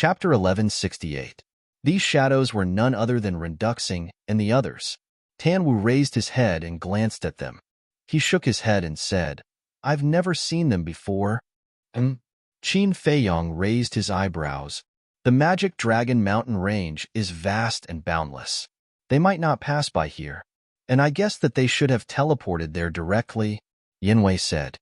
Chapter 1168. These shadows were none other than Renduxing and the others. Tanwu raised his head and glanced at them. He shook his head and said, "I've never seen them before." Qin Feiyong raised his eyebrows. "The Magic Dragon Mountain Range is vast and boundless. They might not pass by here, and I guess that they should have teleported there directly," Yinwei said.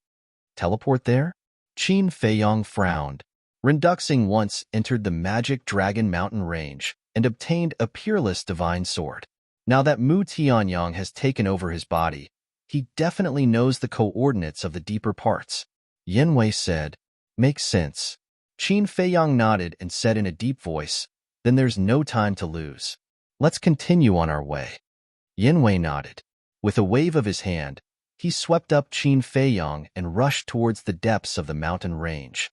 "Teleport there?" Qin Feiyong frowned. Renduxing once entered the Magic Dragon Mountain Range and obtained a peerless divine sword. Now that Mu Tianyang has taken over his body, he definitely knows the coordinates of the deeper parts. Yinwei said, "Makes sense." Qin Feiyong nodded and said in a deep voice, "Then there's no time to lose. Let's continue on our way." Yinwei nodded. With a wave of his hand, he swept up Qin Feiyong and rushed towards the depths of the mountain range.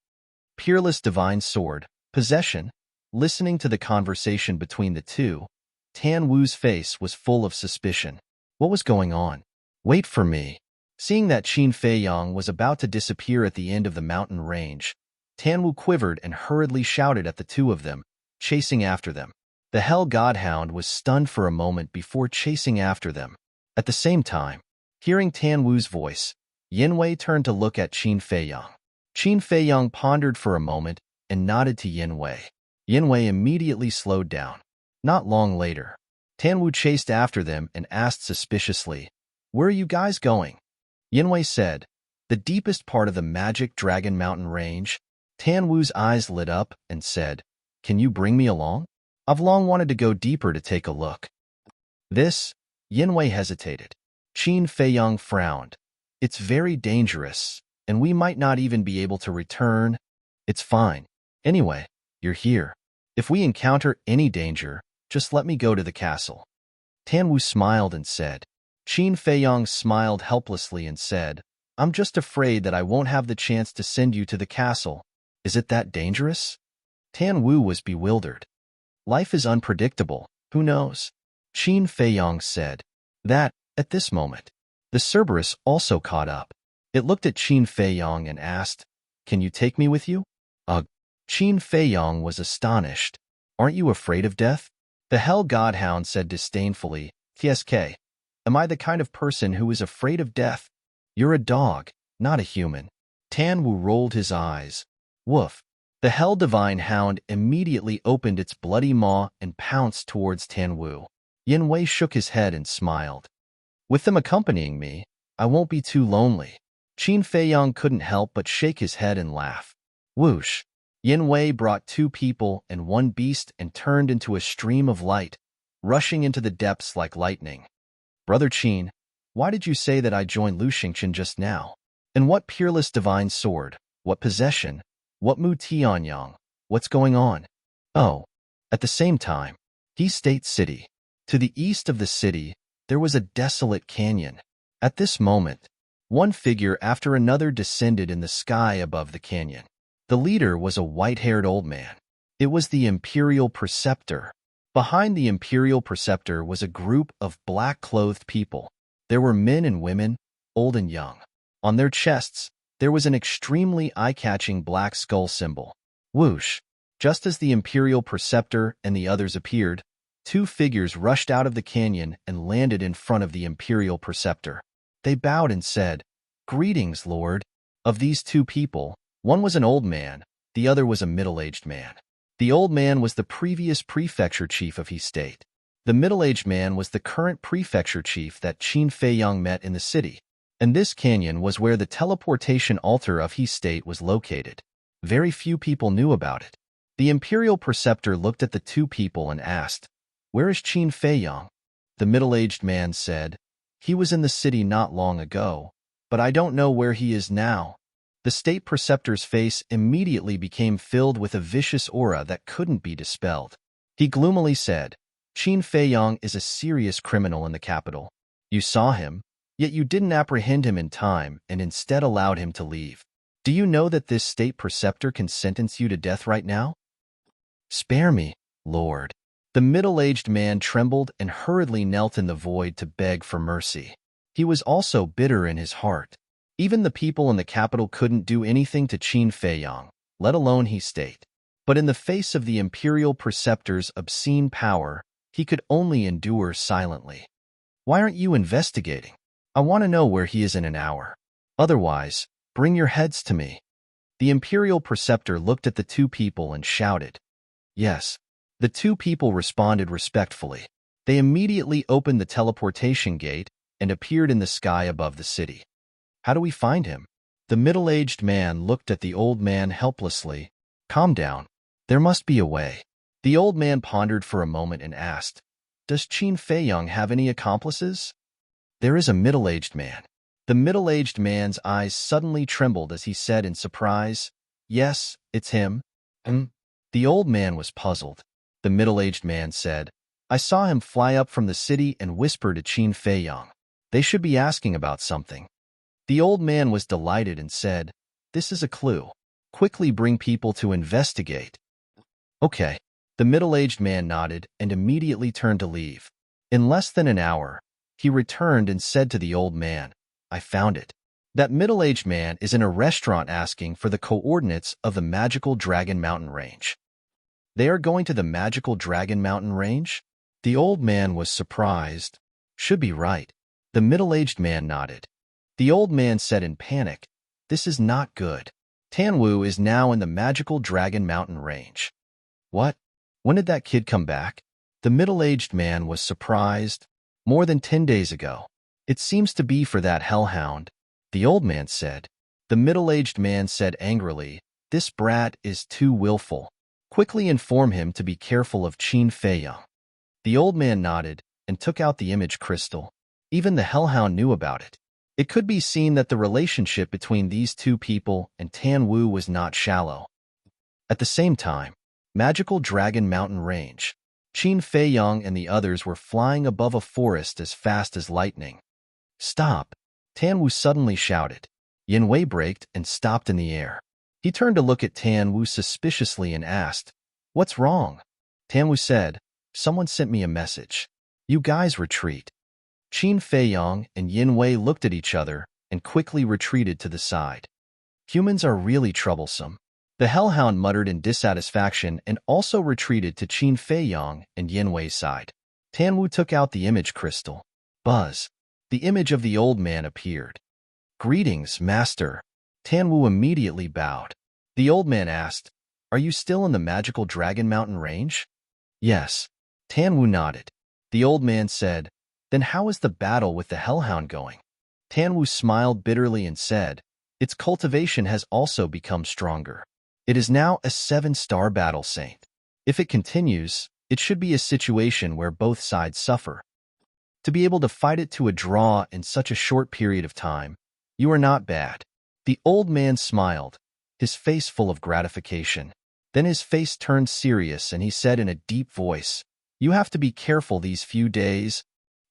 Peerless divine sword, possession. Listening to the conversation between the two, Tan Wu's face was full of suspicion. What was going on? "Wait for me." Seeing that Qin Feiyong was about to disappear at the end of the mountain range, Tan Wu quivered and hurriedly shouted at the two of them, chasing after them. The Hell Godhound was stunned for a moment before chasing after them. At the same time, hearing Tan Wu's voice, Yinwei turned to look at Qin Feiyong. Qin Feiyong pondered for a moment and nodded to Yinwei. Yinwei immediately slowed down. Not long later, Tan Wu chased after them and asked suspiciously, "Where are you guys going?" Yinwei said, "The deepest part of the Magic Dragon Mountain Range." Tan Wu's eyes lit up and said, "Can you bring me along? I've long wanted to go deeper to take a look." This, Yinwei hesitated. Qin Feiyong frowned. "It's very dangerous, and we might not even be able to return." "It's fine. Anyway, you're here. If we encounter any danger, just let me go to the castle." Tan Wu smiled and said. Qin Feiyong smiled helplessly and said, "I'm just afraid that I won't have the chance to send you to the castle. Is it that dangerous?" Tan Wu was bewildered. "Life is unpredictable. Who knows?" Qin Feiyong said. That, at this moment, the Cerberus also caught up. It looked at Qin Feiyong and asked, "Can you take me with you?" Ugh. Qin Feiyong was astonished. "Aren't you afraid of death?" The Hell Godhound said disdainfully, "TSK. Am I the kind of person who is afraid of death? You're a dog, not a human." Tan Wu rolled his eyes. Woof. The Hell Divine Hound immediately opened its bloody maw and pounced towards Tan Wu. Yinwei shook his head and smiled. "With them accompanying me, I won't be too lonely." Qin Feiyong couldn't help but shake his head and laugh. Whoosh. Yinwei brought two people and one beast and turned into a stream of light, rushing into the depths like lightning. "Brother Qin, why did you say that I joined Lu Xingqian just now? And what peerless divine sword? What possession? What Mu Tianyang? What's going on?" "Oh." At the same time, He State City. To the east of the city, there was a desolate canyon. At this moment, one figure after another descended in the sky above the canyon. The leader was a white-haired old man. It was the Imperial Preceptor. Behind the Imperial Preceptor was a group of black-clothed people. There were men and women, old and young. On their chests, there was an extremely eye-catching black skull symbol. Whoosh! Just as the Imperial Preceptor and the others appeared, two figures rushed out of the canyon and landed in front of the Imperial Preceptor. They bowed and said, "Greetings, Lord." Of these two people, one was an old man, the other was a middle-aged man. The old man was the previous prefecture chief of He State. The middle-aged man was the current prefecture chief that Qin Feiyong met in the city. And this canyon was where the teleportation altar of He State was located. Very few people knew about it. The Imperial Preceptor looked at the two people and asked, "Where is Qin Feiyong?" The middle-aged man said, "He was in the city not long ago, but I don't know where he is now." The State Preceptor's face immediately became filled with a vicious aura that couldn't be dispelled. He gloomily said, "Qin Feiyong is a serious criminal in the capital. You saw him, yet you didn't apprehend him in time and instead allowed him to leave. Do you know that this State Preceptor can sentence you to death right now?" "Spare me, Lord." The middle-aged man trembled and hurriedly knelt in the void to beg for mercy. He was also bitter in his heart. Even the people in the capital couldn't do anything to Qin Feiyong, let alone He State. But in the face of the imperial preceptor's obscene power, he could only endure silently. Why aren't you investigating? I want to know where he is in an hour. Otherwise, bring your heads to me. The imperial preceptor looked at the two people and shouted. Yes. The two people responded respectfully. They immediately opened the teleportation gate and appeared in the sky above the city. How do we find him? The middle-aged man looked at the old man helplessly. Calm down. There must be a way. The old man pondered for a moment and asked, Does Qin Feiyong have any accomplices? There is a middle-aged man. The middle-aged man's eyes suddenly trembled as he said in surprise, Yes, it's him. The old man was puzzled. The middle-aged man said, I saw him fly up from the city and whisper to Qin Feiyong. They should be asking about something. The old man was delighted and said, This is a clue. Quickly bring people to investigate. Okay. The middle-aged man nodded and immediately turned to leave. In less than an hour, he returned and said to the old man, I found it. That middle-aged man is in a restaurant asking for the coordinates of the magical Dragon Mountain Range. They are going to the magical Dragon Mountain Range? The old man was surprised. Should be right. The middle-aged man nodded. The old man said in panic, This is not good. Tanwu is now in the magical Dragon Mountain Range. What? When did that kid come back? The middle-aged man was surprised. More than 10 days ago. It seems to be for that hellhound. The old man said. The middle-aged man said angrily, This brat is too willful. Quickly inform him to be careful of Qin Feiyong. The old man nodded and took out the image crystal. Even the hellhound knew about it. It could be seen that the relationship between these two people and Tanwu was not shallow. At the same time, magical Dragon Mountain Range. Qin Feiyong and the others were flying above a forest as fast as lightning. Stop! Tanwu suddenly shouted. Yanwei braked and stopped in the air. He turned to look at Tanwu suspiciously and asked, What's wrong? Tanwu said, Someone sent me a message. You guys retreat. Qin Feiyong and Yanwei looked at each other and quickly retreated to the side. Humans are really troublesome. The hellhound muttered in dissatisfaction and also retreated to Qin Feiyong and Yanwei's side. Tanwu took out the image crystal. Buzz. The image of the old man appeared. Greetings, master. Tanwu immediately bowed. The old man asked, Are you still in the magical Dragon Mountain Range? Yes. Tanwu nodded. The old man said, Then how is the battle with the hellhound going? Tanwu smiled bitterly and said, Its cultivation has also become stronger. It is now a 7-star battle saint. If it continues, it should be a situation where both sides suffer. To be able to fight it to a draw in such a short period of time, you are not bad. The old man smiled, his face full of gratification. Then his face turned serious and he said in a deep voice, You have to be careful these few days.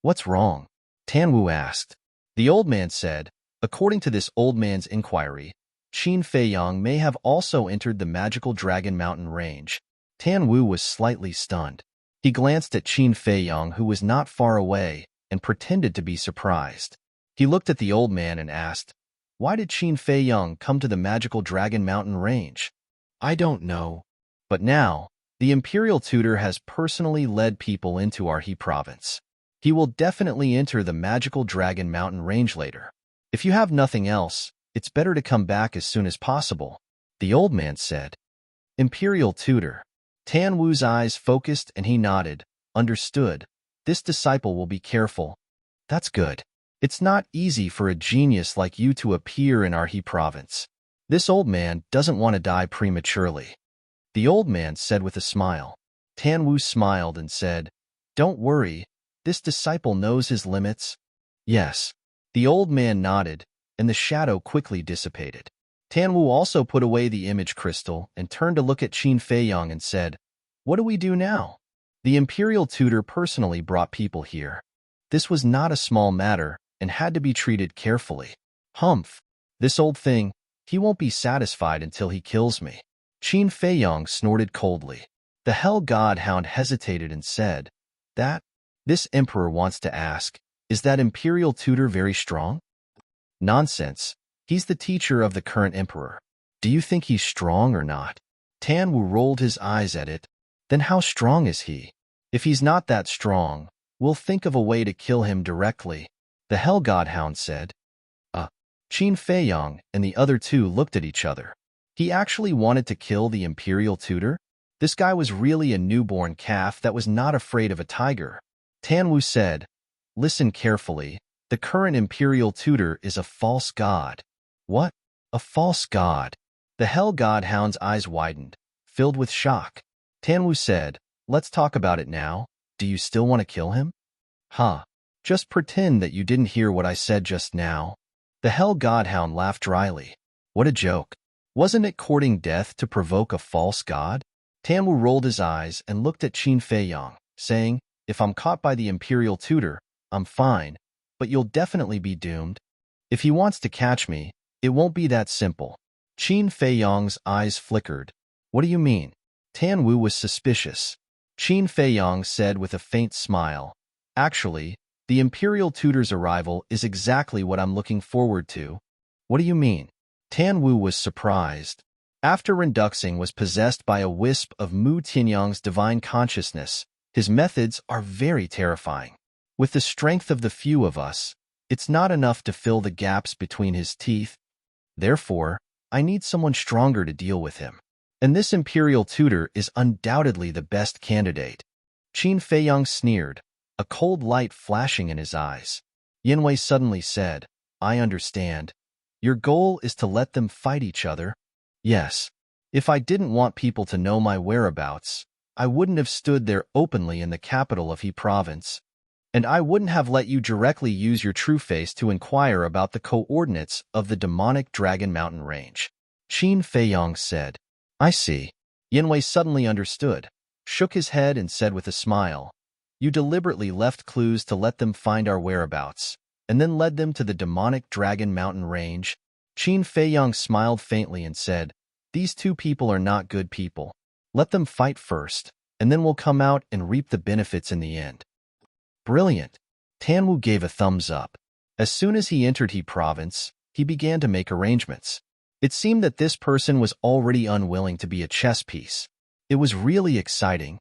What's wrong? Tanwu asked. The old man said, According to this old man's inquiry, Qin Feiyong may have also entered the magical Dragon Mountain Range. Tanwu was slightly stunned. He glanced at Qin Feiyong, who was not far away, and pretended to be surprised. He looked at the old man and asked, Why did Qin Feiyong come to the magical Dragon Mountain Range? I don't know. But now, the imperial tutor has personally led people into our He province. He will definitely enter the magical Dragon Mountain Range later. If you have nothing else, it's better to come back as soon as possible, the old man said. Imperial tutor. Tanwu's eyes focused and he nodded. Understood. This disciple will be careful. That's good. It's not easy for a genius like you to appear in our He province. This old man doesn't want to die prematurely. The old man said with a smile. Tanwu smiled and said, Don't worry. This disciple knows his limits. Yes. The old man nodded, and the shadow quickly dissipated. Tanwu also put away the image crystal and turned to look at Qin Feiyong and said, What do we do now? The imperial tutor personally brought people here. This was not a small matter and had to be treated carefully. Humph. This old thing, he won't be satisfied until he kills me. Qin Feiyong snorted coldly. The hell god hound hesitated and said, This emperor wants to ask, Is that imperial tutor very strong? Nonsense. He's the teacher of the current emperor. Do you think he's strong or not? Tan Wu rolled his eyes at it. Then how strong is he? If he's not that strong, we'll think of a way to kill him directly, the Hell Godhound said. Qin Feiyong and the other two looked at each other. He actually wanted to kill the Imperial Tutor? This guy was really a newborn calf that was not afraid of a tiger. Tan Wu said, "Listen carefully. The current Imperial Tutor is a false god." What? A false god? The Hell Godhound's eyes widened, filled with shock. Tan Wu said, "Let's talk about it now. Do you still want to kill him?" Huh. Just pretend that you didn't hear what I said just now. The Hell Godhound laughed dryly. What a joke. Wasn't it courting death to provoke a false god? Tan Wu rolled his eyes and looked at Qin Feiyong, saying, "If I'm caught by the Imperial Tutor, I'm fine, but you'll definitely be doomed. If he wants to catch me, it won't be that simple." Qin Feiyong's eyes flickered. What do you mean? Tan Wu was suspicious. Qin Feiyong said with a faint smile, "Actually, the Imperial Tutor's arrival is exactly what I'm looking forward to." What do you mean? Tan Wu was surprised. After Renduxing was possessed by a wisp of Mu Tianyang's divine consciousness, his methods are very terrifying. With the strength of the few of us, it's not enough to fill the gaps between his teeth. Therefore, I need someone stronger to deal with him. And this Imperial Tutor is undoubtedly the best candidate. Qin Feiyong sneered, a cold light flashing in his eyes. Yanwei suddenly said, "I understand. Your goal is to let them fight each other?" "Yes. If I didn't want people to know my whereabouts, I wouldn't have stood there openly in the capital of He province. And I wouldn't have let you directly use your true face to inquire about the coordinates of the demonic Dragon Mountain range." Qin Feiyong said. "I see." Yanwei suddenly understood, shook his head and said with a smile, "You deliberately left clues to let them find our whereabouts, and then led them to the demonic Dragon Mountain range." Qin Feiyong smiled faintly and said, "These two people are not good people. Let them fight first, and then we'll come out and reap the benefits in the end." Brilliant. Tan Wu gave a thumbs up. As soon as he entered He province, he began to make arrangements. It seemed that this person was already unwilling to be a chess piece. It was really exciting.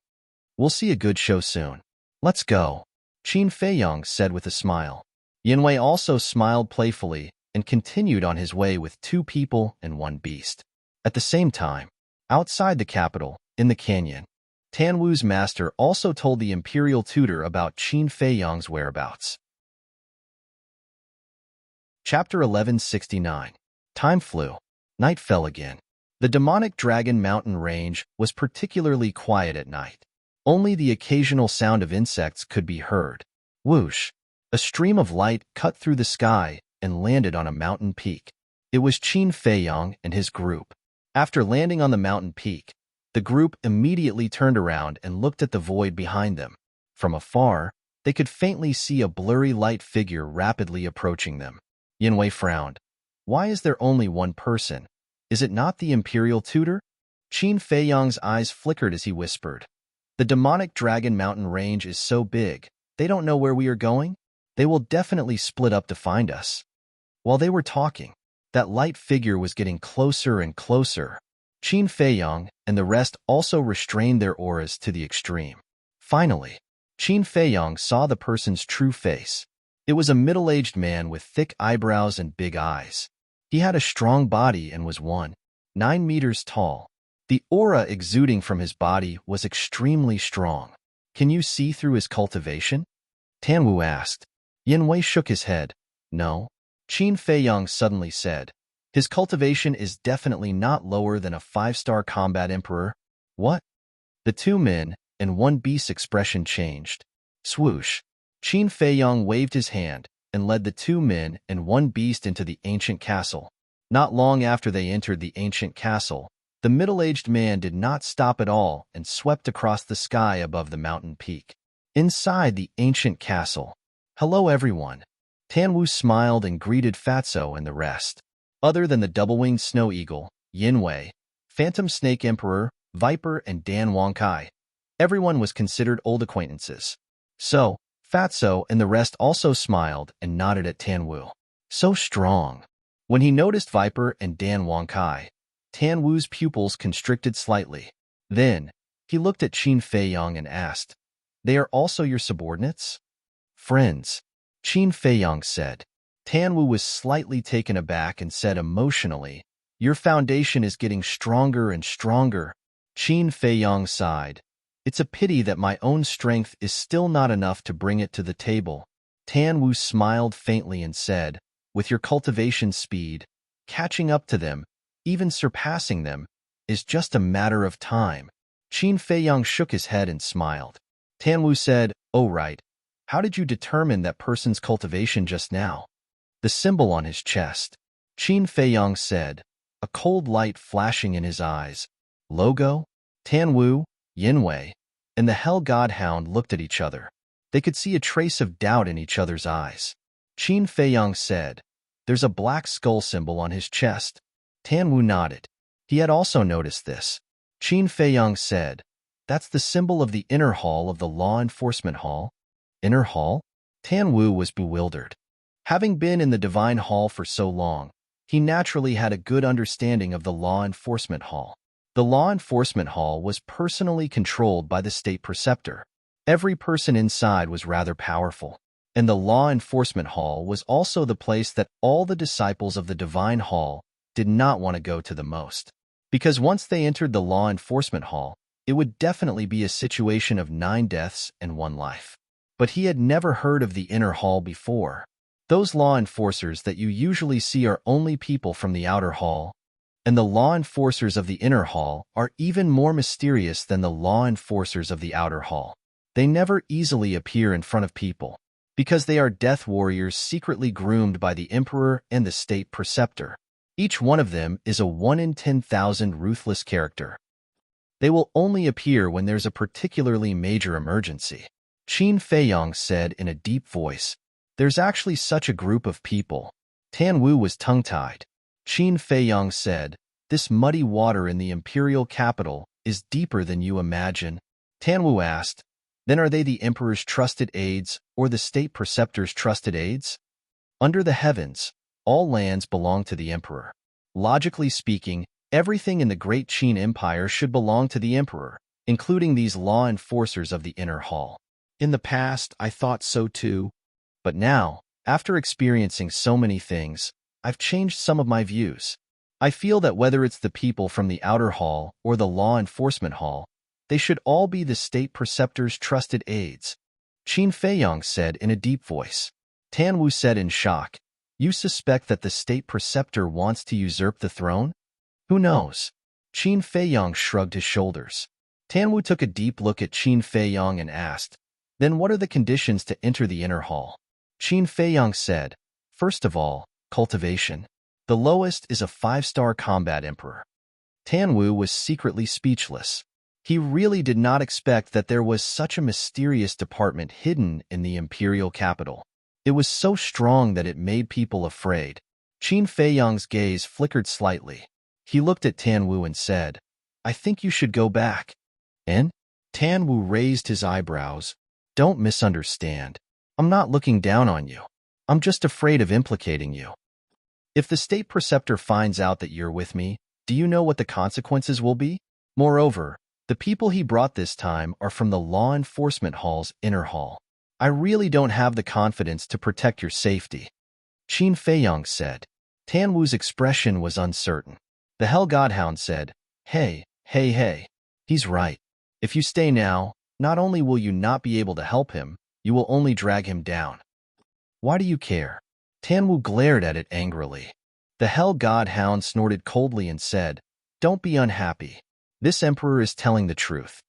"We'll see a good show soon. Let's go," Qin Feiyong said with a smile. Yanwei also smiled playfully and continued on his way with 2 people and 1 beast. At the same time, outside the capital, in the canyon, Tan Wu's master also told the Imperial Tutor about Qin Feiyong's whereabouts. Chapter 1169. Time flew. Night fell again. The demonic Dragon Mountain range was particularly quiet at night. Only the occasional sound of insects could be heard. Whoosh! A stream of light cut through the sky and landed on a mountain peak. It was Qin Feiyong and his group. After landing on the mountain peak, the group immediately turned around and looked at the void behind them. From afar, they could faintly see a blurry light figure rapidly approaching them. Yanwei frowned. Why is there only one person? Is it not the Imperial Tutor? Qin Feiyong's eyes flickered as he whispered, "The demonic Dragon Mountain range is so big, they don't know where we are going? They will definitely split up to find us." While they were talking, that light figure was getting closer and closer. Qin Feiyong and the rest also restrained their auras to the extreme. Finally, Qin Feiyong saw the person's true face. It was a middle-aged man with thick eyebrows and big eyes. He had a strong body and was 1.9 meters tall. The aura exuding from his body was extremely strong. "Can you see through his cultivation?" Tan Wu asked. Yanwei shook his head. "No." Qin Feiyong suddenly said, "His cultivation is definitely not lower than a 5-star combat emperor." "What?" The 2 men and 1 beast's expression changed. Swoosh! Qin Feiyong waved his hand and led the 2 men and 1 beast into the ancient castle. Not long after they entered the ancient castle, the middle-aged man did not stop at all and swept across the sky above the mountain peak. Inside the ancient castle, "Hello everyone." Tan Wu smiled and greeted Fatso and the rest. Other than the double-winged snow eagle, Yanwei, Phantom Snake Emperor, Viper, and Dan Wangkai, everyone was considered old acquaintances. So, Fatso and the rest also smiled and nodded at Tan Wu. So strong. When he noticed Viper and Dan Wangkai, Tan Wu's pupils constricted slightly. Then, he looked at Qin Feiyang and asked, "They are also your subordinates?" "Friends," Qin Feiyang said. Tan Wu was slightly taken aback and said emotionally, "Your foundation is getting stronger and stronger." Qin Feiyang sighed. "It's a pity that my own strength is still not enough to bring it to the table." Tan Wu smiled faintly and said, "With your cultivation speed, catching up to them, even surpassing them, is just a matter of time." Qin Feiyang shook his head and smiled. Tan Wu said, "Oh right. How did you determine that person's cultivation just now?" "The symbol on his chest," Qin Feiyang said, a cold light flashing in his eyes. "Logo?" Tan Wu, Yinwei, and the Hell Godhound looked at each other. They could see a trace of doubt in each other's eyes. Qin Feiyang said, "There's a black skull symbol on his chest." Tan Wu nodded. He had also noticed this. Qin Feiyang said, "That's the symbol of the inner hall of the law enforcement hall." Inner hall? Tan Wu was bewildered. Having been in the divine hall for so long, he naturally had a good understanding of the law enforcement hall. The law enforcement hall was personally controlled by the state preceptor. Every person inside was rather powerful, and the law enforcement hall was also the place that all the disciples of the divine hall did not want to go to the most. Because once they entered the law enforcement hall, it would definitely be a situation of 9 deaths and 1 life. But he had never heard of the inner hall before. Those law enforcers that you usually see are only people from the outer hall, and the law enforcers of the inner hall are even more mysterious than the law enforcers of the outer hall. They never easily appear in front of people, because they are death warriors secretly groomed by the emperor and the state preceptor. Each one of them is a 1 in 10,000 ruthless character. They will only appear when there's a particularly major emergency. Qin Feiyang said in a deep voice, "There's actually such a group of people." Tan Wu was tongue-tied. Qin Feiyang said, "This muddy water in the imperial capital is deeper than you imagine." Tan Wu asked, "Then are they the emperor's trusted aides or the state preceptor's trusted aides?" Under the heavens, all lands belong to the emperor. Logically speaking, everything in the Great Qin Empire should belong to the emperor, including these law enforcers of the inner hall. In the past, I thought so too. But now, after experiencing so many things, I've changed some of my views. I feel that whether it's the people from the outer hall or the law enforcement hall, they should all be the state preceptor's trusted aides." Qin Feiyang said in a deep voice. Tan Wu said in shock, "You suspect that the state preceptor wants to usurp the throne?" "Who knows?" Qin Feiyang shrugged his shoulders. Tan Wu took a deep look at Qin Feiyang and asked, "Then what are the conditions to enter the inner hall?" Qin Feiyang said, "First of all, cultivation. The lowest is a 5-star combat emperor." Tan Wu was secretly speechless. He really did not expect that there was such a mysterious department hidden in the imperial capital. It was so strong that it made people afraid. Qin Feiyang's gaze flickered slightly. He looked at Tan Wu and said, "I think you should go back." "And?" Tan Wu raised his eyebrows. "Don't misunderstand. I'm not looking down on you. I'm just afraid of implicating you. If the state preceptor finds out that you're with me, do you know what the consequences will be? Moreover, the people he brought this time are from the law enforcement hall's inner hall. I really don't have the confidence to protect your safety." Qin Feiyang said. Tan Wu's expression was uncertain. The Hell Godhound said, Hey, he's right. If you stay now, not only will you not be able to help him, you will only drag him down." "Why do you care?" Tan Wu glared at it angrily. The Hell Godhound snorted coldly and said, "Don't be unhappy. This emperor is telling the truth."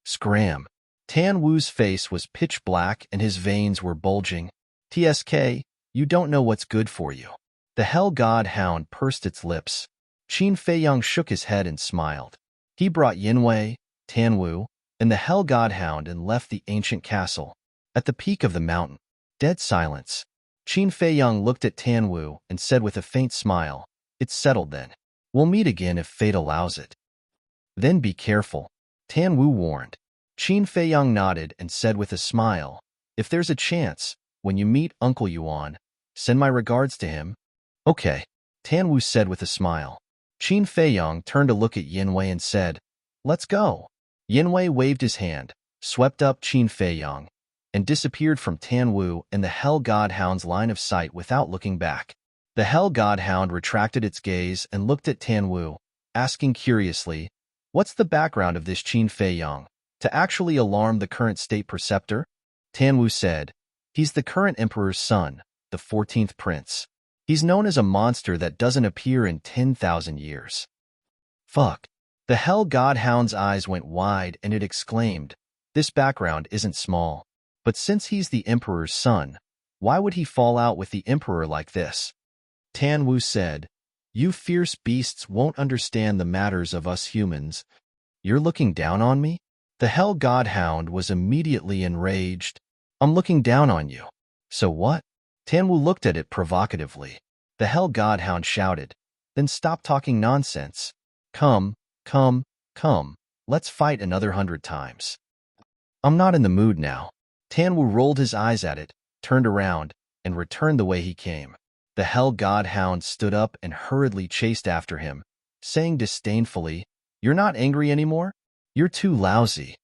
Scram. Tan Wu's face was pitch black and his veins were bulging. "TSK, you don't know what's good for you." The Hell Godhound pursed its lips. Qin Feiyang shook his head and smiled. He brought Yinwei, Tan Wu, and the Hell Godhound and left the ancient castle. At the peak of the mountain, dead silence. Qin Feiyang looked at Tan Wu and said with a faint smile, "It's settled then. We'll meet again if fate allows it." "Then be careful," Tan Wu warned. Qin Feiyang nodded and said with a smile, "If there's a chance, when you meet Uncle Yuan, send my regards to him." "Okay," Tan Wu said with a smile. Qin Feiyong turned to look at Yinwei and said, "Let's go." Yinwei waved his hand, swept up Qin Feiyong, and disappeared from Tan Wu and the Hell Godhound's line of sight without looking back. The Hell Godhound retracted its gaze and looked at Tan Wu, asking curiously, "What's the background of this Qin Feiyong? To actually alarm the current state preceptor?" Tan Wu said, "He's the current emperor's son, the 14th prince. He's known as a monster that doesn't appear in 10,000 years." Fuck. The Hell Godhound's eyes went wide and it exclaimed, "This background isn't small. But since he's the emperor's son, why would he fall out with the emperor like this?" Tan Wu said, "You fierce beasts won't understand the matters of us humans. You're looking down on me?" The Hell Godhound was immediately enraged. "I'm looking down on you. So what?" Tan Wu looked at it provocatively. The Hell Godhound shouted, "Then stop talking nonsense. Come, come, come, let's fight another 100 times." "I'm not in the mood now." Tan Wu rolled his eyes at it, turned around, and returned the way he came. The Hell Godhound stood up and hurriedly chased after him, saying disdainfully, "You're not angry anymore? You're too lousy."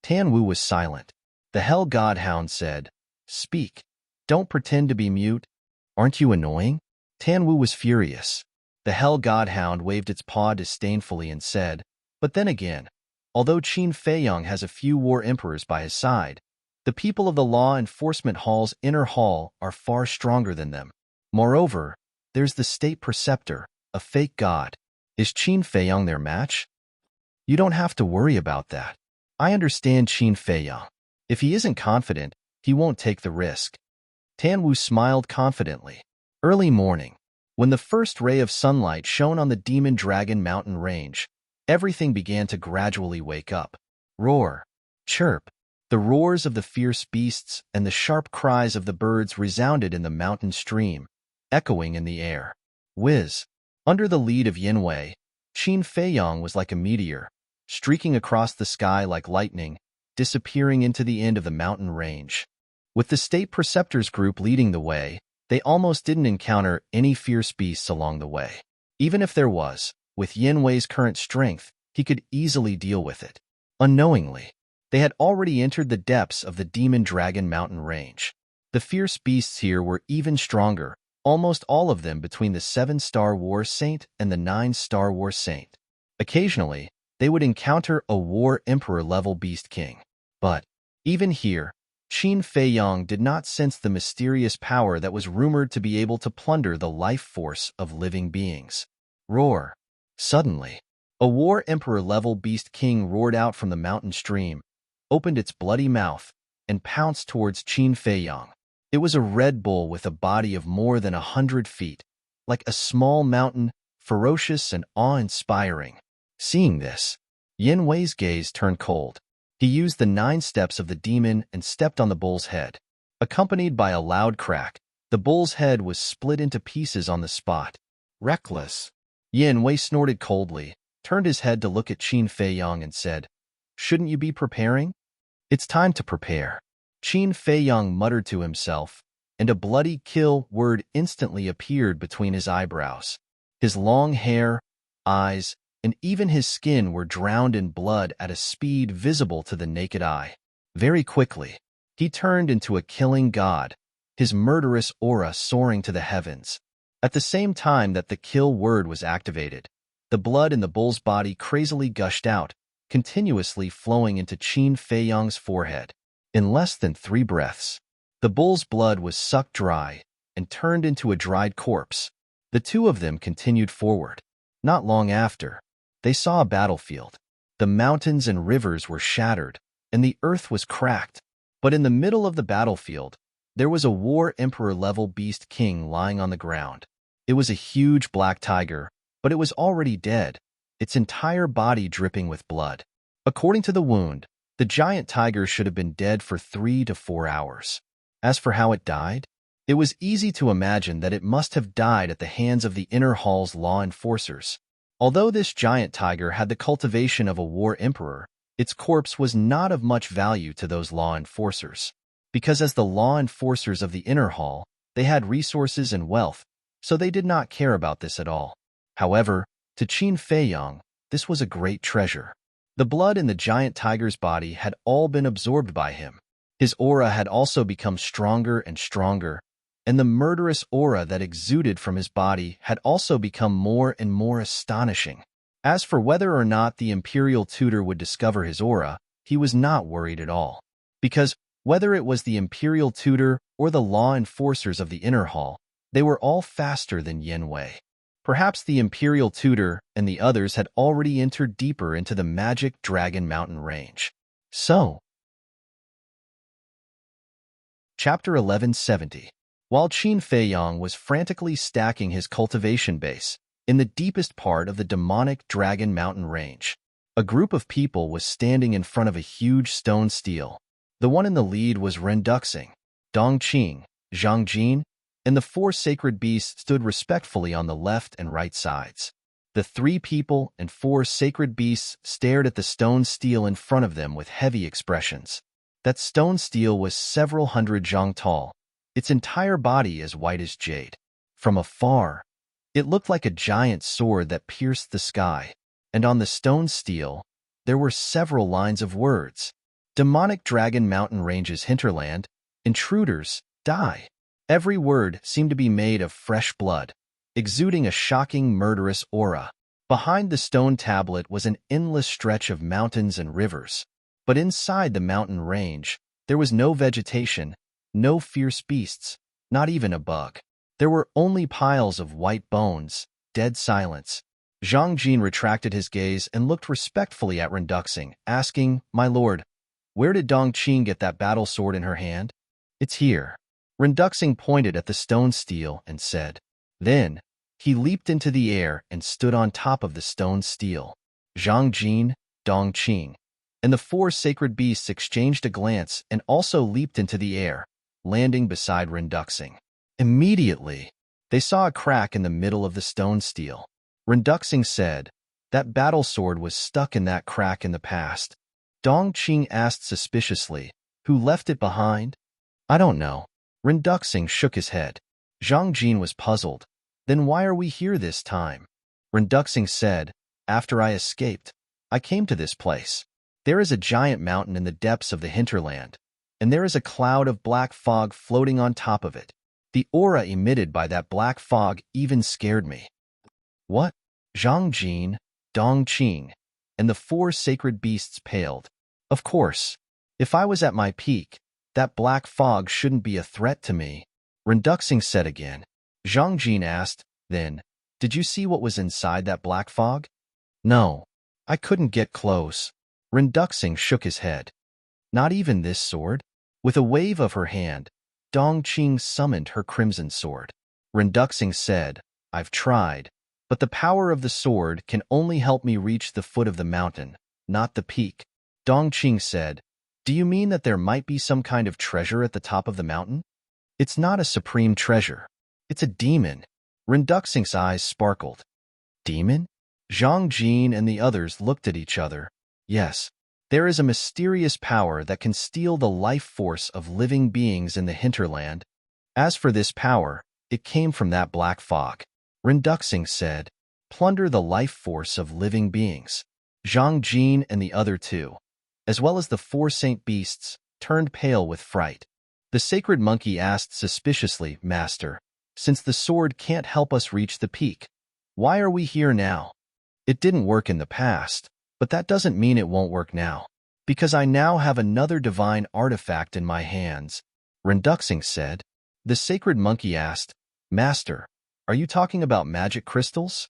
Tan Wu was silent. The Hell Godhound said, "Speak. Don't pretend to be mute. Aren't you annoying?" Tan Wu was furious. The Hell Godhound waved its paw disdainfully and said, "But then again, although Qin Feiyong has a few war emperors by his side, the people of the Law Enforcement Hall's inner hall are far stronger than them. Moreover, there's the state preceptor, a fake god. Is Qin Feiyong their match? You don't have to worry about that. I understand Qin Feiyong. If he isn't confident, he won't take the risk." Tan Wu smiled confidently. Early morning, when the first ray of sunlight shone on the Demon Dragon mountain range, everything began to gradually wake up. Roar, chirp. The roars of the fierce beasts and the sharp cries of the birds resounded in the mountain stream, echoing in the air. Whiz. Under the lead of Yinwei, Qin Feiyong was like a meteor, streaking across the sky like lightning, disappearing into the end of the mountain range. With the state preceptors group leading the way, they almost didn't encounter any fierce beasts along the way. Even if there was, with Yinwei's current strength, he could easily deal with it. Unknowingly, they had already entered the depths of the Demon Dragon mountain range. The fierce beasts here were even stronger, almost all of them between the 7-star War Saint and the 9-star War Saint. Occasionally, they would encounter a War Emperor-level Beast King. But, even here, Qin Feiyong did not sense the mysterious power that was rumored to be able to plunder the life force of living beings. Roar. Suddenly, a War Emperor-level Beast King roared out from the mountain stream, opened its bloody mouth, and pounced towards Qin Feiyong. It was a red bull with a body of more than 100 feet, like a small mountain, ferocious and awe-inspiring. Seeing this, Yinwei's gaze turned cold. He used the 9 steps of the demon and stepped on the bull's head. Accompanied by a loud crack, the bull's head was split into pieces on the spot. Reckless. Yinwei snorted coldly, turned his head to look at Qin Feiyong and said, "Shouldn't you be preparing?" "It's time to prepare." Qin Feiyong muttered to himself, and a bloody kill word instantly appeared between his eyebrows. His long hair, eyes, and even his skin were drowned in blood at a speed visible to the naked eye. Very quickly, he turned into a killing god, his murderous aura soaring to the heavens. At the same time that the kill word was activated, the blood in the bull's body crazily gushed out, continuously flowing into Qin Feiyong's forehead. In less than 3 breaths, the bull's blood was sucked dry and turned into a dried corpse. The two of them continued forward. Not long after, they saw a battlefield. The mountains and rivers were shattered, and the earth was cracked. But in the middle of the battlefield, there was a War Emperor-level Beast King lying on the ground. It was a huge black tiger, but it was already dead, its entire body dripping with blood. According to the wound, the giant tiger should have been dead for 3 to 4 hours. As for how it died, it was easy to imagine that it must have died at the hands of the inner hall's law enforcers. Although this giant tiger had the cultivation of a war emperor, its corpse was not of much value to those law enforcers. Because as the law enforcers of the inner hall, they had resources and wealth, so they did not care about this at all. However, To Qin Feiyang, this was a great treasure. The blood in the giant tiger's body had all been absorbed by him. His aura had also become stronger and stronger, and the murderous aura that exuded from his body had also become more and more astonishing. As for whether or not the imperial tutor would discover his aura, he was not worried at all. Because whether it was the imperial tutor or the law enforcers of the inner hall, they were all faster than Yen Wei. Perhaps the imperial tutor and the others had already entered deeper into the magic Dragon Mountain range. So, Chapter 1170. While Qin Feiyang was frantically stacking his cultivation base in the deepest part of the demonic Dragon Mountain range, a group of people was standing in front of a huge stone stele. The one in the lead was Renduxing, Dongqing, Zhang Jin, and the four sacred beasts stood respectfully on the left and right sides. The three people and four sacred beasts stared at the stone stele in front of them with heavy expressions. That stone stele was several hundred zhang tall, its entire body as white as jade. From afar, it looked like a giant sword that pierced the sky, and on the stone stele, there were several lines of words. Demonic Dragon Mountain Ranges Hinterland, intruders, die. Every word seemed to be made of fresh blood, exuding a shocking, murderous aura. Behind the stone tablet was an endless stretch of mountains and rivers. But inside the mountain range, there was no vegetation, no fierce beasts, not even a bug. There were only piles of white bones, dead silence. Zhang Jin retracted his gaze and looked respectfully at Renduxing, asking, "My lord, where did Dongqing get that battle sword in her hand?" "It's here." Renduxing pointed at the stone stele and said. Then, he leaped into the air and stood on top of the stone stele. Zhang Jin, Dongqing, and the four sacred beasts exchanged a glance and also leaped into the air, landing beside Renduxing. Immediately, they saw a crack in the middle of the stone stele. Renduxing said, "That battle sword was stuck in that crack in the past." Dongqing asked suspiciously, "Who left it behind?" "I don't know." Renduxing shook his head. Zhang Jin was puzzled. "Then why are we here this time?" Renduxing said, "After I escaped, I came to this place. There is a giant mountain in the depths of the hinterland, and there is a cloud of black fog floating on top of it. The aura emitted by that black fog even scared me." "What?" Zhang Jin, Dongqing, and the four sacred beasts paled. "Of course, if I was at my peak, that black fog shouldn't be a threat to me," Renduxing said again. Zhang Jin asked, then, "Did you see what was inside that black fog?" "No, I couldn't get close." Renduxing shook his head. "Not even this sword?" With a wave of her hand, Dongqing summoned her crimson sword. Renduxing said, "I've tried, but the power of the sword can only help me reach the foot of the mountain, not the peak." Dongqing said, "Do you mean that there might be some kind of treasure at the top of the mountain?" "It's not a supreme treasure. It's a demon." Renduxing's eyes sparkled. "Demon?" Zhang Jin and the others looked at each other. "Yes, there is a mysterious power that can steal the life force of living beings in the hinterland. As for this power, it came from that black fog." Renduxing said, "Plunder the life force of living beings." Zhang Jin and the other two, as well as the four saint beasts, turned pale with fright. The sacred monkey asked suspiciously, "Master, since the sword can't help us reach the peak, why are we here now?" "It didn't work in the past, but that doesn't mean it won't work now, because I now have another divine artifact in my hands," Renduxing said. The sacred monkey asked, "Master, are you talking about magic crystals?"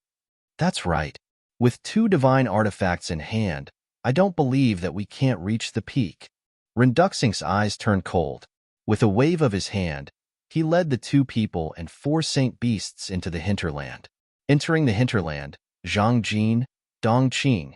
"That's right. With two divine artifacts in hand, I don't believe that we can't reach the peak." Renduxing's eyes turned cold. With a wave of his hand, he led the two people and four saint beasts into the hinterland. Entering the hinterland, Zhang Jin, Dongqing,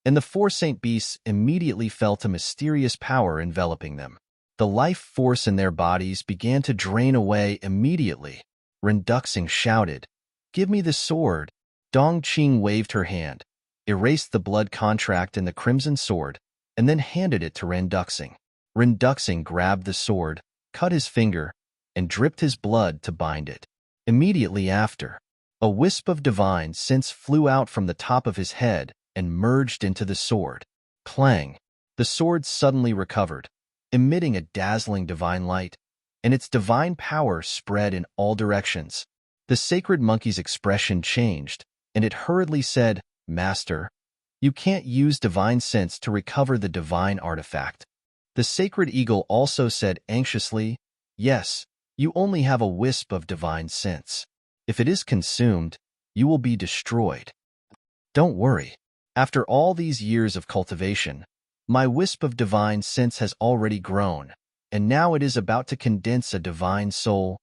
and the four saint beasts immediately felt a mysterious power enveloping them. The life force in their bodies began to drain away immediately. Renduxing shouted, "Give me the sword." Dongqing waved her hand, erased the blood contract in the crimson sword, and then handed it to Renduxing. Renduxing grabbed the sword, cut his finger, and dripped his blood to bind it. Immediately after, A wisp of divine sense flew out from the top of his head and merged into the sword. Clang! The sword suddenly recovered, emitting a dazzling divine light, and its divine power spread in all directions. The sacred monkey's expression changed, and it hurriedly said, "Master, you can't use divine sense to recover the divine artifact." The sacred eagle also said anxiously, "Yes, you only have a wisp of divine sense. If it is consumed, you will be destroyed. Don't worry. After all these years of cultivation, my wisp of divine sense has already grown, and now it is about to condense a divine soul.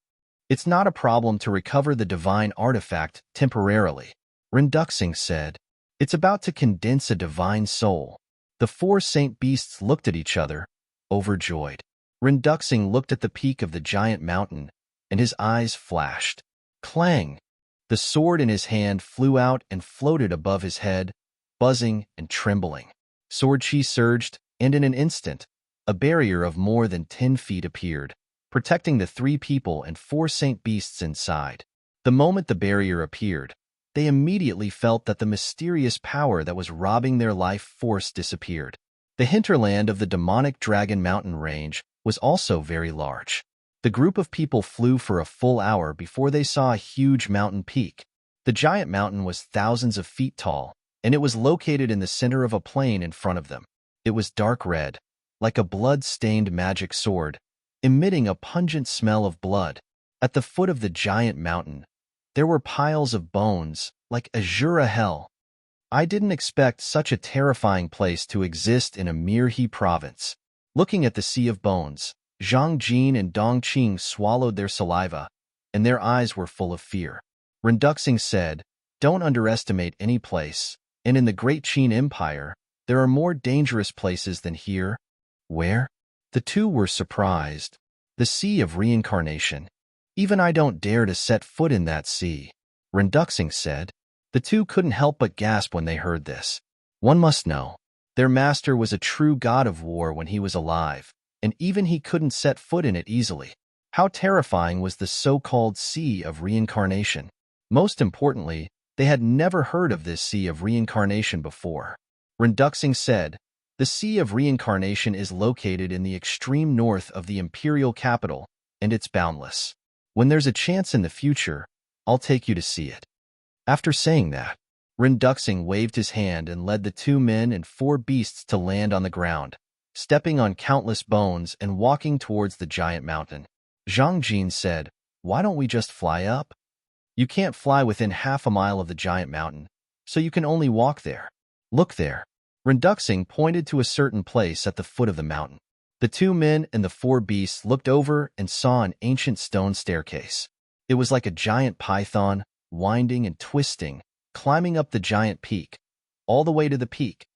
It's not a problem to recover the divine artifact temporarily." Renduxing said, "It's about to condense a divine soul." The four saint beasts looked at each other, overjoyed. Renduxing looked at the peak of the giant mountain, and his eyes flashed. Clang! The sword in his hand flew out and floated above his head, buzzing and trembling. Sword chi surged, and in an instant, a barrier of more than 10 feet appeared, protecting the 3 people and 4 saint beasts inside. The moment the barrier appeared, they immediately felt that the mysterious power that was robbing their life force disappeared. The hinterland of the demonic Dragon Mountain range was also very large. The group of people flew for a full hour before they saw a huge mountain peak. The giant mountain was thousands of feet tall, and it was located in the center of a plain in front of them. It was dark red, like a blood-stained magic sword, emitting a pungent smell of blood. At the foot of the giant mountain, there were piles of bones, like Azura hell. I didn't expect such a terrifying place to exist in a Mirhi province. Looking at the sea of bones, Zhang Jin and Dong Qing swallowed their saliva, and their eyes were full of fear. Renduxing said, "Don't underestimate any place, and in the Great Qin Empire, there are more dangerous places than here." "Where?" The two were surprised. "The Sea of Reincarnation. Even I don't dare to set foot in that sea," Renduxing said. The two couldn't help but gasp when they heard this. One must know. Their master was a true god of war when he was alive, and even he couldn't set foot in it easily. How terrifying was the so-called Sea of Reincarnation? Most importantly, they had never heard of this Sea of Reincarnation before. Renduxing said, "The Sea of Reincarnation is located in the extreme north of the imperial capital, and it's boundless. When there's a chance in the future, I'll take you to see it." After saying that, Renduxing waved his hand and led the 2 men and 4 beasts to land on the ground, stepping on countless bones and walking towards the giant mountain. Zhang Jin said, "Why don't we just fly up? You can't fly within half a mile of the giant mountain, so you can only walk there. Look there." Renduxing pointed to a certain place at the foot of the mountain. The 2 men and the 4 beasts looked over and saw an ancient stone staircase. It was like a giant python, winding and twisting, climbing up the giant peak, all the way to the peak.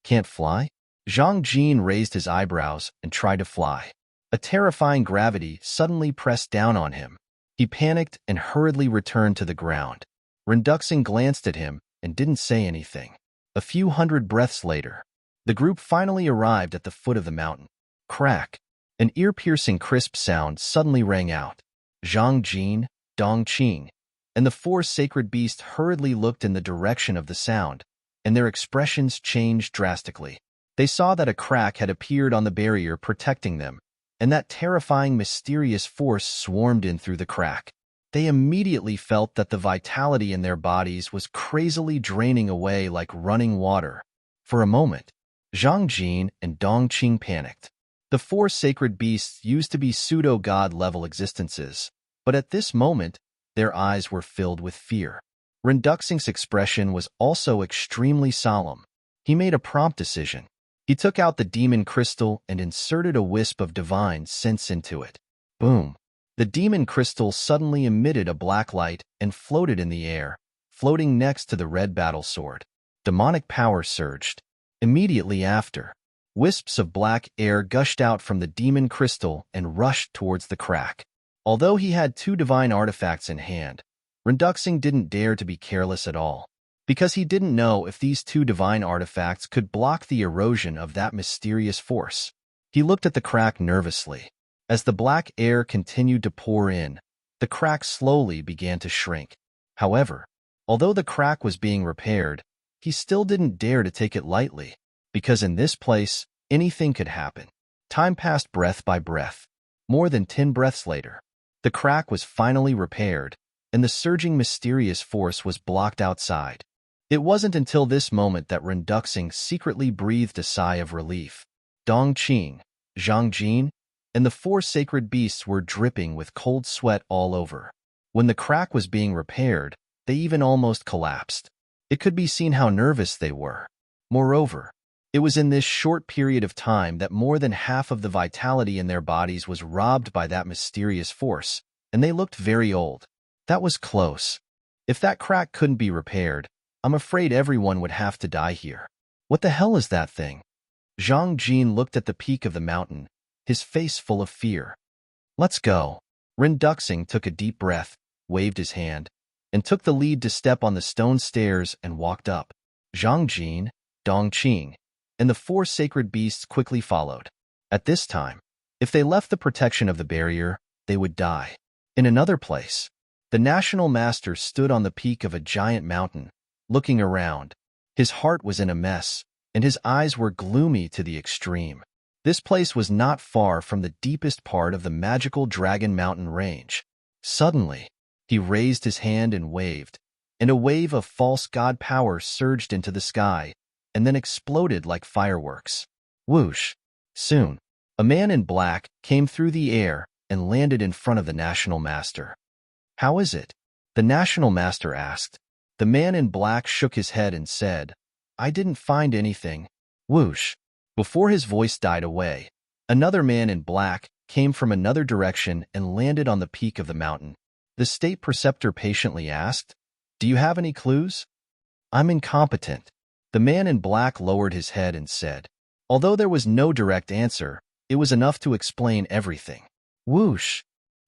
"Can't fly?" Zhang Jin raised his eyebrows and tried to fly. A terrifying gravity suddenly pressed down on him. He panicked and hurriedly returned to the ground. Renduxing glanced at him and didn't say anything. A few hundred breaths later, the group finally arrived at the foot of the mountain. Crack! An ear-piercing crisp sound suddenly rang out. Zhang Jin, Dong Qing, and the 4 sacred beasts hurriedly looked in the direction of the sound, and their expressions changed drastically. They saw that a crack had appeared on the barrier protecting them, and that terrifying mysterious force swarmed in through the crack. They immediately felt that the vitality in their bodies was crazily draining away like running water. For a moment, Zhang Jin and Dong Qing panicked. The 4 sacred beasts used to be pseudo-god level existences, but at this moment, their eyes were filled with fear. Renduxing's expression was also extremely solemn. He made a prompt decision. He took out the demon crystal and inserted a wisp of divine sense into it. Boom! The demon crystal suddenly emitted a black light and floated in the air, floating next to the red battle sword. Demonic power surged. Immediately after, wisps of black air gushed out from the demon crystal and rushed towards the crack. Although he had 2 divine artifacts in hand, Renduxing didn't dare to be careless at all, because he didn't know if these 2 divine artifacts could block the erosion of that mysterious force. He looked at the crack nervously. As the black air continued to pour in, the crack slowly began to shrink. However, Although the crack was being repaired, he still didn't dare to take it lightly, because in this place, anything could happen. Time passed breath by breath. More than 10 breaths later, the crack was finally repaired, and the surging mysterious force was blocked outside. It wasn't until this moment that Renduxing secretly breathed a sigh of relief. Dongqing, Zhangjin, and the 4 sacred beasts were dripping with cold sweat all over. When the crack was being repaired, they even almost collapsed. It could be seen how nervous they were. Moreover, it was in this short period of time that more than half of the vitality in their bodies was robbed by that mysterious force, and they looked very old. That was close. If that crack couldn't be repaired, I'm afraid everyone would have to die here. What the hell is that thing? Zhang Jin looked at the peak of the mountain, his face full of fear. Let's go. Renduxing took a deep breath, waved his hand, and took the lead to step on the stone stairs and walked up. Zhang Jin, Dongqing, and the 4 sacred beasts quickly followed. At this time, if they left the protection of the barrier, they would die. In another place, the national master stood on the peak of a giant mountain, looking around. His heart was in a mess, and his eyes were gloomy to the extreme. This place was not far from the deepest part of the magical Dragon Mountain range. Suddenly, he raised his hand and waved, and a wave of false god power surged into the sky, and then exploded like fireworks. Whoosh! Soon, a man in black came through the air and landed in front of the national master. How is it? The national master asked. The man in black shook his head and said, I didn't find anything. Whoosh! Before his voice died away, another man in black came from another direction and landed on the peak of the mountain. The state preceptor patiently asked, Do you have any clues? I'm incompetent. The man in black lowered his head and said, Although there was no direct answer, it was enough to explain everything. Whoosh!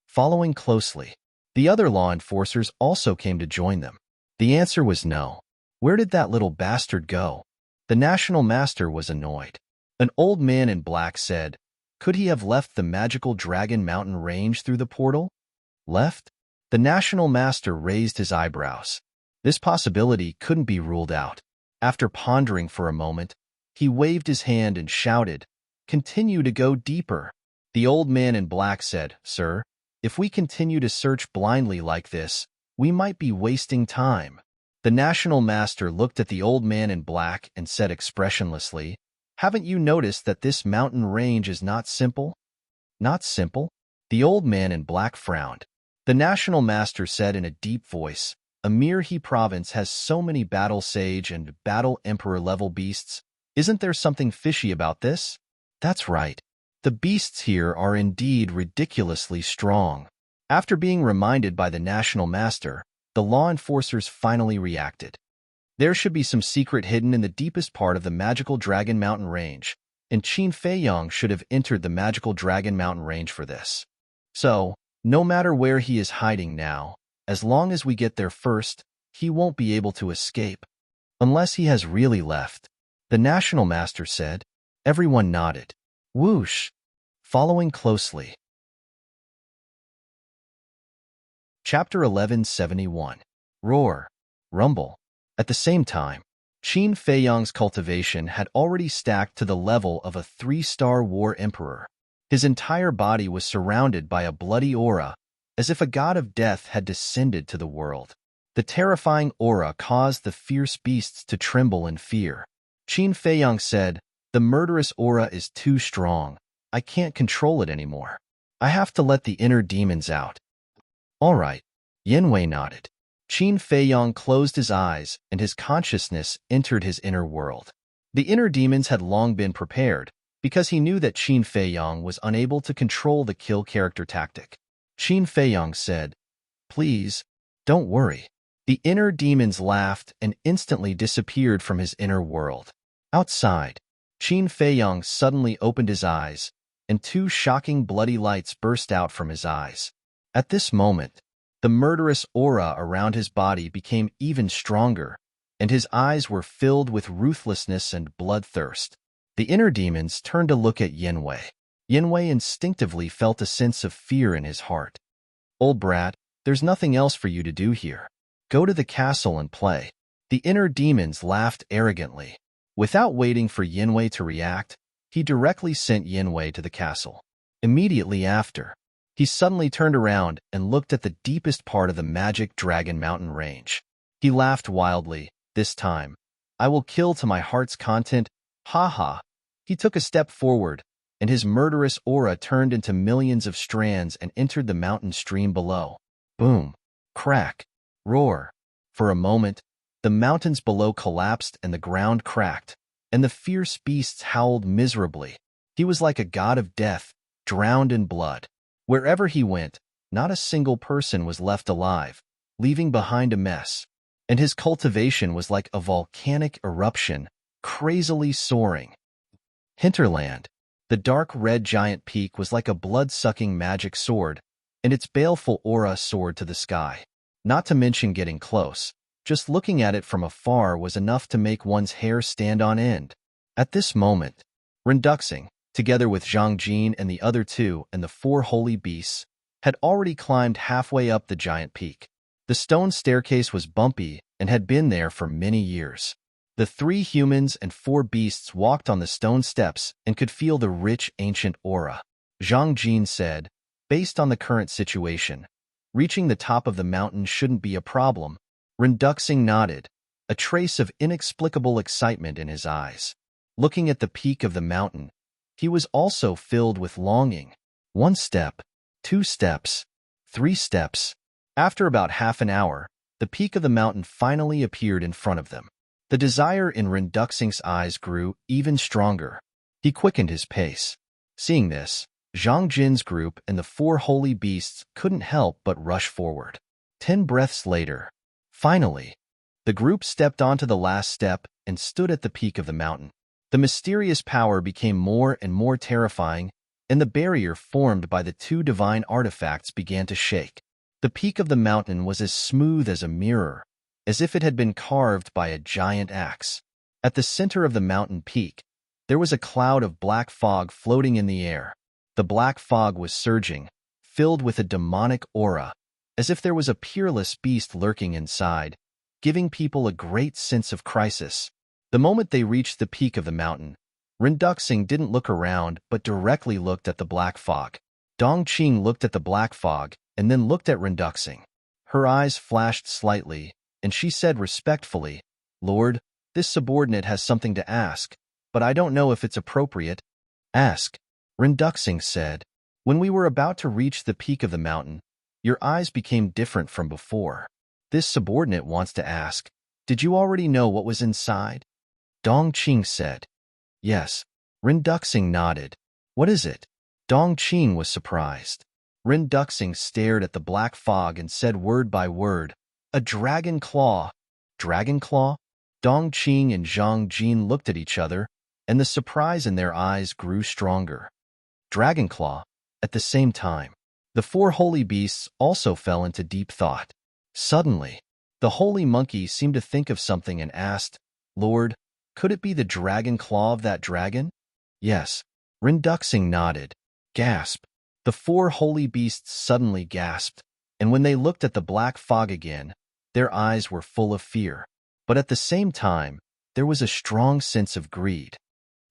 Following closely, the other law enforcers also came to join them. The answer was no. Where did that little bastard go? The national master was annoyed. An old man in black said, Could he have left the magical Dragon Mountain range through the portal? Left? The national master raised his eyebrows. This possibility couldn't be ruled out. After pondering for a moment, he waved his hand and shouted, Continue to go deeper. The old man in black said, Sir, if we continue to search blindly like this, we might be wasting time. The national master looked at the old man in black and said expressionlessly, Haven't you noticed that this mountain range is not simple? Not simple? The old man in black frowned. The national master said in a deep voice, Amirhi province has so many battle sage and battle emperor level beasts. Isn't there something fishy about this? That's right. The beasts here are indeed ridiculously strong. After being reminded by the national master, the law enforcers finally reacted. There should be some secret hidden in the deepest part of the magical Dragon Mountain range, and Qin Feiyang should have entered the magical Dragon Mountain range for this. So, no matter where he is hiding now, as long as we get there first, he won't be able to escape. Unless he has really left, the national master said. Everyone nodded. Whoosh! Following closely. Chapter 1171. Roar. Rumble. At the same time, Qin Feiyang's cultivation had already stacked to the level of a 3-star war emperor. His entire body was surrounded by a bloody aura, as if a god of death had descended to the world. The terrifying aura caused the fierce beasts to tremble in fear. Qin Feiyang said, The murderous aura is too strong. I can't control it anymore. I have to let the inner demons out. All right. Yanwei nodded. Qin Feiyang closed his eyes and his consciousness entered his inner world. The inner demons had long been prepared, because he knew that Qin Feiyang was unable to control the kill character tactic. Qin Feiyang said, Please, don't worry. The inner demons laughed and instantly disappeared from his inner world. Outside, Qin Feiyang suddenly opened his eyes, and 2 shocking bloody lights burst out from his eyes. At this moment, the murderous aura around his body became even stronger, and his eyes were filled with ruthlessness and bloodthirst. The inner demons turned to look at Yanwei. Yanwei instinctively felt a sense of fear in his heart. Old brat, there's nothing else for you to do here. Go to the castle and play. The inner demons laughed arrogantly. Without waiting for Yinwei to react, he directly sent Yinwei to the castle. Immediately after, he suddenly turned around and looked at the deepest part of the magic Dragon Mountain range. He laughed wildly. This time, I will kill to my heart's content. Ha ha. He took a step forward, and his murderous aura turned into millions of strands and entered the mountain stream below. Boom. Crack. Roar. For a moment, the mountains below collapsed and the ground cracked, and the fierce beasts howled miserably. He was like a god of death, drowned in blood. Wherever he went, not a single person was left alive, leaving behind a mess. And his cultivation was like a volcanic eruption, crazily soaring. Hinterland. The dark red giant peak was like a blood-sucking magic sword, and its baleful aura soared to the sky. Not to mention getting close. Just looking at it from afar was enough to make one's hair stand on end. At this moment, Renduxing, together with Zhang Jin and the other two and the four holy beasts, had already climbed halfway up the giant peak. The stone staircase was bumpy and had been there for many years. The 3 humans and 4 beasts walked on the stone steps and could feel the rich ancient aura. Zhang Jin said, based on the current situation, reaching the top of the mountain shouldn't be a problem. Renduxing nodded, a trace of inexplicable excitement in his eyes. Looking at the peak of the mountain, he was also filled with longing. 1 step, 2 steps, 3 steps. After about half an hour, the peak of the mountain finally appeared in front of them. The desire in Renduxing's eyes grew even stronger. He quickened his pace. Seeing this, Zhang Jin's group and the 4 holy beasts couldn't help but rush forward. 10 breaths later, finally, the group stepped onto the last step and stood at the peak of the mountain. The mysterious power became more and more terrifying, and the barrier formed by the 2 divine artifacts began to shake. The peak of the mountain was as smooth as a mirror, as if it had been carved by a giant axe. At the center of the mountain peak, there was a cloud of black fog floating in the air. The black fog was surging, filled with a demonic aura, as if there was a peerless beast lurking inside, giving people a great sense of crisis. The moment they reached the peak of the mountain, Renduxing didn't look around but directly looked at the black fog. Dongqing looked at the black fog and then looked at Renduxing. Her eyes flashed slightly, and she said respectfully, "Lord, this subordinate has something to ask, but I don't know if it's appropriate." "Ask," Renduxing said. "When we were about to reach the peak of the mountain, your eyes became different from before. This subordinate wants to ask, did you already know what was inside?" Dongqing said. "Yes." Renduxing nodded. "What is it?" Dongqing was surprised. Renduxing stared at the black fog and said word by word, "A dragon claw." "Dragon claw?" Dongqing and Zhang Jin looked at each other, and the surprise in their eyes grew stronger. Dragon claw. At the same time, the 4 holy beasts also fell into deep thought. Suddenly, the holy monkey seemed to think of something and asked, "Lord, could it be the dragon claw of that dragon?" "Yes." Renduxing nodded. Gasp. The 4 holy beasts suddenly gasped, and when they looked at the black fog again, their eyes were full of fear. But at the same time, there was a strong sense of greed.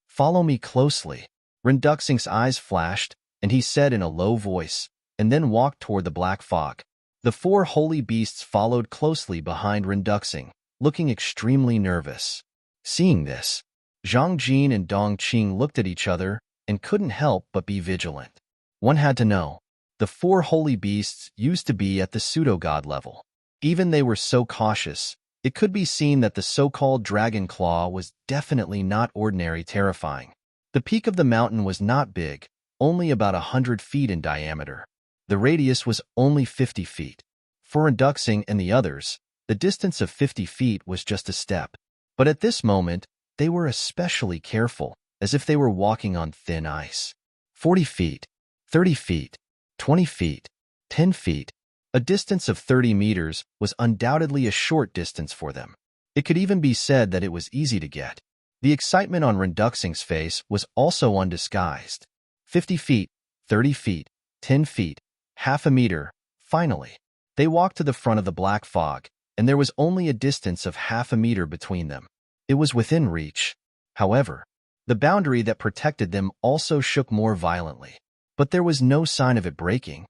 "Follow me closely." Renduxing's eyes flashed, and he said in a low voice, and then walked toward the black fog. The 4 holy beasts followed closely behind Renduxing, looking extremely nervous. Seeing this, Zhang Jin and Dongqing looked at each other and couldn't help but be vigilant. One had to know, the 4 holy beasts used to be at the pseudo-god level. Even they were so cautious, it could be seen that the so-called dragon claw was definitely not ordinary terrifying. The peak of the mountain was not big, only about 100 feet in diameter. The radius was only 50 feet. For Renduxing and the others, the distance of 50 feet was just a step. But at this moment, they were especially careful, as if they were walking on thin ice. 40 feet, 30 feet, 20 feet, 10 feet. A distance of 30 meters was undoubtedly a short distance for them. It could even be said that it was easy to get. The excitement on Renduxing's face was also undisguised. 50 feet, 30 feet, 10 feet, half a meter. Finally, they walked to the front of the black fog, and there was only a distance of half a meter between them. It was within reach. However, the boundary that protected them also shook more violently. But there was no sign of it breaking.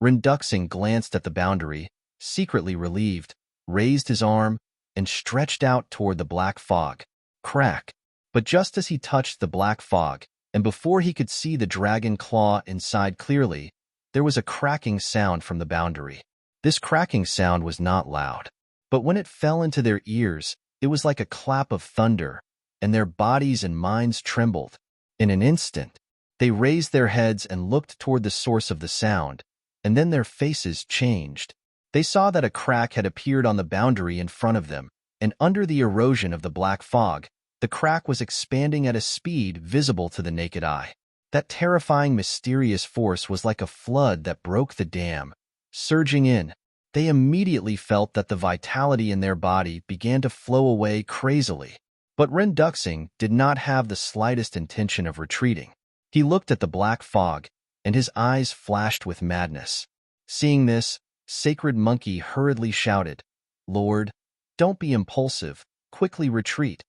Rinduxing glanced at the boundary, secretly relieved, raised his arm, and stretched out toward the black fog. Crack! But just as he touched the black fog, and before he could see the dragon claw inside clearly, there was a cracking sound from the boundary. This cracking sound was not loud, but when it fell into their ears, it was like a clap of thunder, and their bodies and minds trembled. In an instant, they raised their heads and looked toward the source of the sound, and then their faces changed. They saw that a crack had appeared on the boundary in front of them, and under the erosion of the black fog, the crack was expanding at a speed visible to the naked eye. That terrifying, mysterious force was like a flood that broke the dam. Surging in, they immediately felt that the vitality in their body began to flow away crazily. But Rinduxing did not have the slightest intention of retreating. He looked at the black fog, and his eyes flashed with madness. Seeing this, Sacred Monkey hurriedly shouted, "Lord, don't be impulsive, quickly retreat,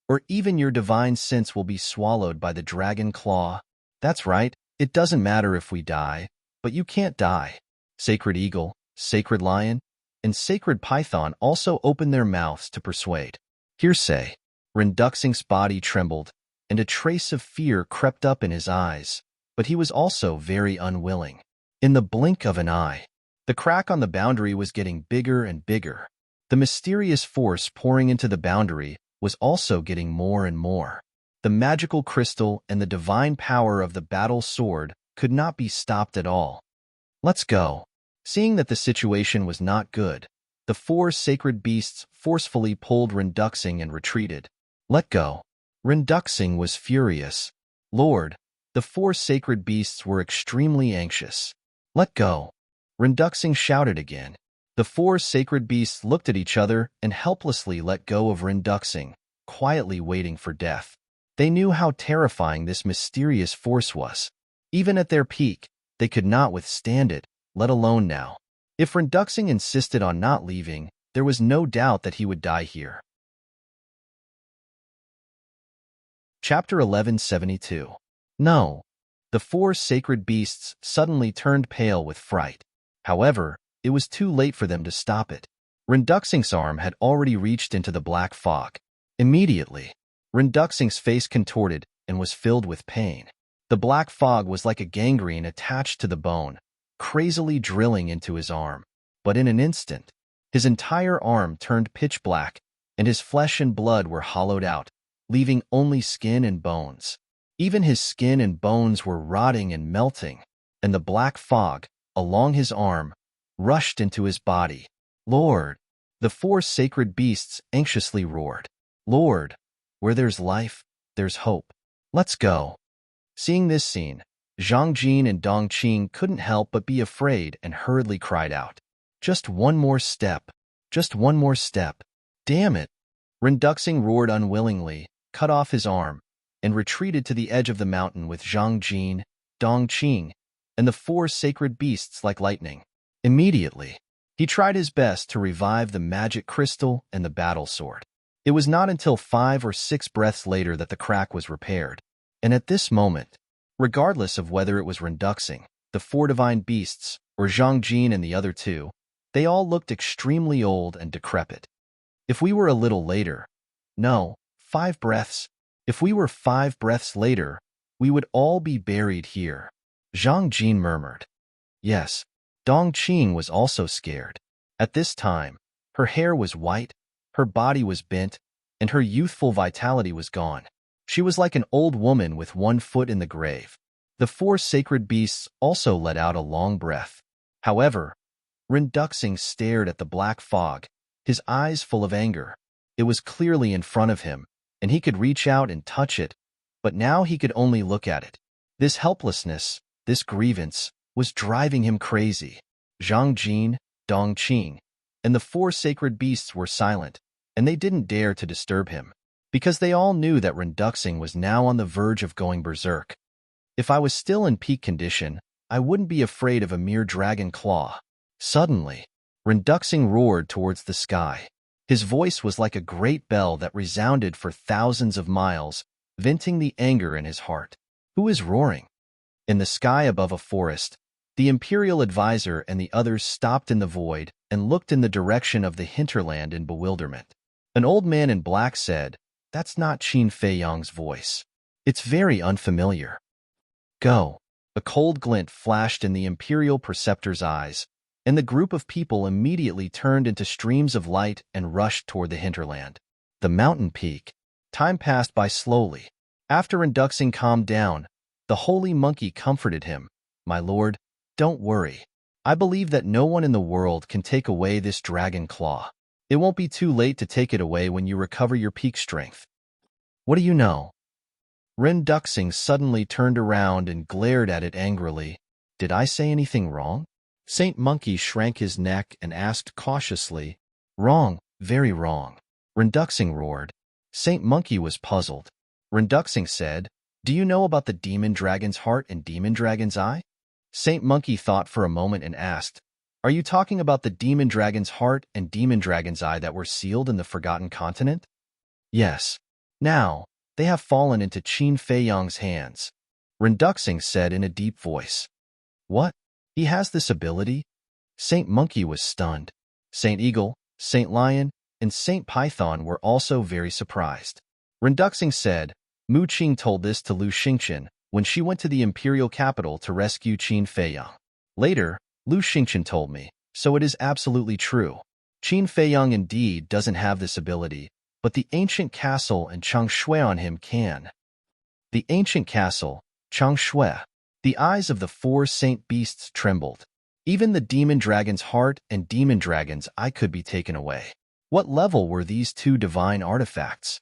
or even your divine sense will be swallowed by the dragon claw." "That's right, it doesn't matter if we die, but you can't die." Sacred Eagle, Sacred Lion, and Sacred Python also opened their mouths to persuade. Hearsay. Rinduxing's body trembled, and a trace of fear crept up in his eyes, but he was also very unwilling. In the blink of an eye, the crack on the boundary was getting bigger and bigger. The mysterious force pouring into the boundary was also getting more and more. The magical crystal and the divine power of the battle sword could not be stopped at all. "Let's go." Seeing that the situation was not good, the four sacred beasts forcefully pulled Rinduxing and retreated. "Let go." Rinduxing was furious. "Lord," the four sacred beasts were extremely anxious. "Let go." Rinduxing shouted again. The four sacred beasts looked at each other and helplessly let go of Rinduxing, quietly waiting for death. They knew how terrifying this mysterious force was. Even at their peak, they could not withstand it, let alone now. If Rinduxing insisted on not leaving, there was no doubt that he would die here. Chapter 1172. No. The four sacred beasts suddenly turned pale with fright. However, it was too late for them to stop it. Rinduxing's arm had already reached into the black fog. Immediately, Rinduxing's face contorted and was filled with pain. The black fog was like a gangrene attached to the bone, crazily drilling into his arm. But in an instant, his entire arm turned pitch black, and his flesh and blood were hollowed out, leaving only skin and bones. Even his skin and bones were rotting and melting, and the black fog, along his arm, rushed into his body. "Lord!" The four sacred beasts anxiously roared. "Lord, where there's life, there's hope. Let's go." Seeing this scene, Zhang and Dongqing couldn't help but be afraid and hurriedly cried out, "Just one more step. Just one more step. Damn it!" Rinduxing roared unwillingly, cut off his arm, and retreated to the edge of the mountain with Zhang, Dongqing, and the four sacred beasts like lightning. Immediately, he tried his best to revive the magic crystal and the battle sword. It was not until 5 or 6 breaths later that the crack was repaired. And at this moment, regardless of whether it was Rinduxing, the four divine beasts, or Zhang and the other two, they all looked extremely old and decrepit. If we were a little later, no, 5 breaths, if we were 5 breaths later, we would all be buried here, Zhang murmured. Yes, Dongqing was also scared. At this time, her hair was white, her body was bent, and her youthful vitality was gone. She was like an old woman with one foot in the grave. The four sacred beasts also let out a long breath. However, Rinduxing stared at the black fog, his eyes full of anger. It was clearly in front of him, and he could reach out and touch it, but now he could only look at it. This helplessness, this grievance, was driving him crazy. Zhang, Dongqing, and the four sacred beasts were silent, and they didn't dare to disturb him, because they all knew that Rinduxing was now on the verge of going berserk. If I was still in peak condition, I wouldn't be afraid of a mere dragon claw. Suddenly, Rinduxing roared towards the sky. His voice was like a great bell that resounded for thousands of miles, venting the anger in his heart. Who is roaring? In the sky above a forest, the imperial advisor and the others stopped in the void and looked in the direction of the hinterland in bewilderment. An old man in black said, "That's not Qin Fei Yang's voice. It's very unfamiliar." Go. A cold glint flashed in the imperial preceptor's eyes, and the group of people immediately turned into streams of light and rushed toward the hinterland. The mountain peak. Time passed by slowly. After Renduxing calmed down, the holy monkey comforted him. "My lord, don't worry. I believe that no one in the world can take away this dragon claw. It won't be too late to take it away when you recover your peak strength." "What do you know?" Renduxing suddenly turned around and glared at it angrily. "Did I say anything wrong?" Saint Monkey shrank his neck and asked cautiously. "Wrong, very wrong," Renduxing roared. Saint Monkey was puzzled. Renduxing said, "Do you know about the demon dragon's heart and demon dragon's eye?" Saint Monkey thought for a moment and asked, "Are you talking about the demon dragon's heart and demon dragon's eye that were sealed in the Forgotten Continent?" "Yes. Now, they have fallen into Qin Fei Yang's hands," Renduxing said in a deep voice. "What? He has this ability?" Saint Monkey was stunned. Saint Eagle, Saint Lion, and Saint Python were also very surprised. Renduxing said, "Mu Qing told this to Lu Xingqian when she went to the imperial capital to rescue Qin Fei Yang. Later, Lu Xingqian told me, so it is absolutely true. Qin Fei Yang indeed doesn't have this ability, but the ancient castle and Changshui on him can." The ancient castle, Changshui. The eyes of the four saint beasts trembled. Even the demon dragon's heart and demon dragon's eye could be taken away. What level were these two divine artifacts?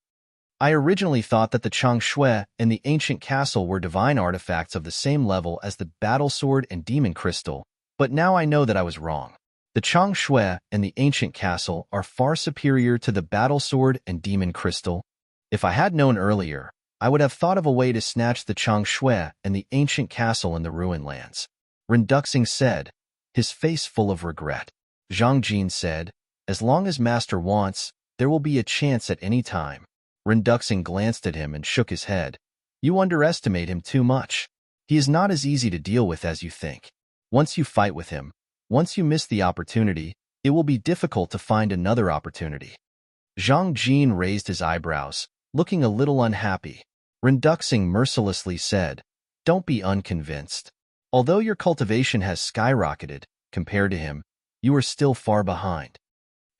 I originally thought that the Changshui and the ancient castle were divine artifacts of the same level as the battle sword and demon crystal, but now I know that I was wrong. The Changshui and the ancient castle are far superior to the battle sword and demon crystal. If I had known earlier, I would have thought of a way to snatch the Changshui and the ancient castle in the ruin lands. Renduxing said, his face full of regret. Zhang Jin said, "As long as Master wants, there will be a chance at any time." Renduxing glanced at him and shook his head. "You underestimate him too much. He is not as easy to deal with as you think. Once you fight with him, once you miss the opportunity, it will be difficult to find another opportunity." Zhang Jin raised his eyebrows, looking a little unhappy. Renduxing mercilessly said, "Don't be unconvinced. Although your cultivation has skyrocketed, compared to him, you are still far behind."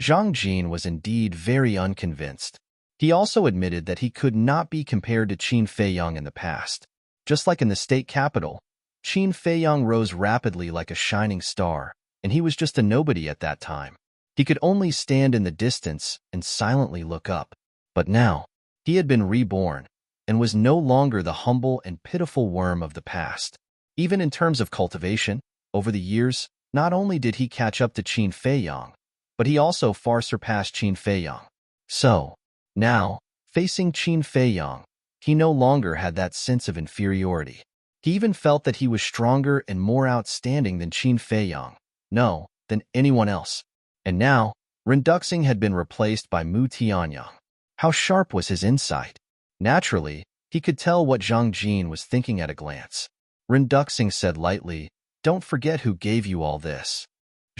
Zhang Jin was indeed very unconvinced. He also admitted that he could not be compared to Qin Fei Yang in the past. Just like in the state capital, Qin Fei Yang rose rapidly like a shining star, and he was just a nobody at that time. He could only stand in the distance and silently look up. But now, he had been reborn, and was no longer the humble and pitiful worm of the past. Even in terms of cultivation, over the years, not only did he catch up to Qin Fei Yang, but he also far surpassed Qin Fei Yang. So, now, facing Qin Fei Yang, he no longer had that sense of inferiority. He even felt that he was stronger and more outstanding than Qin Fei Yang, no, than anyone else. And now, Renduxing had been replaced by Mu Tianyang. How sharp was his insight! Naturally, he could tell what Zhang Jin was thinking at a glance. Renduxing said lightly, "Don't forget who gave you all this."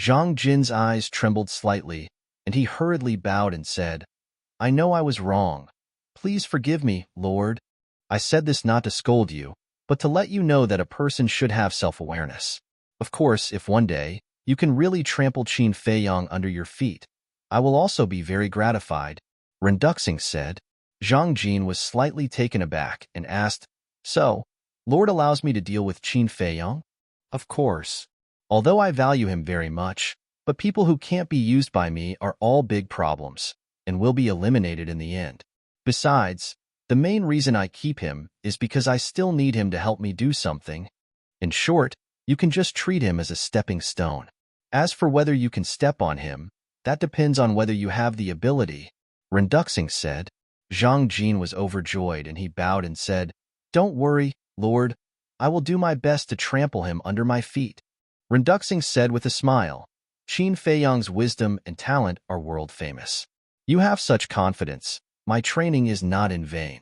Zhang Jin's eyes trembled slightly, and he hurriedly bowed and said, "I know I was wrong. Please forgive me, Lord. I said this not to scold you, but to let you know that a person should have self-awareness. Of course, if one day you can really trample Qin Fei Yang under your feet, I will also be very gratified," Renduxing said. Zhang Jin was slightly taken aback and asked, "So, Lord allows me to deal with Qin Fei Yang?" "Of course. Although I value him very much, but people who can't be used by me are all big problems, and will be eliminated in the end. Besides, the main reason I keep him is because I still need him to help me do something. In short, you can just treat him as a stepping stone. As for whether you can step on him, that depends on whether you have the ability," Renduxing said. Zhang Jin was overjoyed, and he bowed and said, "Don't worry, Lord. I will do my best to trample him under my feet." Renduxing said with a smile, "Qin Fei Yang's wisdom and talent are world famous. You have such confidence. My training is not in vain.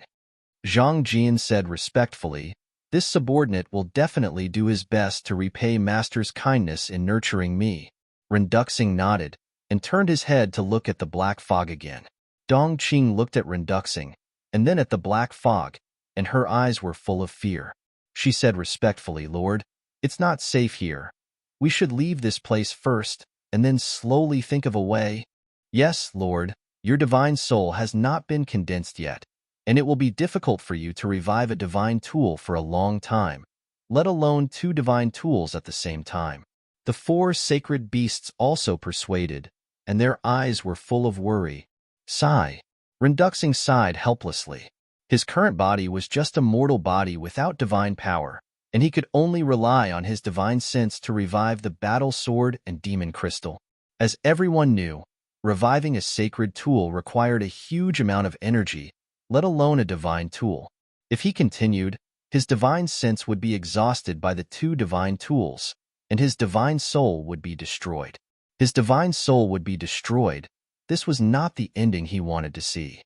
Zhang Jian said respectfully, this subordinate will definitely do his best to repay master's kindness in nurturing me. Renduxing nodded and turned his head to look at the black fog again. Dong Qing looked at Renduxing and then at the black fog, and her eyes were full of fear. She said respectfully, Lord, it's not safe here. We should leave this place first and then slowly think of a way. Yes, Lord, your divine soul has not been condensed yet, and it will be difficult for you to revive a divine tool for a long time, let alone 2 divine tools at the same time. The 4 sacred beasts also persuaded, and their eyes were full of worry. Sigh. Renduxing sighed helplessly. His current body was just a mortal body without divine power, and he could only rely on his divine sense to revive the battle sword and demon crystal. As everyone knew, reviving a sacred tool required a huge amount of energy, let alone a divine tool. If he continued, his divine sense would be exhausted by the 2 divine tools, and his divine soul would be destroyed. His divine soul would be destroyed. This was not the ending he wanted to see.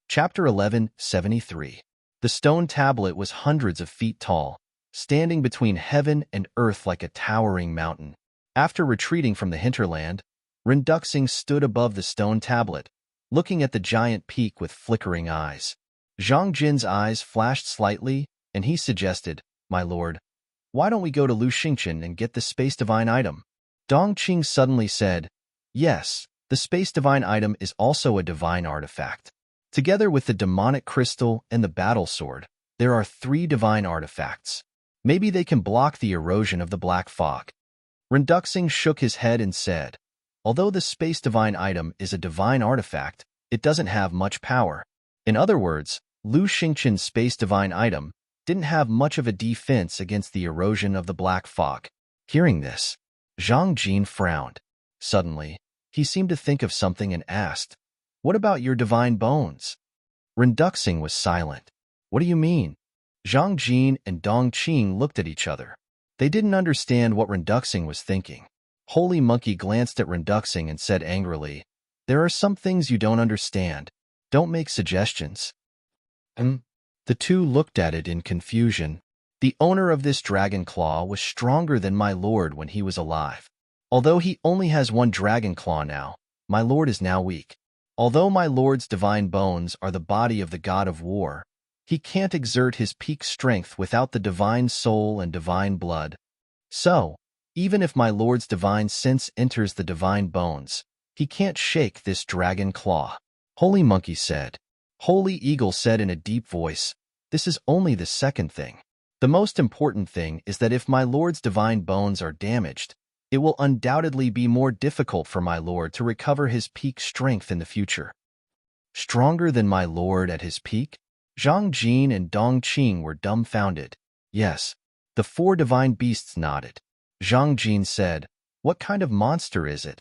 Chapter 11:73. The stone tablet was hundreds of feet tall, standing between heaven and earth like a towering mountain. After retreating from the hinterland, Renduxing stood above the stone tablet, looking at the giant peak with flickering eyes. Zhang Jin's eyes flashed slightly, and he suggested, My lord, why don't we go to Lu Xingchen and get the Space Divine item? Dong Qing suddenly said, Yes, the Space Divine item is also a divine artifact. Together with the demonic crystal and the battle sword, there are 3 divine artifacts. Maybe they can block the erosion of the black fog. Renduxing shook his head and said, Although the Space Divine item is a divine artifact, it doesn't have much power. In other words, Lu Xingchen's Space Divine item didn't have much of a defense against the erosion of the black fog. Hearing this, Zhang Jin frowned. Suddenly, he seemed to think of something and asked, What about your divine bones? Renduxing was silent. What do you mean? Zhang Jin and Dong Qing looked at each other. They didn't understand what Renduxing was thinking. Holy Monkey glanced at Renduxing and said angrily, There are some things you don't understand. Don't make suggestions. The 2 looked at it in confusion. The owner of this dragon claw was stronger than my lord when he was alive. Although he only has 1 dragon claw now, my lord is now weak. Although my lord's divine bones are the body of the god of war, he can't exert his peak strength without the divine soul and divine blood. So, even if my lord's divine sense enters the divine bones, he can't shake this dragon claw. Holy Monkey said. Holy Eagle said in a deep voice, This is only the second thing. The most important thing is that if my lord's divine bones are damaged, it will undoubtedly be more difficult for my lord to recover his peak strength in the future. Stronger than my lord at his peak? Zhang Jin and Dong Qing were dumbfounded. Yes, the 4 divine beasts nodded. Zhang Jin said, What kind of monster is it?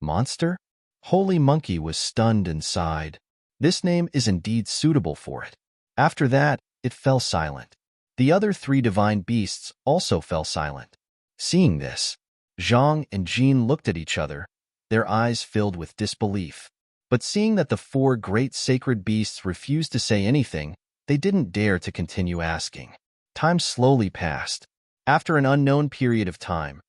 Monster? Holy Monkey was stunned and sighed. This name is indeed suitable for it. After that, it fell silent. The other 3 divine beasts also fell silent. Seeing this, Zhang and Jin looked at each other, their eyes filled with disbelief. But seeing that the 4 great sacred beasts refused to say anything, they didn't dare to continue asking. Time slowly passed. After an unknown period of time,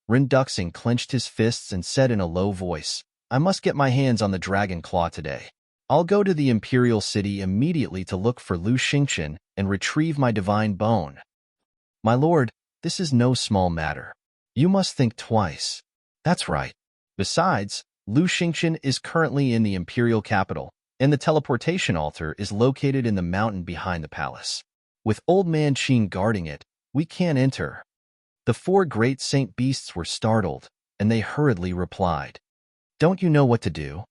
Renduxing clenched his fists and said in a low voice, I must get my hands on the dragon claw today. I'll go to the Imperial City immediately to look for Lu Xingchen and retrieve my divine bone. My lord, this is no small matter. You must think twice. That's right. Besides, Lu Xingchen is currently in the imperial capital, and the teleportation altar is located in the mountain behind the palace. With Old Man Qing guarding it, we can't enter. The 4 great saint beasts were startled, and they hurriedly replied, Don't you know what to do?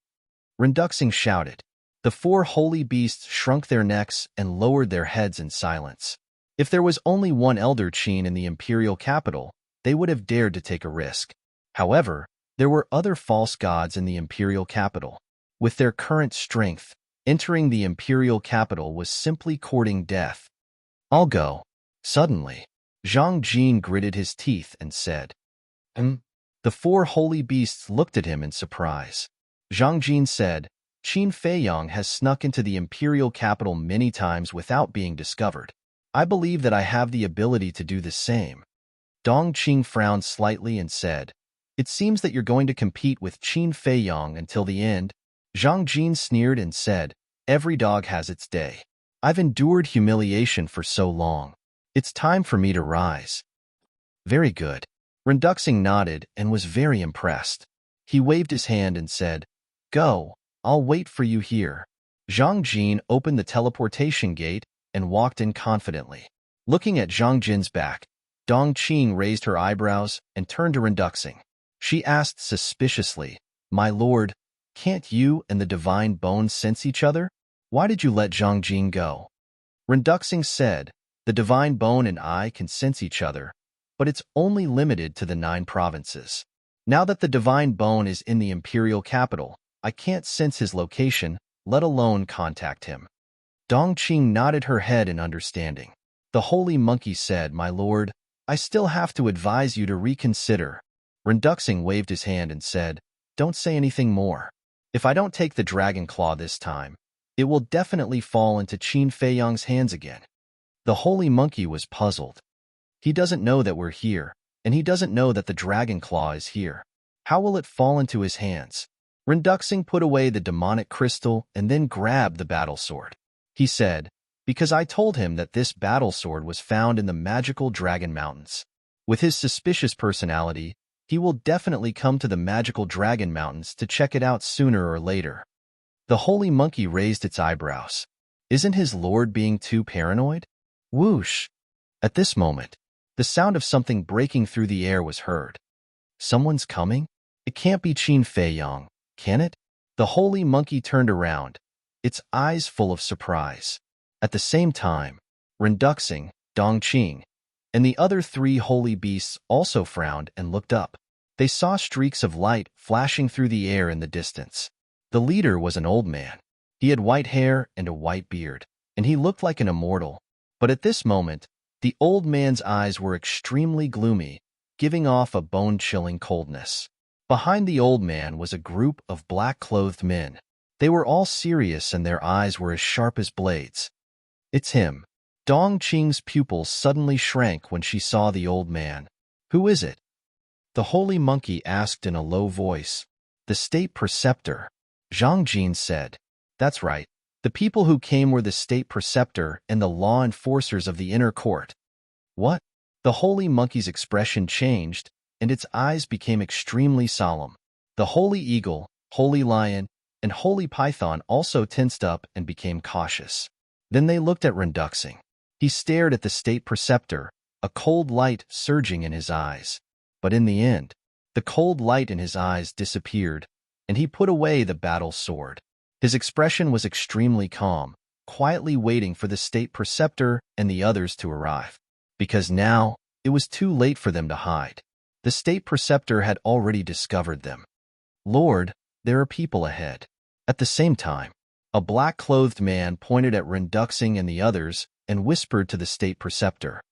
Renduxing shouted. The 4 holy beasts shrunk their necks and lowered their heads in silence. If there was only 1 Elder Qin in the imperial capital, they would have dared to take a risk. However, there were other false gods in the imperial capital. With their current strength, entering the imperial capital was simply courting death. I'll go. Suddenly, Zhang Jin gritted his teeth and said, The four holy beasts looked at him in surprise. Zhang Jin said, Qin Feiyang has snuck into the imperial capital many times without being discovered. I believe that I have the ability to do the same. Dong Qing frowned slightly and said, It seems that you're going to compete with Qin Feiyang until the end. Zhang Jin sneered and said, Every dog has its day. I've endured humiliation for so long. It's time for me to rise. Very good. Renduxing nodded and was very impressed. He waved his hand and said, Go, I'll wait for you here. Zhang Jin opened the teleportation gate and walked in confidently. Looking at Zhang Jin's back, Dong Qing raised her eyebrows and turned to Renduxing. She asked suspiciously, My lord, can't you and the divine bone sense each other? Why did you let Zhang Jin go? Renduxing said, The divine bone and I can sense each other, but it's only limited to the 9 provinces. Now that the divine bone is in the imperial capital, I can't sense his location, let alone contact him. Dong Qing nodded her head in understanding. The holy monkey said, My lord, I still have to advise you to reconsider. Renduxing waved his hand and said, Don't say anything more. If I don't take the dragon claw this time, it will definitely fall into Qin Feiyang's hands again. The holy monkey was puzzled. He doesn't know that we're here, and he doesn't know that the dragon claw is here. How will it fall into his hands? Renduxing put away the demonic crystal and then grabbed the battle sword. He said, Because I told him that this battle sword was found in the magical Dragon Mountains. With his suspicious personality, he will definitely come to the magical Dragon Mountains to check it out sooner or later. The holy monkey raised its eyebrows. Isn't his lord being too paranoid? Whoosh! At this moment, the sound of something breaking through the air was heard. Someone's coming? It can't be Qin Feiyang, can it? The holy monkey turned around, its eyes full of surprise. At the same time, Renduxing, Dong Qing, and the other 3 holy beasts also frowned and looked up. They saw streaks of light flashing through the air in the distance. The leader was an old man. He had white hair and a white beard, and he looked like an immortal. But at this moment, the old man's eyes were extremely gloomy, giving off a bone-chilling coldness. Behind the old man was a group of black-clothed men. They were all serious and their eyes were as sharp as blades. It's him. Dong Qing's pupils suddenly shrank when she saw the old man. Who is it? The holy monkey asked in a low voice. The state preceptor. Zhang Jin said. That's right. The people who came were the state preceptor and the law enforcers of the inner court. What? The holy monkey's expression changed, and its eyes became extremely solemn. The holy eagle, holy lion, and holy python also tensed up and became cautious. Then they looked at Renduxing. He stared at the state preceptor, a cold light surging in his eyes. But in the end, the cold light in his eyes disappeared, and he put away the battle sword. His expression was extremely calm, quietly waiting for the state preceptor and the others to arrive. Because now, it was too late for them to hide. The state preceptor had already discovered them. Lord, there are people ahead. At the same time, a black-clothed man pointed at Renduxing and the others and whispered to the state preceptor.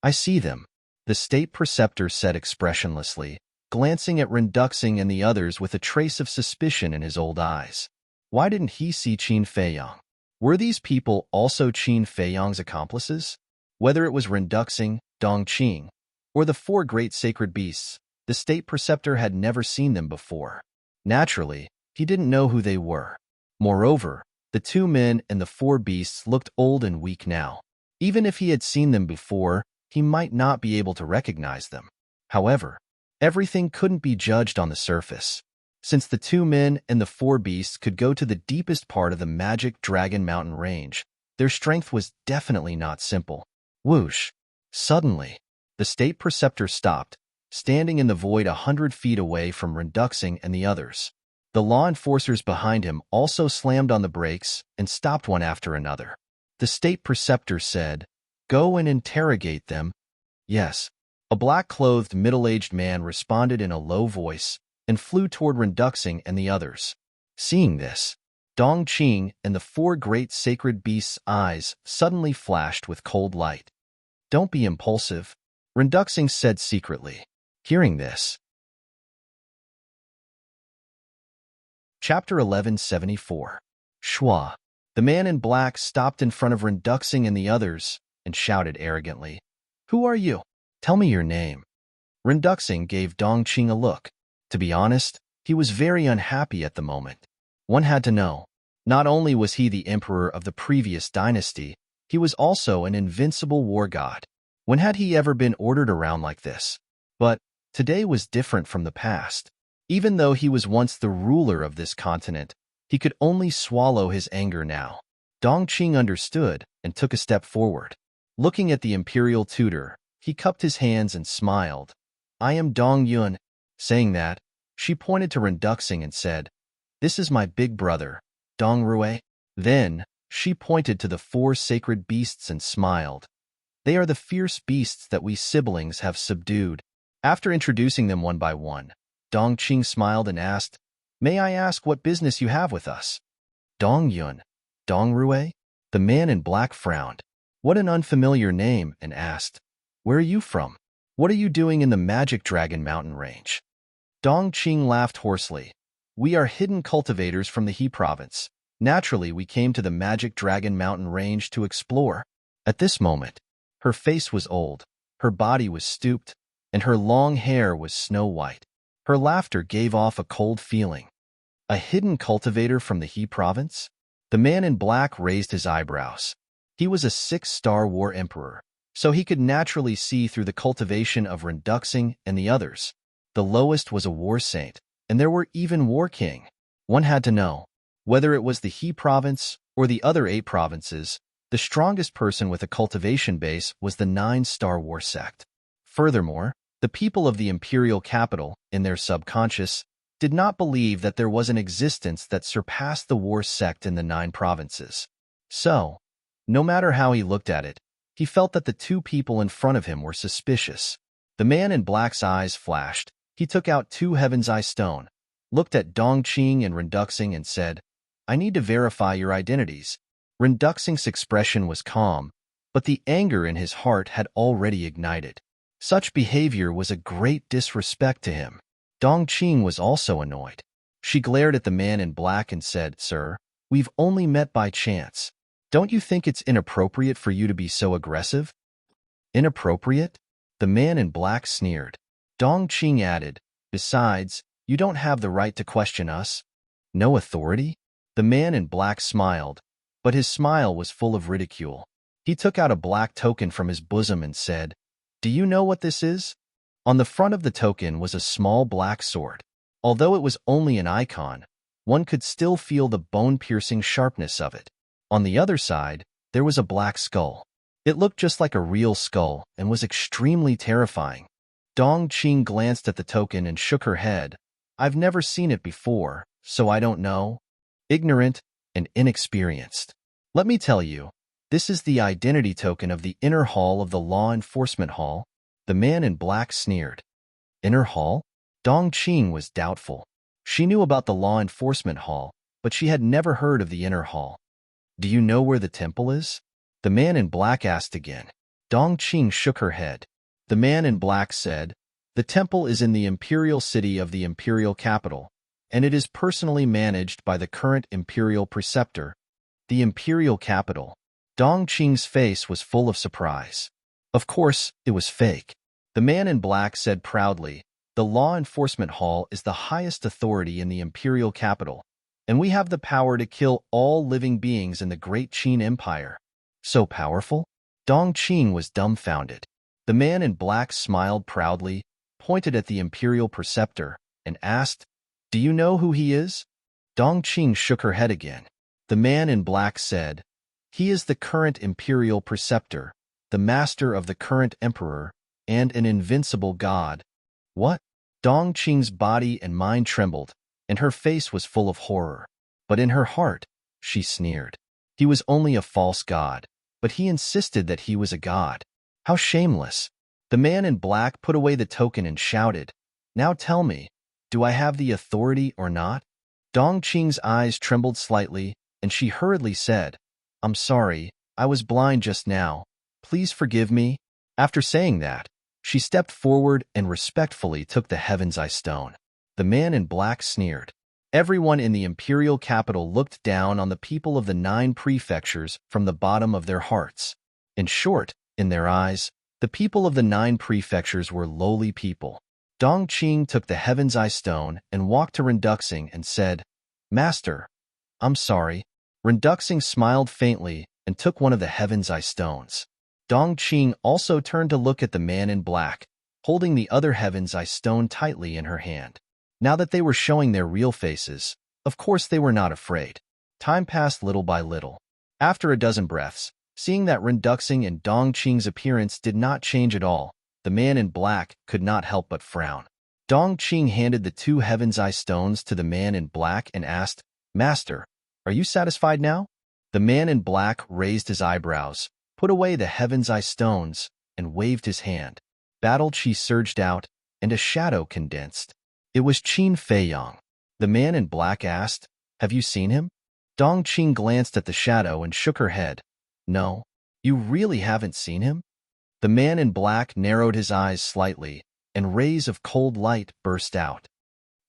I see them, the state preceptor said expressionlessly, glancing at Renduxing and the others with a trace of suspicion in his old eyes. Why didn't he see Qin Feiyang? Were these people also Qin Feiyang's accomplices? Whether it was Renduxing, Dong Qing, or the 4 great sacred beasts, the state preceptor had never seen them before. Naturally, he didn't know who they were. Moreover, the 2 men and the 4 beasts looked old and weak now. Even if he had seen them before, he might not be able to recognize them. However, everything couldn't be judged on the surface. Since the 2 men and the 4 beasts could go to the deepest part of the magic Dragon Mountain range, their strength was definitely not simple. Whoosh! Suddenly, the state preceptor stopped, standing in the void 100 feet away from Renduxing and the others. The law enforcers behind him also slammed on the brakes and stopped one after another. The state preceptor said, Go and interrogate them. Yes. A black-clothed middle-aged man responded in a low voice and flew toward Renduxing and the others. Seeing this, Dong Qing and the 4 great sacred beasts' eyes suddenly flashed with cold light. Don't be impulsive, Renduxing said secretly. Hearing this, Chapter 1174. Schwa. The man in black stopped in front of Renduxing and the others and shouted arrogantly, "Who are you? Tell me your name." Renduxing gave Dongqing a look. To be honest, he was very unhappy at the moment. One had to know. Not only was he the emperor of the previous dynasty, he was also an invincible war god. When had he ever been ordered around like this? But today was different from the past. Even though he was once the ruler of this continent, he could only swallow his anger now. Dongqing understood and took a step forward. Looking at the imperial tutor, he cupped his hands and smiled. "I am Dong Yun." Saying that, she pointed to Renduxing and said, "This is my big brother, Dong Rui." Then, she pointed to the 4 sacred beasts and smiled. "They are the fierce beasts that we siblings have subdued." After introducing them one by one, Dongqing smiled and asked, "May I ask what business you have with us?" "Dong Yun, Dong Rui?" The man in black frowned. What an unfamiliar name, and asked, "Where are you from? What are you doing in the Magic Dragon Mountain Range?" Dongqing laughed hoarsely. "We are hidden cultivators from the He province. Naturally, we came to the Magic Dragon Mountain Range to explore." At this moment, her face was old, her body was stooped, and her long hair was snow white. Her laughter gave off a cold feeling. A hidden cultivator from the He province? The man in black raised his eyebrows. He was a 6-star war emperor, so he could naturally see through the cultivation of Renduxing and the others. The lowest was a war saint, and there were even war king. One had to know. Whether it was the He province or the other 8 provinces, the strongest person with a cultivation base was the 9-star war sect. Furthermore, the people of the imperial capital, in their subconscious, did not believe that there was an existence that surpassed the war sect in the 9 provinces. So, no matter how he looked at it, he felt that the 2 people in front of him were suspicious. The man in black's eyes flashed. He took out 2 Heaven's Eye stone, looked at Dongqing and Renduxing and said, "I need to verify your identities." Renduxing's expression was calm, but the anger in his heart had already ignited. Such behavior was a great disrespect to him. Dongqing was also annoyed. She glared at the man in black and said, "Sir, we've only met by chance. Don't you think it's inappropriate for you to be so aggressive?" "Inappropriate?" The man in black sneered. Dongqing added, "Besides, you don't have the right to question us." "No authority?" The man in black smiled, but his smile was full of ridicule. He took out a black token from his bosom and said, "Do you know what this is?" On the front of the token was a small black sword. Although it was only an icon, one could still feel the bone-piercing sharpness of it. On the other side, there was a black skull. It looked just like a real skull and was extremely terrifying. Dongqing glanced at the token and shook her head. "I've never seen it before, so I don't know." Ignorant and inexperienced. "Let me tell you, this is the identity token of the inner hall of the Law Enforcement Hall." The man in black sneered. Inner hall? Dongqing was doubtful. She knew about the Law Enforcement Hall, but she had never heard of the inner hall. "Do you know where the temple is?" The man in black asked again. Dongqing shook her head. The man in black said, "The temple is in the imperial city of the imperial capital, and it is personally managed by the current imperial preceptor." The imperial capital. Dongqing's face was full of surprise. Of course, it was fake. The man in black said proudly, "The Law Enforcement Hall is the highest authority in the imperial capital, and we have the power to kill all living beings in the Great Qin Empire." So powerful? Dongqing was dumbfounded. The man in black smiled proudly, pointed at the imperial preceptor, and asked, "Do you know who he is?" Dongqing shook her head again. The man in black said, "He is the current imperial preceptor, the master of the current emperor, and an invincible god." What? Dongqing's body and mind trembled, and her face was full of horror. But in her heart, she sneered. He was only a false god, but he insisted that he was a god. How shameless. The man in black put away the token and shouted, "Now tell me, do I have the authority or not?" Dongqing's eyes trembled slightly, and she hurriedly said, "I'm sorry, I was blind just now. Please forgive me." After saying that, she stepped forward and respectfully took the Heaven's Eye stone. The man in black sneered. Everyone in the imperial capital looked down on the people of the 9 prefectures from the bottom of their hearts. In short, in their eyes, the people of the 9 prefectures were lowly people. Dongqing took the Heaven's Eye Stone and walked to Renduxing and said, "Master, I'm sorry." Renduxing smiled faintly and took one of the Heaven's Eye Stones. Dongqing also turned to look at the man in black, holding the other Heaven's Eye Stone tightly in her hand. Now that they were showing their real faces, of course they were not afraid. Time passed little by little. After a dozen breaths, seeing that Renduxing and Dongqing's appearance did not change at all, the man in black could not help but frown. Dongqing handed the 2 Heaven's Eye Stones to the man in black and asked, "Master, are you satisfied now?" The man in black raised his eyebrows, put away the Heaven's Eye Stones, and waved his hand. Battle chi surged out, and a shadow condensed. It was Qin Feiyang. The man in black asked, "Have you seen him?" Dongqing glanced at the shadow and shook her head. "No, you really haven't seen him?" The man in black narrowed his eyes slightly, and rays of cold light burst out.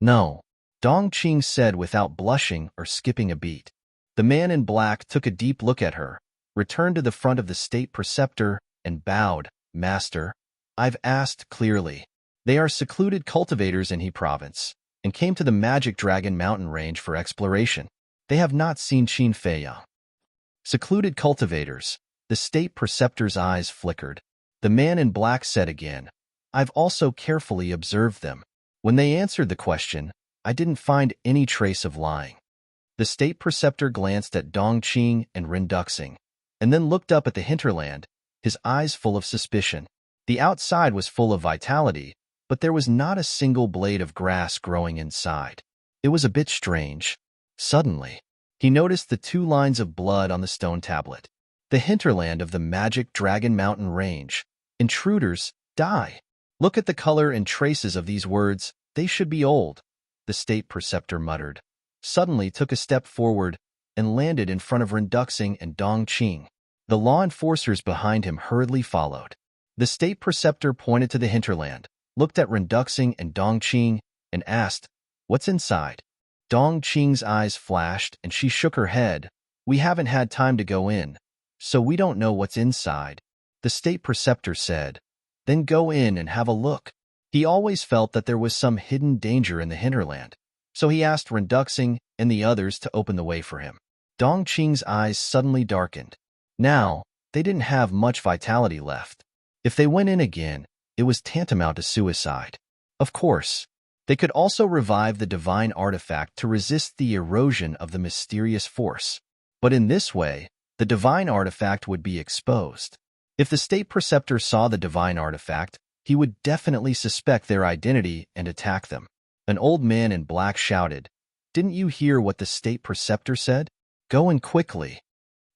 "No," Dongqing said without blushing or skipping a beat. The man in black took a deep look at her, returned to the front of the state preceptor, and bowed. "Master, I've asked clearly. They are secluded cultivators in He province, and came to the Magic Dragon mountain range for exploration. They have not seen Qin Feiyang." Secluded cultivators. The state preceptor's eyes flickered. The man in black said again, "I've also carefully observed them. When they answered the question, I didn't find any trace of lying." The state preceptor glanced at Dongqing and Renduxing, and then looked up at the hinterland, his eyes full of suspicion. The outside was full of vitality, but there was not a single blade of grass growing inside. It was a bit strange. Suddenly, he noticed the 2 lines of blood on the stone tablet. The hinterland of the Magic Dragon mountain range. Intruders, die. Look at the color and traces of these words. They should be old, the state preceptor muttered. Suddenly took a step forward and landed in front of Renduxing and Dongqing. The law enforcers behind him hurriedly followed. The state preceptor pointed to the hinterland, looked at Renduxing and Dongqing, and asked, "What's inside?" Dongqing's eyes flashed and she shook her head. "We haven't had time to go in, so we don't know what's inside." The state preceptor said, "Then go in and have a look." He always felt that there was some hidden danger in the hinterland, so he asked Renduxing and the others to open the way for him. Dongqing's eyes suddenly darkened. Now, they didn't have much vitality left. If they went in again, it was tantamount to suicide. Of course, they could also revive the divine artifact to resist the erosion of the mysterious force. But in this way, the divine artifact would be exposed. If the state preceptor saw the divine artifact, he would definitely suspect their identity and attack them. An old man in black shouted, "Didn't you hear what the state preceptor said? Go in quickly."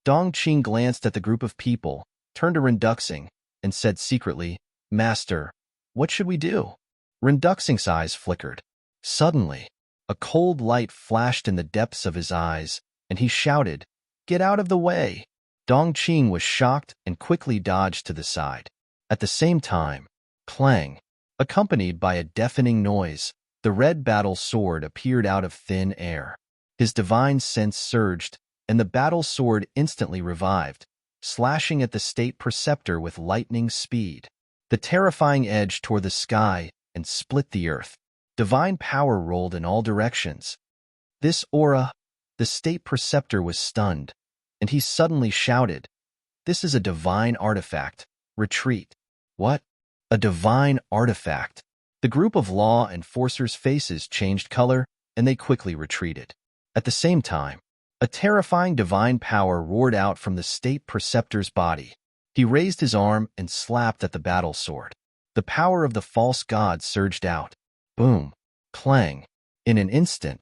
Dongqing glanced at the group of people, turned to Renduxing, and said secretly, "Master, what should we do?" Renduxing's eyes flickered. Suddenly, a cold light flashed in the depths of his eyes, and he shouted, "Get out of the way!" Dongqing was shocked and quickly dodged to the side. At the same time, clang, accompanied by a deafening noise, the red battle sword appeared out of thin air. His divine sense surged, and the battle sword instantly revived, slashing at the state preceptor with lightning speed. The terrifying edge tore the sky and split the earth. Divine power rolled in all directions. This aura, the state preceptor was stunned, and he suddenly shouted, "This is a divine artifact. Retreat." "What? A divine artifact?" The group of law enforcers' faces changed color, and they quickly retreated. At the same time, a terrifying divine power roared out from the state preceptor's body. He raised his arm and slapped at the battle sword. The power of the false god surged out. Boom! Clang! In an instant,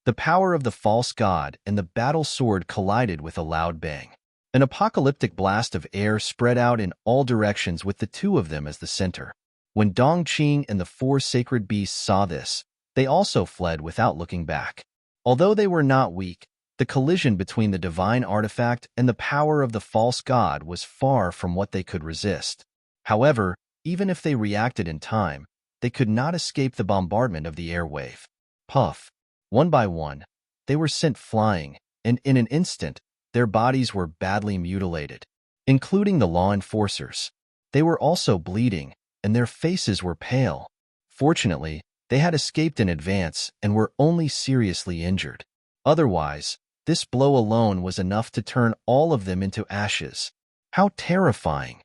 the power of the false god and the battle sword collided with a loud bang. An apocalyptic blast of air spread out in all directions with the 2 of them as the center. When Dongqing and the 4 sacred beasts saw this, they also fled without looking back. Although they were not weak, the collision between the divine artifact and the power of the false god was far from what they could resist. However, even if they reacted in time, they could not escape the bombardment of the air wave. Puff! One by one, they were sent flying, and in an instant, their bodies were badly mutilated, including the law enforcers. They were also bleeding, and their faces were pale. Fortunately, they had escaped in advance and were only seriously injured. Otherwise, this blow alone was enough to turn all of them into ashes. How terrifying!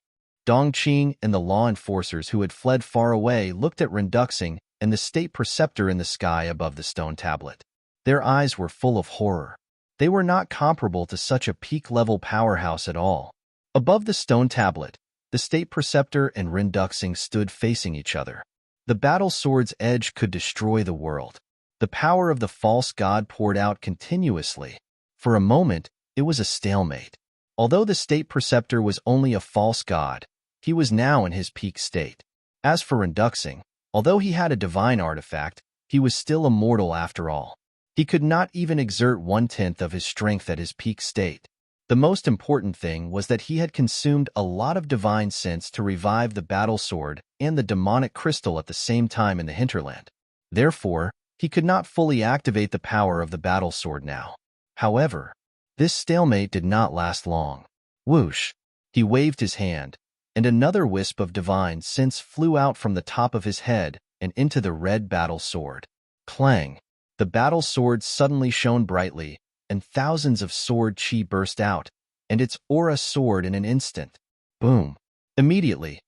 Dongqing and the law enforcers who had fled far away looked at Renduxing and the state preceptor in the sky above the stone tablet. Their eyes were full of horror. They were not comparable to such a peak-level powerhouse at all. Above the stone tablet, the state preceptor and Renduxing stood facing each other. The battle sword's edge could destroy the world. The power of the false god poured out continuously. For a moment, it was a stalemate. Although the state preceptor was only a false god, he was now in his peak state. As for Renduxing, although he had a divine artifact, he was still a mortal after all. He could not even exert 1/10 of his strength at his peak state. The most important thing was that he had consumed a lot of divine sense to revive the battle sword and the demonic crystal at the same time in the hinterland. Therefore, he could not fully activate the power of the battle sword now. However, this stalemate did not last long. Whoosh! He waved his hand, and another wisp of divine sense flew out from the top of his head and into the red battle sword. Clang! The battle sword suddenly shone brightly, and thousands of sword chi burst out, and its aura soared in an instant. Boom! Immediately,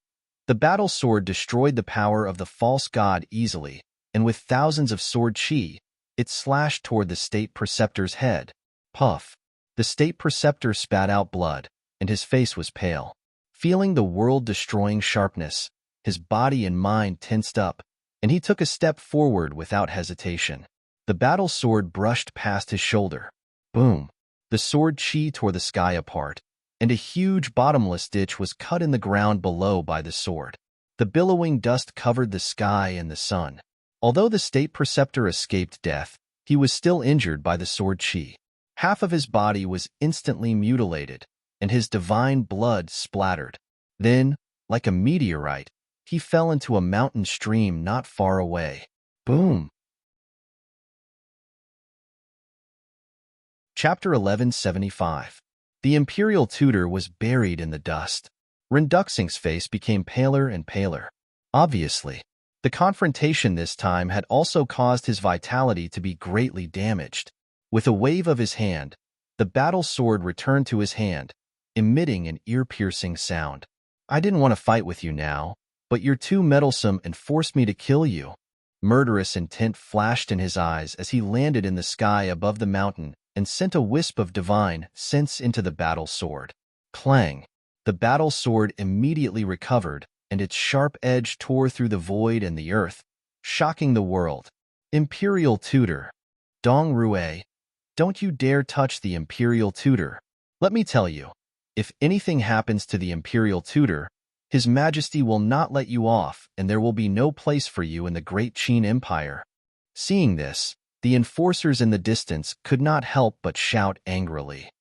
the battle sword destroyed the power of the false god easily, and with thousands of sword chi, it slashed toward the state preceptor's head. Puff! The state preceptor spat out blood, and his face was pale. Feeling the world-destroying sharpness, his body and mind tensed up, and he took a step forward without hesitation. The battle sword brushed past his shoulder. Boom! The sword chi tore the sky apart, and a huge bottomless ditch was cut in the ground below by the sword. The billowing dust covered the sky and the sun. Although the state preceptor escaped death, he was still injured by the sword chi. Half of his body was instantly mutilated, and his divine blood splattered. Then, like a meteorite, he fell into a mountain stream not far away. Boom! Chapter 1175. The Imperial Tutor was buried in the dust. Renduxing's face became paler and paler. Obviously, the confrontation this time had also caused his vitality to be greatly damaged. With a wave of his hand, the battle sword returned to his hand, emitting an ear-piercing sound. I didn't want to fight with you now, but you're too meddlesome and forced me to kill you. Murderous intent flashed in his eyes as he landed in the sky above the mountain and sent a wisp of divine sense into the battle sword. Clang! The battle sword immediately recovered, and its sharp edge tore through the void and the earth, shocking the world. Imperial Tutor. Dong Rue, don't you dare touch the Imperial Tutor. Let me tell you, if anything happens to the Imperial Tutor, His Majesty will not let you off, and there will be no place for you in the great Qin Empire. Seeing this, the enforcers in the distance could not help but shout angrily.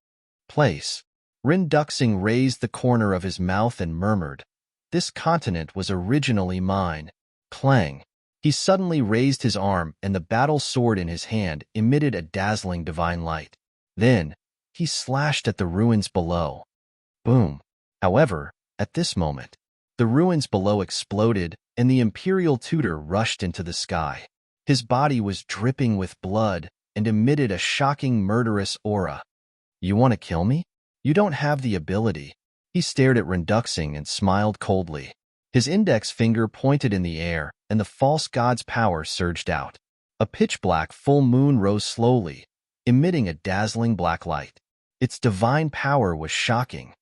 Place. Renduxing raised the corner of his mouth and murmured, "This continent was originally mine." Clang. He suddenly raised his arm, and the battle sword in his hand emitted a dazzling divine light. Then, he slashed at the ruins below. Boom. However, at this moment, the ruins below exploded, and the Imperial Tutor rushed into the sky. His body was dripping with blood and emitted a shocking murderous aura. You want to kill me? You don't have the ability. He stared at Renduxing and smiled coldly. His index finger pointed in the air, and the false god's power surged out. A pitch-black full moon rose slowly, emitting a dazzling black light. Its divine power was shocking.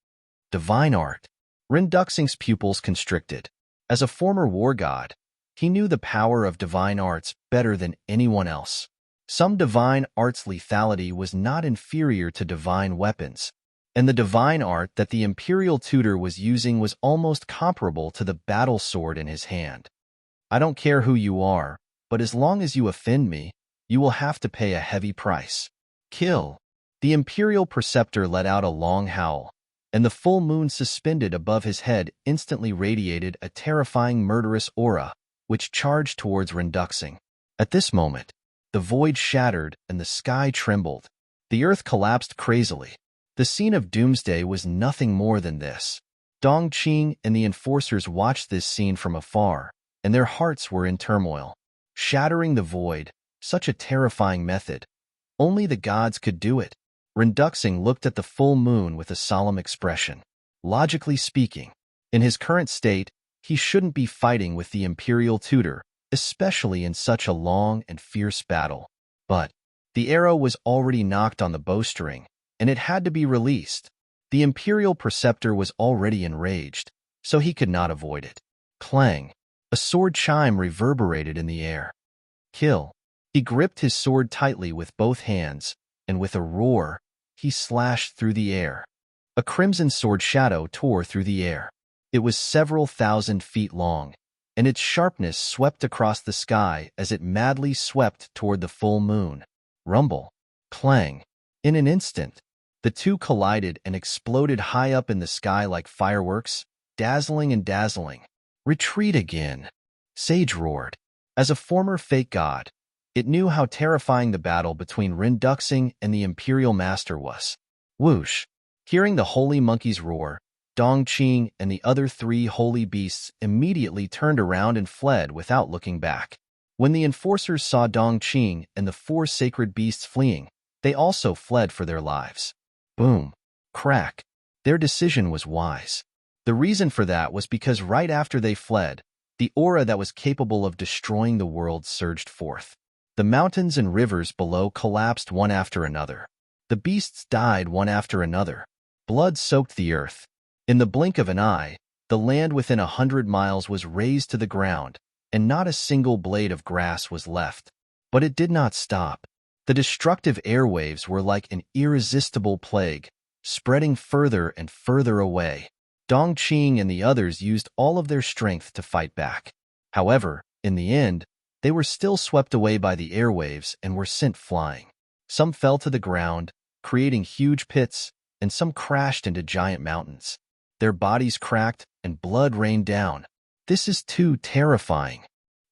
Divine art. Renduxing's pupils constricted. As a former war god, he knew the power of divine arts better than anyone else. Some divine arts' lethality was not inferior to divine weapons, and the divine art that the Imperial Tutor was using was almost comparable to the battle sword in his hand. I don't care who you are, but as long as you offend me, you will have to pay a heavy price. Kill. The Imperial Preceptor let out a long howl, and the full moon suspended above his head instantly radiated a terrifying murderous aura, which charged towards Renduxing. At this moment, The void shattered and the sky trembled. The earth collapsed crazily. The scene of doomsday was nothing more than this. Dongqing and the enforcers watched this scene from afar, and their hearts were in turmoil. Shattering the void, such a terrifying method. Only the gods could do it. Renduxing looked at the full moon with a solemn expression. Logically speaking, in his current state, he shouldn't be fighting with the imperial tutor, especially in such a long and fierce battle. But the arrow was already knocked on the bowstring, and it had to be released. The imperial preceptor was already enraged, so he could not avoid it. Clang! A sword chime reverberated in the air. Kill! He gripped his sword tightly with both hands, and with a roar, he slashed through the air. A crimson sword shadow tore through the air. It was several thousand feet long, and its sharpness swept across the sky as it madly swept toward the full moon. Rumble! Clang! In an instant, the two collided and exploded high up in the sky like fireworks, dazzling and dazzling. Retreat again! Sage roared. As a former fake god, it knew how terrifying the battle between Renduxing and the Imperial Master was. Whoosh! Hearing the holy monkey's roar, Dongqing and the other three holy beasts immediately turned around and fled without looking back. When the enforcers saw Dongqing and the four sacred beasts fleeing, they also fled for their lives. Boom! Crack! Their decision was wise. The reason for that was because right after they fled, the aura that was capable of destroying the world surged forth. The mountains and rivers below collapsed one after another. The beasts died one after another. Blood soaked the earth. In the blink of an eye, the land within 100 miles was razed to the ground, and not a single blade of grass was left. But it did not stop. The destructive airwaves were like an irresistible plague, spreading further and further away. Dongqing and the others used all of their strength to fight back. However, in the end, they were still swept away by the airwaves and were sent flying. Some fell to the ground, creating huge pits, and some crashed into giant mountains. Their bodies cracked and blood rained down. This is too terrifying.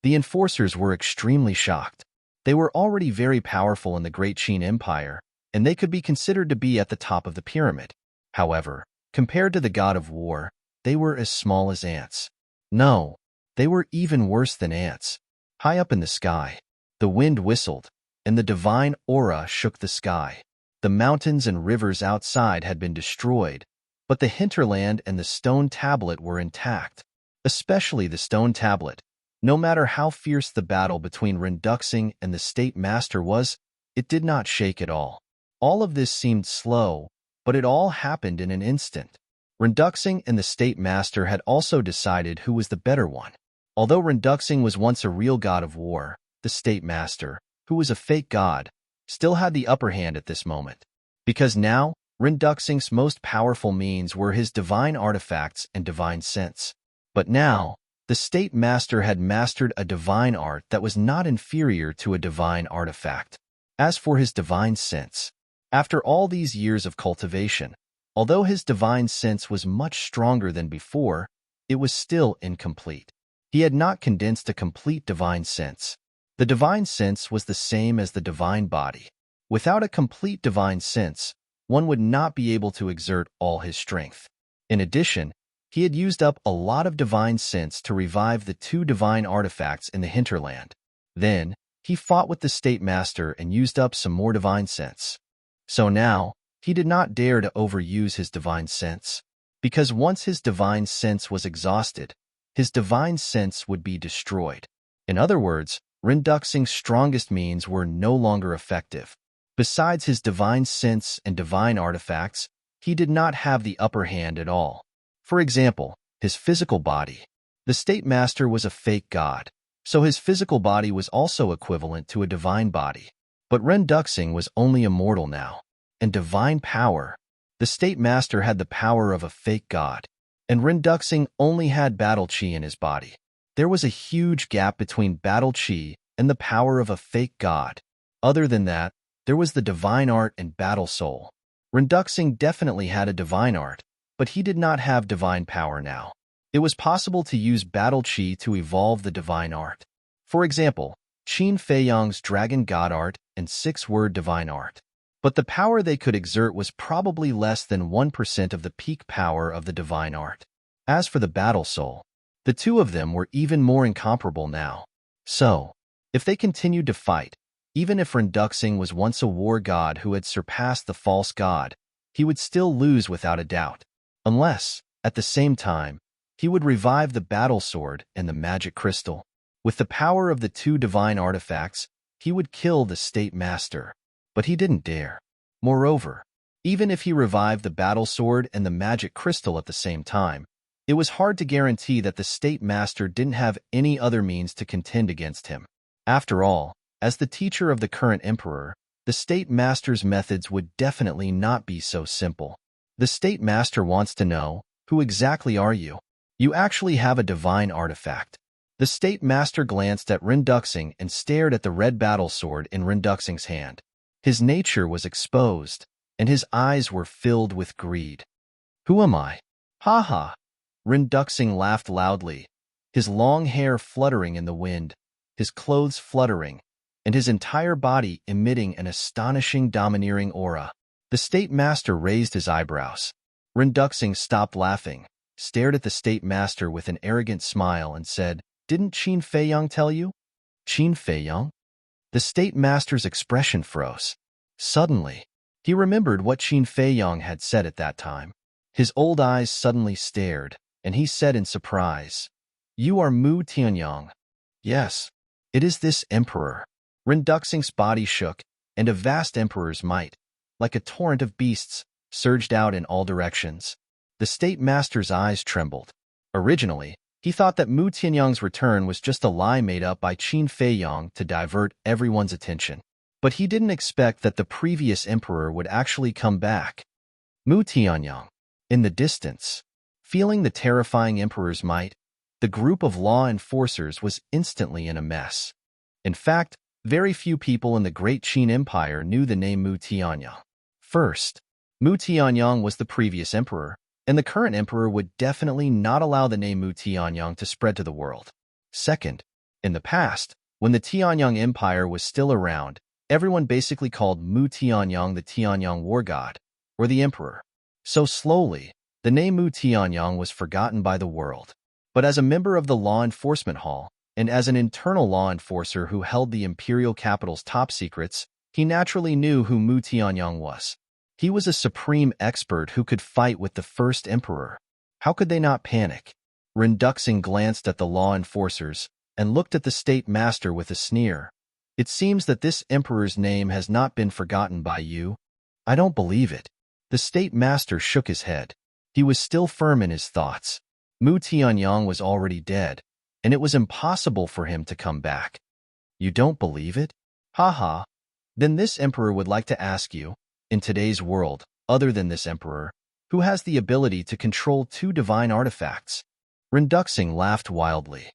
The enforcers were extremely shocked. They were already very powerful in the Great Qin Empire, and they could be considered to be at the top of the pyramid. However, compared to the god of war, they were as small as ants. No, they were even worse than ants. High up in the sky, the wind whistled, and the divine aura shook the sky. The mountains and rivers outside had been destroyed, but the hinterland and the stone tablet were intact, especially the stone tablet. No matter how fierce the battle between Renduxing and the State Master was, it did not shake at all. All of this seemed slow, but it all happened in an instant. Renduxing and the State Master had also decided who was the better one. Although Renduxing was once a real god of war, the State Master, who was a fake god, still had the upper hand at this moment. Because now, Renduxing's most powerful means were his divine artifacts and divine sense. But now, the State Master had mastered a divine art that was not inferior to a divine artifact. As for his divine sense, after all these years of cultivation, although his divine sense was much stronger than before, it was still incomplete. He had not condensed a complete divine sense. The divine sense was the same as the divine body. Without a complete divine sense, one would not be able to exert all his strength. In addition, he had used up a lot of divine sense to revive the two divine artifacts in the hinterland. Then, he fought with the State Master and used up some more divine sense. So now, he did not dare to overuse his divine sense, because once his divine sense was exhausted, his divine sense would be destroyed. In other words, Renduxing's strongest means were no longer effective. Besides his divine sense and divine artifacts, he did not have the upper hand at all. For example, his physical body. The State Master was a fake god, so his physical body was also equivalent to a divine body. But Renduxing was only a mortal now. And divine power. The State Master had the power of a fake god, and Renduxing only had battle chi in his body. There was a huge gap between battle chi and the power of a fake god. Other than that, there was the divine art and battle soul. Renduxing definitely had a divine art, but he did not have divine power now. It was possible to use battle chi to evolve the divine art. For example, Qin Feiyang's dragon god art, and six-word divine art. But the power they could exert was probably less than 1% of the peak power of the divine art. As for the battle soul, the two of them were even more incomparable now. So, if they continued to fight, even if Renduxing was once a war god who had surpassed the false god, he would still lose without a doubt. Unless, at the same time, he would revive the battle sword and the magic crystal. With the power of the two divine artifacts, he would kill the state master. But he didn't dare. Moreover, even if he revived the battle sword and the magic crystal at the same time, it was hard to guarantee that the state master didn't have any other means to contend against him. After all, as the teacher of the current emperor, the state master's methods would definitely not be so simple. The state master wants to know, who exactly are you? You actually have a divine artifact. The state master glanced at Renduxing and stared at the red battle sword in Renduxing's hand. His nature was exposed, and his eyes were filled with greed. Who am I? Ha ha! Renduxing laughed loudly, his long hair fluttering in the wind, his clothes fluttering, and his entire body emitting an astonishing domineering aura. The state master raised his eyebrows. Renduxing stopped laughing, stared at the state master with an arrogant smile and said, "Didn't Qin Feiyang tell you?" Qin Feiyang? The state master's expression froze. Suddenly, he remembered what Qin Feiyang had said at that time. His old eyes suddenly stared, and he said in surprise, "You are Mu Tianyang." "Yes, it is this emperor." Renduxing's body shook, and a vast emperor's might, like a torrent of beasts, surged out in all directions. The state master's eyes trembled. Originally, he thought that Mu Tianyang's return was just a lie made up by Qin Feiyang to divert everyone's attention. But he didn't expect that the previous emperor would actually come back. Mu Tianyang. In the distance, feeling the terrifying emperor's might, the group of law enforcers was instantly in a mess. In fact, very few people in the Great Qin Empire knew the name Mu Tianyang. First, Mu Tianyang was the previous emperor, and the current emperor would definitely not allow the name Mu Tianyang to spread to the world. Second, in the past, when the Tianyang Empire was still around, everyone basically called Mu Tianyang the Tianyang war god, or the emperor. So slowly, the name Mu Tianyang was forgotten by the world. But as a member of the law enforcement hall, and as an internal law enforcer who held the imperial capital's top secrets, he naturally knew who Mu Tianyang was. He was a supreme expert who could fight with the first emperor. How could they not panic? Renduxing glanced at the law enforcers and looked at the state master with a sneer. "It seems that this emperor's name has not been forgotten by you." "I don't believe it." The state master shook his head. He was still firm in his thoughts. Mu Tianyang was already dead, and it was impossible for him to come back. "You don't believe it? Ha ha. Then this emperor would like to ask you, in today's world, other than this emperor, who has the ability to control two divine artifacts?" Renduxing laughed wildly.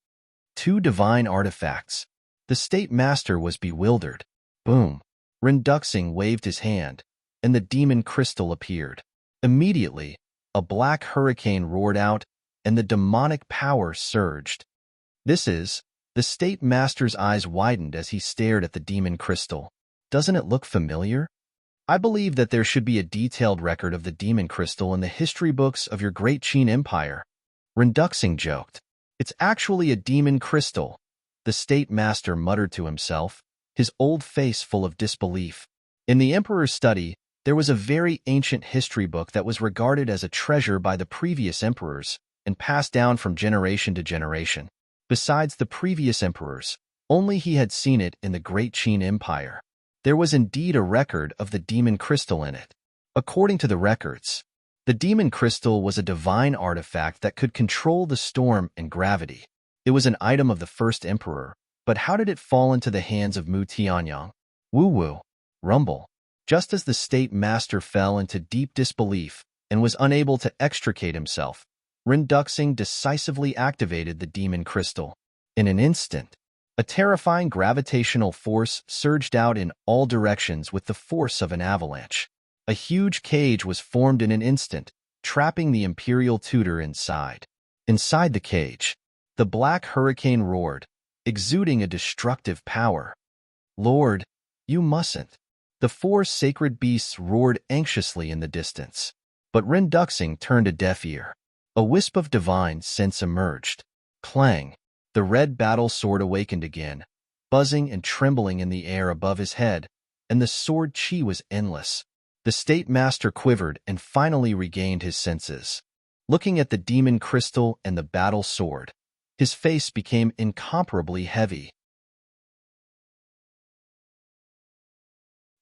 Two divine artifacts. The state master was bewildered. Boom. Renduxing waved his hand, and the demon crystal appeared. Immediately, a black hurricane roared out, and the demonic power surged. The state master's eyes widened as he stared at the demon crystal. "Doesn't it look familiar? I believe that there should be a detailed record of the demon crystal in the history books of your Great Qin Empire." Renduxing joked. "It's actually a demon crystal," the state master muttered to himself, his old face full of disbelief. In the emperor's study, there was a very ancient history book that was regarded as a treasure by the previous emperors and passed down from generation to generation. Besides the previous emperors, only he had seen it in the Great Qin Empire. There was indeed a record of the demon crystal in it. According to the records, the demon crystal was a divine artifact that could control the storm and gravity. It was an item of the first emperor, but how did it fall into the hands of Mu Tianyang? Woo-woo. Rumble. Just as the state master fell into deep disbelief and was unable to extricate himself, Renduxing decisively activated the demon crystal. In an instant, a terrifying gravitational force surged out in all directions with the force of an avalanche. A huge cage was formed in an instant, trapping the imperial tutor inside. Inside the cage, the black hurricane roared, exuding a destructive power. "Lord, you mustn't." The four sacred beasts roared anxiously in the distance. But Rinduxing turned a deaf ear. A wisp of divine sense emerged. Clang! The red battle sword awakened again, buzzing and trembling in the air above his head, and the sword chi was endless. The state master quivered and finally regained his senses. Looking at the demon crystal and the battle sword, his face became incomparably heavy.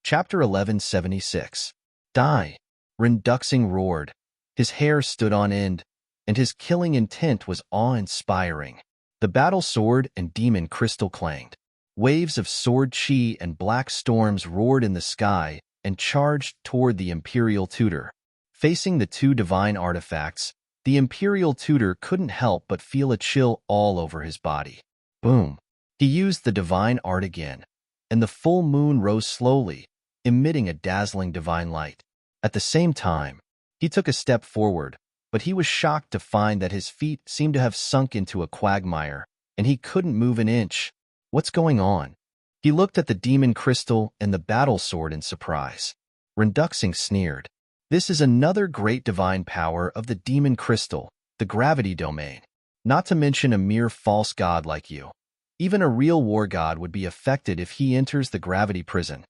Chapter 1176. Die! Rinduxing roared. His hair stood on end, and his killing intent was awe-inspiring. The battle sword and demon crystal clanged. Waves of sword chi and black storms roared in the sky and charged toward the Imperial Tutor. Facing the two divine artifacts, the Imperial Tutor couldn't help but feel a chill all over his body. Boom! He used the divine art again, and the full moon rose slowly, emitting a dazzling divine light. At the same time, he took a step forward, but he was shocked to find that his feet seemed to have sunk into a quagmire, and he couldn't move an inch. What's going on? He looked at the demon crystal and the battle sword in surprise. Rinduxing sneered. This is another great divine power of the demon crystal, the gravity domain. Not to mention a mere false god like you. Even a real war god would be affected if he enters the gravity prison.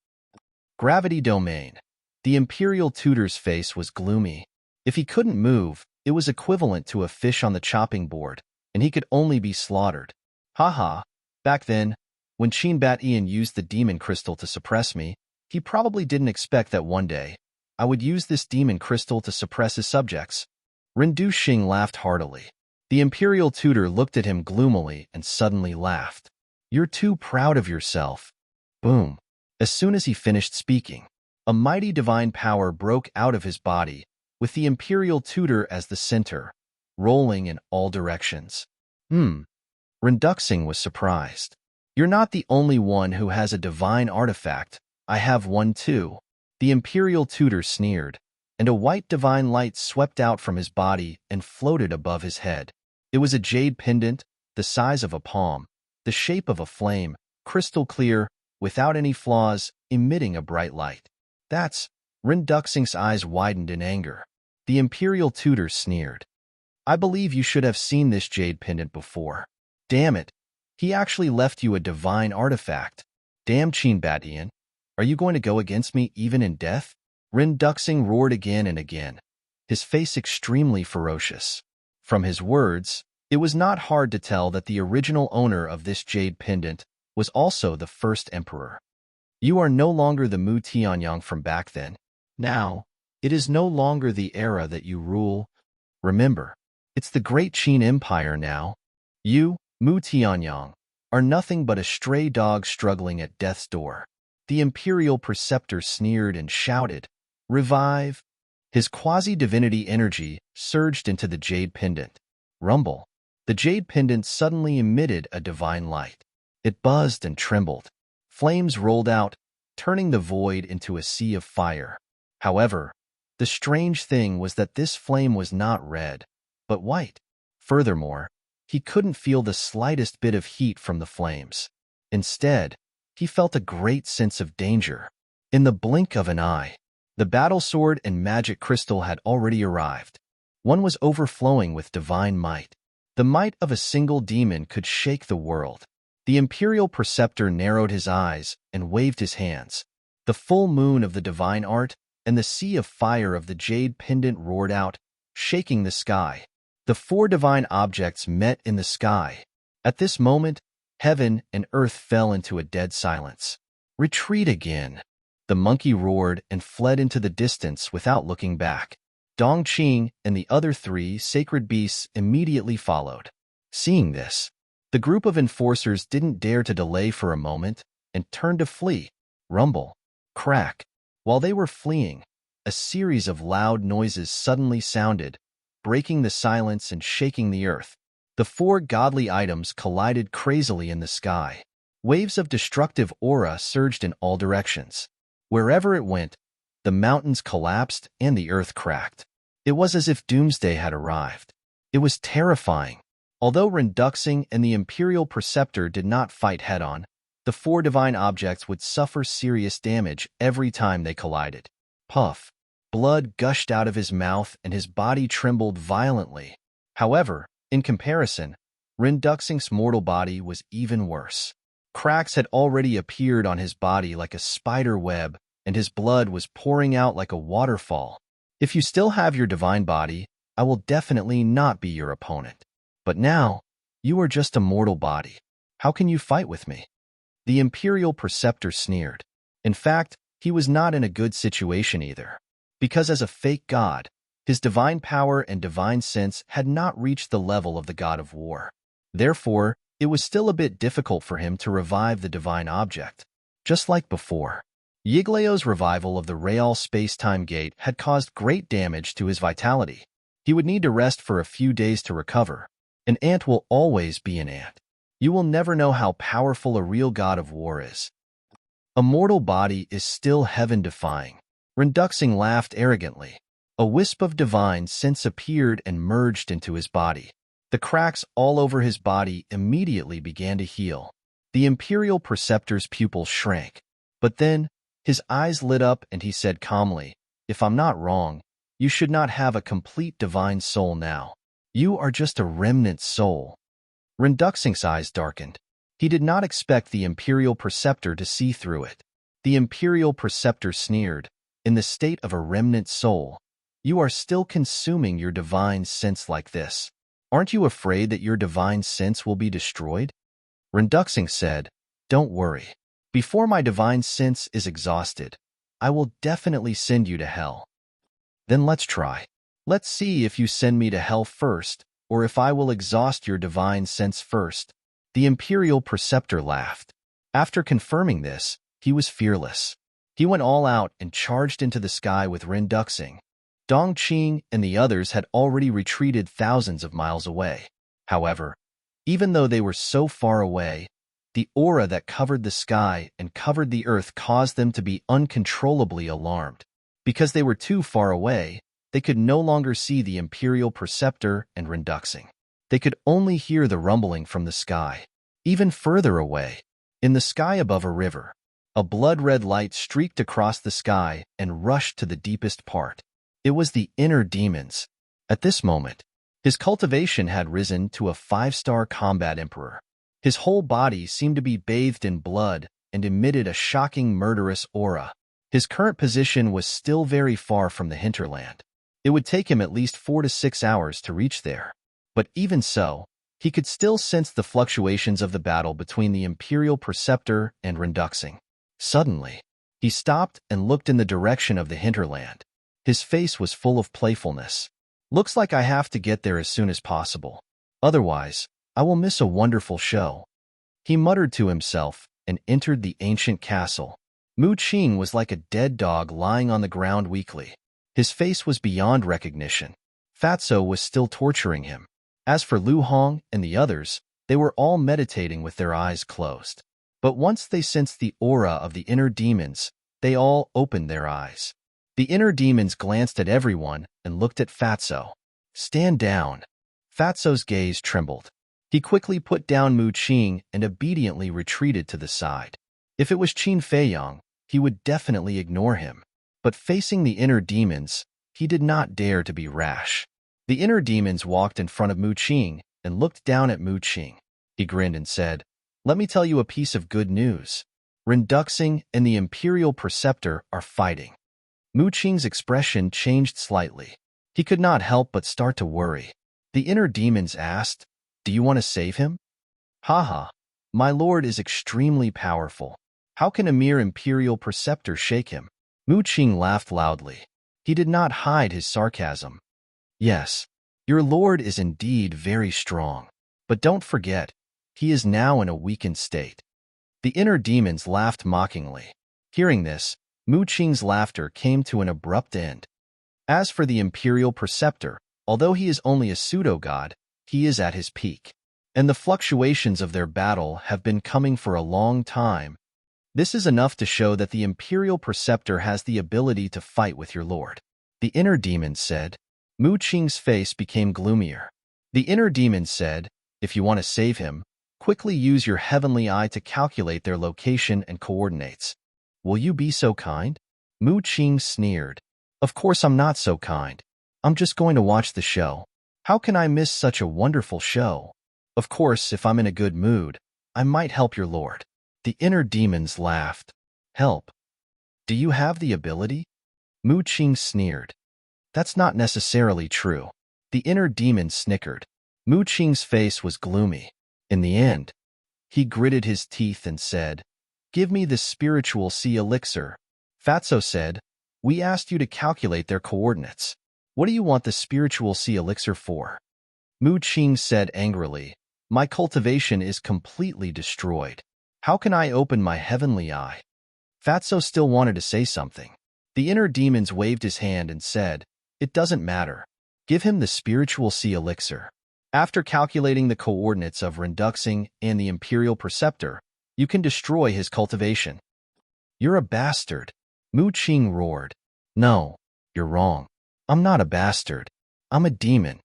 Gravity domain. The Imperial Tutor's face was gloomy. If he couldn't move, it was equivalent to a fish on the chopping board, and he could only be slaughtered. Haha. Back then, when Bat Ian used the demon crystal to suppress me, he probably didn't expect that one day I would use this demon crystal to suppress his subjects. Rinduxing laughed heartily. The Imperial Tutor looked at him gloomily and suddenly laughed. You're too proud of yourself. Boom. As soon as he finished speaking, a mighty divine power broke out of his body, with the Imperial Tutor as the center, rolling in all directions. Rinduxing was surprised. You're not the only one who has a divine artifact. I have one too. The Imperial Tutor sneered, and a white divine light swept out from his body and floated above his head. It was a jade pendant, the size of a palm, the shape of a flame, crystal clear, without any flaws, emitting a bright light. That's... Rinduxing's eyes widened in anger. The Imperial Tutor sneered. I believe you should have seen this jade pendant before. Damn it. He actually left you a divine artifact. Damn Bat Ian. Are you going to go against me even in death? Rinduxing roared again and again, his face extremely ferocious. From his words, it was not hard to tell that the original owner of this jade pendant was also the first emperor. You are no longer the Mu Tianyang from back then. Now, it is no longer the era that you rule. Remember, it's the Great Qin Empire now. You, Mu Tianyang, are nothing but a stray dog struggling at death's door. The Imperial Preceptor sneered and shouted, Revive! His quasi-divinity energy surged into the jade pendant. Rumble. The jade pendant suddenly emitted a divine light. It buzzed and trembled. Flames rolled out, turning the void into a sea of fire. However, the strange thing was that this flame was not red, but white. Furthermore, he couldn't feel the slightest bit of heat from the flames. Instead, he felt a great sense of danger. In the blink of an eye, the battle sword and magic crystal had already arrived. One was overflowing with divine might. The might of a single demon could shake the world. The Imperial Preceptor narrowed his eyes and waved his hands. The full moon of the divine art and the sea of fire of the jade pendant roared out, shaking the sky. The four divine objects met in the sky. At this moment, heaven and earth fell into a dead silence. Retreat again. The monkey roared and fled into the distance without looking back. Dongqing and the other three sacred beasts immediately followed. Seeing this, the group of enforcers didn't dare to delay for a moment and turned to flee. Rumble. Crack. While they were fleeing, a series of loud noises suddenly sounded, breaking the silence and shaking the earth. The four godly items collided crazily in the sky. Waves of destructive aura surged in all directions. Wherever it went, the mountains collapsed and the earth cracked. It was as if doomsday had arrived. It was terrifying. Although Renduxing and the Imperial Preceptor did not fight head-on, the four divine objects would suffer serious damage every time they collided. Puff. Blood gushed out of his mouth and his body trembled violently. However, in comparison, Renduxing's mortal body was even worse. Cracks had already appeared on his body like a spider web, and his blood was pouring out like a waterfall. If you still have your divine body, I will definitely not be your opponent. But now, you are just a mortal body. How can you fight with me? The Imperial Preceptor sneered. In fact, he was not in a good situation either, because as a fake god, his divine power and divine sense had not reached the level of the god of war. Therefore, it was still a bit difficult for him to revive the divine object. Just like before, Yigleo's revival of the Real space-time gate had caused great damage to his vitality. He would need to rest for a few days to recover. An ant will always be an ant. You will never know how powerful a real god of war is. A mortal body is still heaven-defying. Renduxing laughed arrogantly. A wisp of divine sense appeared and merged into his body. The cracks all over his body immediately began to heal. The Imperial Preceptor's pupils shrank. But then, his eyes lit up and he said calmly, "If I'm not wrong, you should not have a complete divine soul now. You are just a remnant soul." Renduxing's eyes darkened. He did not expect the Imperial Preceptor to see through it. The Imperial Preceptor sneered, "In the state of a remnant soul, you are still consuming your divine sense like this. Aren't you afraid that your divine sense will be destroyed?" Renduxing said, "Don't worry. Before my divine sense is exhausted, I will definitely send you to hell." "Then let's try. Let's see if you send me to hell first, or if I will exhaust your divine sense first." The Imperial Preceptor laughed. After confirming this, he was fearless. He went all out and charged into the sky with Renduxing. Dongqing and the others had already retreated thousands of miles away. However, even though they were so far away, the aura that covered the sky and covered the earth caused them to be uncontrollably alarmed. Because they were too far away, they could no longer see the Imperial Preceptor and Renduxing. They could only hear the rumbling from the sky. Even further away, in the sky above a river, a blood-red light streaked across the sky and rushed to the deepest part. It was the inner demons. At this moment, his cultivation had risen to a 5-star combat emperor. His whole body seemed to be bathed in blood and emitted a shocking murderous aura. His current position was still very far from the hinterland. It would take him at least 4 to 6 hours to reach there. But even so, he could still sense the fluctuations of the battle between the Imperial Preceptor and Renduxing. Suddenly, he stopped and looked in the direction of the hinterland. His face was full of playfulness. "Looks like I have to get there as soon as possible. Otherwise, I will miss a wonderful show." He muttered to himself and entered the ancient castle. Mu Qing was like a dead dog lying on the ground weakly. His face was beyond recognition. Fatso was still torturing him. As for Lu Hong and the others, they were all meditating with their eyes closed. But once they sensed the aura of the inner demons, they all opened their eyes. The inner demons glanced at everyone and looked at Fatso. "Stand down." Fatso's gaze trembled. He quickly put down Mu Qing and obediently retreated to the side. If it was Qin Feiyang, he would definitely ignore him. But facing the inner demons, he did not dare to be rash. The inner demons walked in front of Mu Qing and looked down at Mu Qing. He grinned and said, "Let me tell you a piece of good news. Renduxing and the Imperial Preceptor are fighting." Mu Qing's expression changed slightly. He could not help but start to worry. The inner demons asked, "Do you want to save him?" "Haha, my lord is extremely powerful. How can a mere Imperial Preceptor shake him?" Mu Qing laughed loudly. He did not hide his sarcasm. "Yes, your lord is indeed very strong. But don't forget, he is now in a weakened state." The inner demons laughed mockingly. Hearing this, Mu Qing's laughter came to an abrupt end. As for the Imperial Preceptor, although he is only a pseudo-god, he is at his peak. And the fluctuations of their battle have been coming for a long time. This is enough to show that the Imperial Preceptor has the ability to fight with your lord. The inner demon said. Mu Qing's face became gloomier. The inner demon said, If you want to save him, quickly use your heavenly eye to calculate their location and coordinates. Will you be so kind? Mu Qing sneered. Of course I'm not so kind. I'm just going to watch the show. How can I miss such a wonderful show? Of course, if I'm in a good mood, I might help your lord. The inner demons laughed. Help? Do you have the ability? Mu Qing sneered. That's not necessarily true. The inner demon snickered. Mu Qing's face was gloomy. In the end, he gritted his teeth and said, Give me the spiritual sea elixir. Fatso said, We asked you to calculate their coordinates. What do you want the spiritual sea elixir for? Mu Qing said angrily, My cultivation is completely destroyed. How can I open my heavenly eye? Fatso still wanted to say something. The inner demons waved his hand and said, It doesn't matter. Give him the spiritual sea elixir. After calculating the coordinates of Renduxing and the Imperial Preceptor, you can destroy his cultivation. You're a bastard. Mu Qing roared. No, you're wrong. I'm not a bastard. I'm a demon.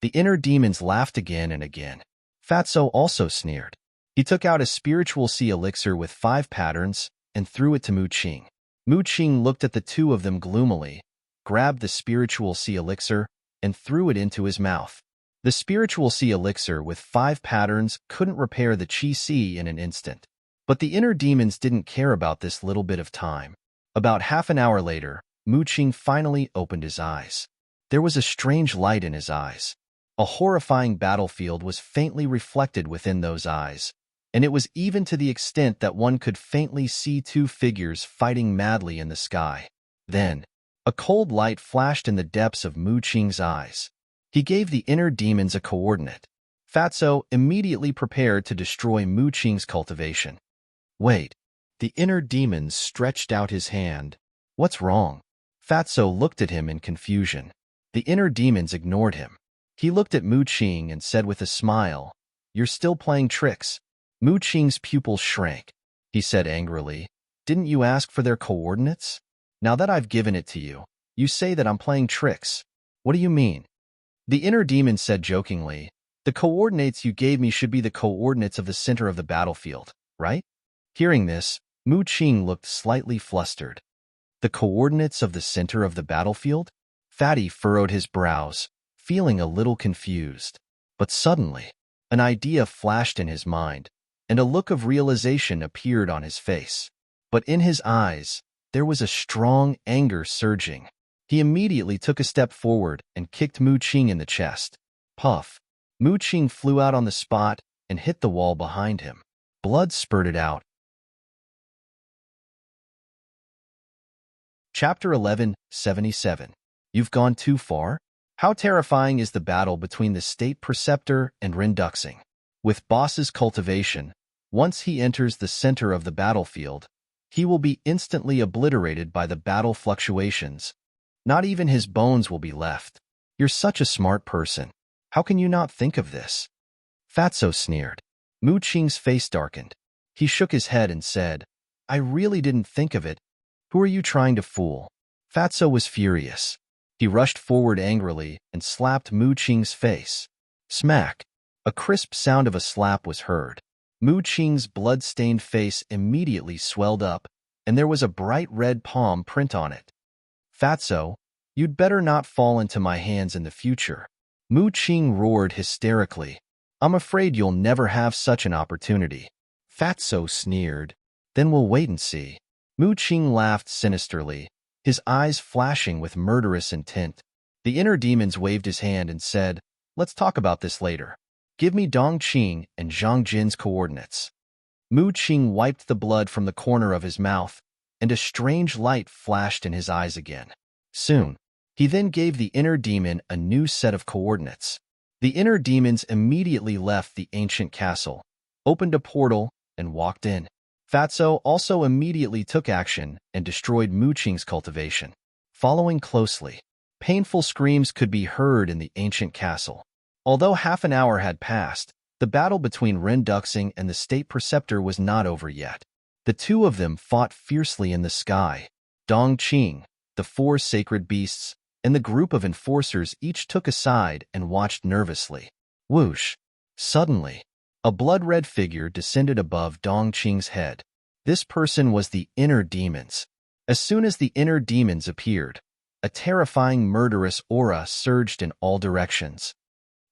The inner demons laughed again and again. Fatso also sneered. He took out a spiritual sea elixir with 5 patterns and threw it to Mu Qing. Mu Qing looked at the two of them gloomily, grabbed the spiritual sea elixir, and threw it into his mouth. The spiritual sea elixir with 5 patterns couldn't repair the Qi Sea in an instant. But the inner demons didn't care about this little bit of time. About half an hour later, Mu Qing finally opened his eyes. There was a strange light in his eyes. A horrifying battlefield was faintly reflected within those eyes, and it was even to the extent that one could faintly see 2 figures fighting madly in the sky. Then, a cold light flashed in the depths of Mu Qing's eyes. He gave the inner demons a coordinate. Fatso immediately prepared to destroy Mu Qing's cultivation. Wait. The inner demon stretched out his hand. What's wrong? Fatso looked at him in confusion. The inner demons ignored him. He looked at Mu Qing and said with a smile, You're still playing tricks. Mu Qing's pupils shrank. He said angrily, Didn't you ask for their coordinates? Now that I've given it to you, you say that I'm playing tricks. What do you mean? The inner demon said jokingly, The coordinates you gave me should be the coordinates of the center of the battlefield, right? Hearing this, Mu Qing looked slightly flustered. The coordinates of the center of the battlefield? Fatty furrowed his brows, feeling a little confused. But suddenly, an idea flashed in his mind, and a look of realization appeared on his face. But in his eyes, there was a strong anger surging. He immediately took a step forward and kicked Mu Qing in the chest. Puff! Mu Qing flew out on the spot and hit the wall behind him. Blood spurted out. Chapter 11:77. You've gone too far? How terrifying is the battle between the State Preceptor and Renduxing. With Boss's cultivation, once he enters the center of the battlefield, he will be instantly obliterated by the battle fluctuations. Not even his bones will be left. You're such a smart person. How can you not think of this? Fatso sneered. Mu Qing's face darkened. He shook his head and said, I really didn't think of it. Who are you trying to fool? Fatso was furious. He rushed forward angrily and slapped Mu Qing's face. Smack! A crisp sound of a slap was heard. Mu Qing's blood-stained face immediately swelled up, and there was a bright red palm print on it. Fatso, you'd better not fall into my hands in the future. Mu Qing roared hysterically. I'm afraid you'll never have such an opportunity. Fatso sneered. Then we'll wait and see. Mu Qing laughed sinisterly, his eyes flashing with murderous intent. The inner demons waved his hand and said, Let's talk about this later. Give me Dong Qing and Zhang Jin's coordinates. Mu Qing wiped the blood from the corner of his mouth, and a strange light flashed in his eyes again. Soon, he then gave the inner demon a new set of coordinates. The inner demons immediately left the ancient castle, opened a portal, and walked in. Fatso also immediately took action and destroyed Mu Qing's cultivation. Following closely, painful screams could be heard in the ancient castle. Although half an hour had passed, the battle between Renduxing and the State Preceptor was not over yet. The two of them fought fiercely in the sky. Dong Qing, the 4 sacred beasts, and the group of enforcers each took a side and watched nervously. Whoosh! Suddenly, a blood-red figure descended above Dongqing's head. This person was the inner demons. As soon as the inner demons appeared, a terrifying murderous aura surged in all directions.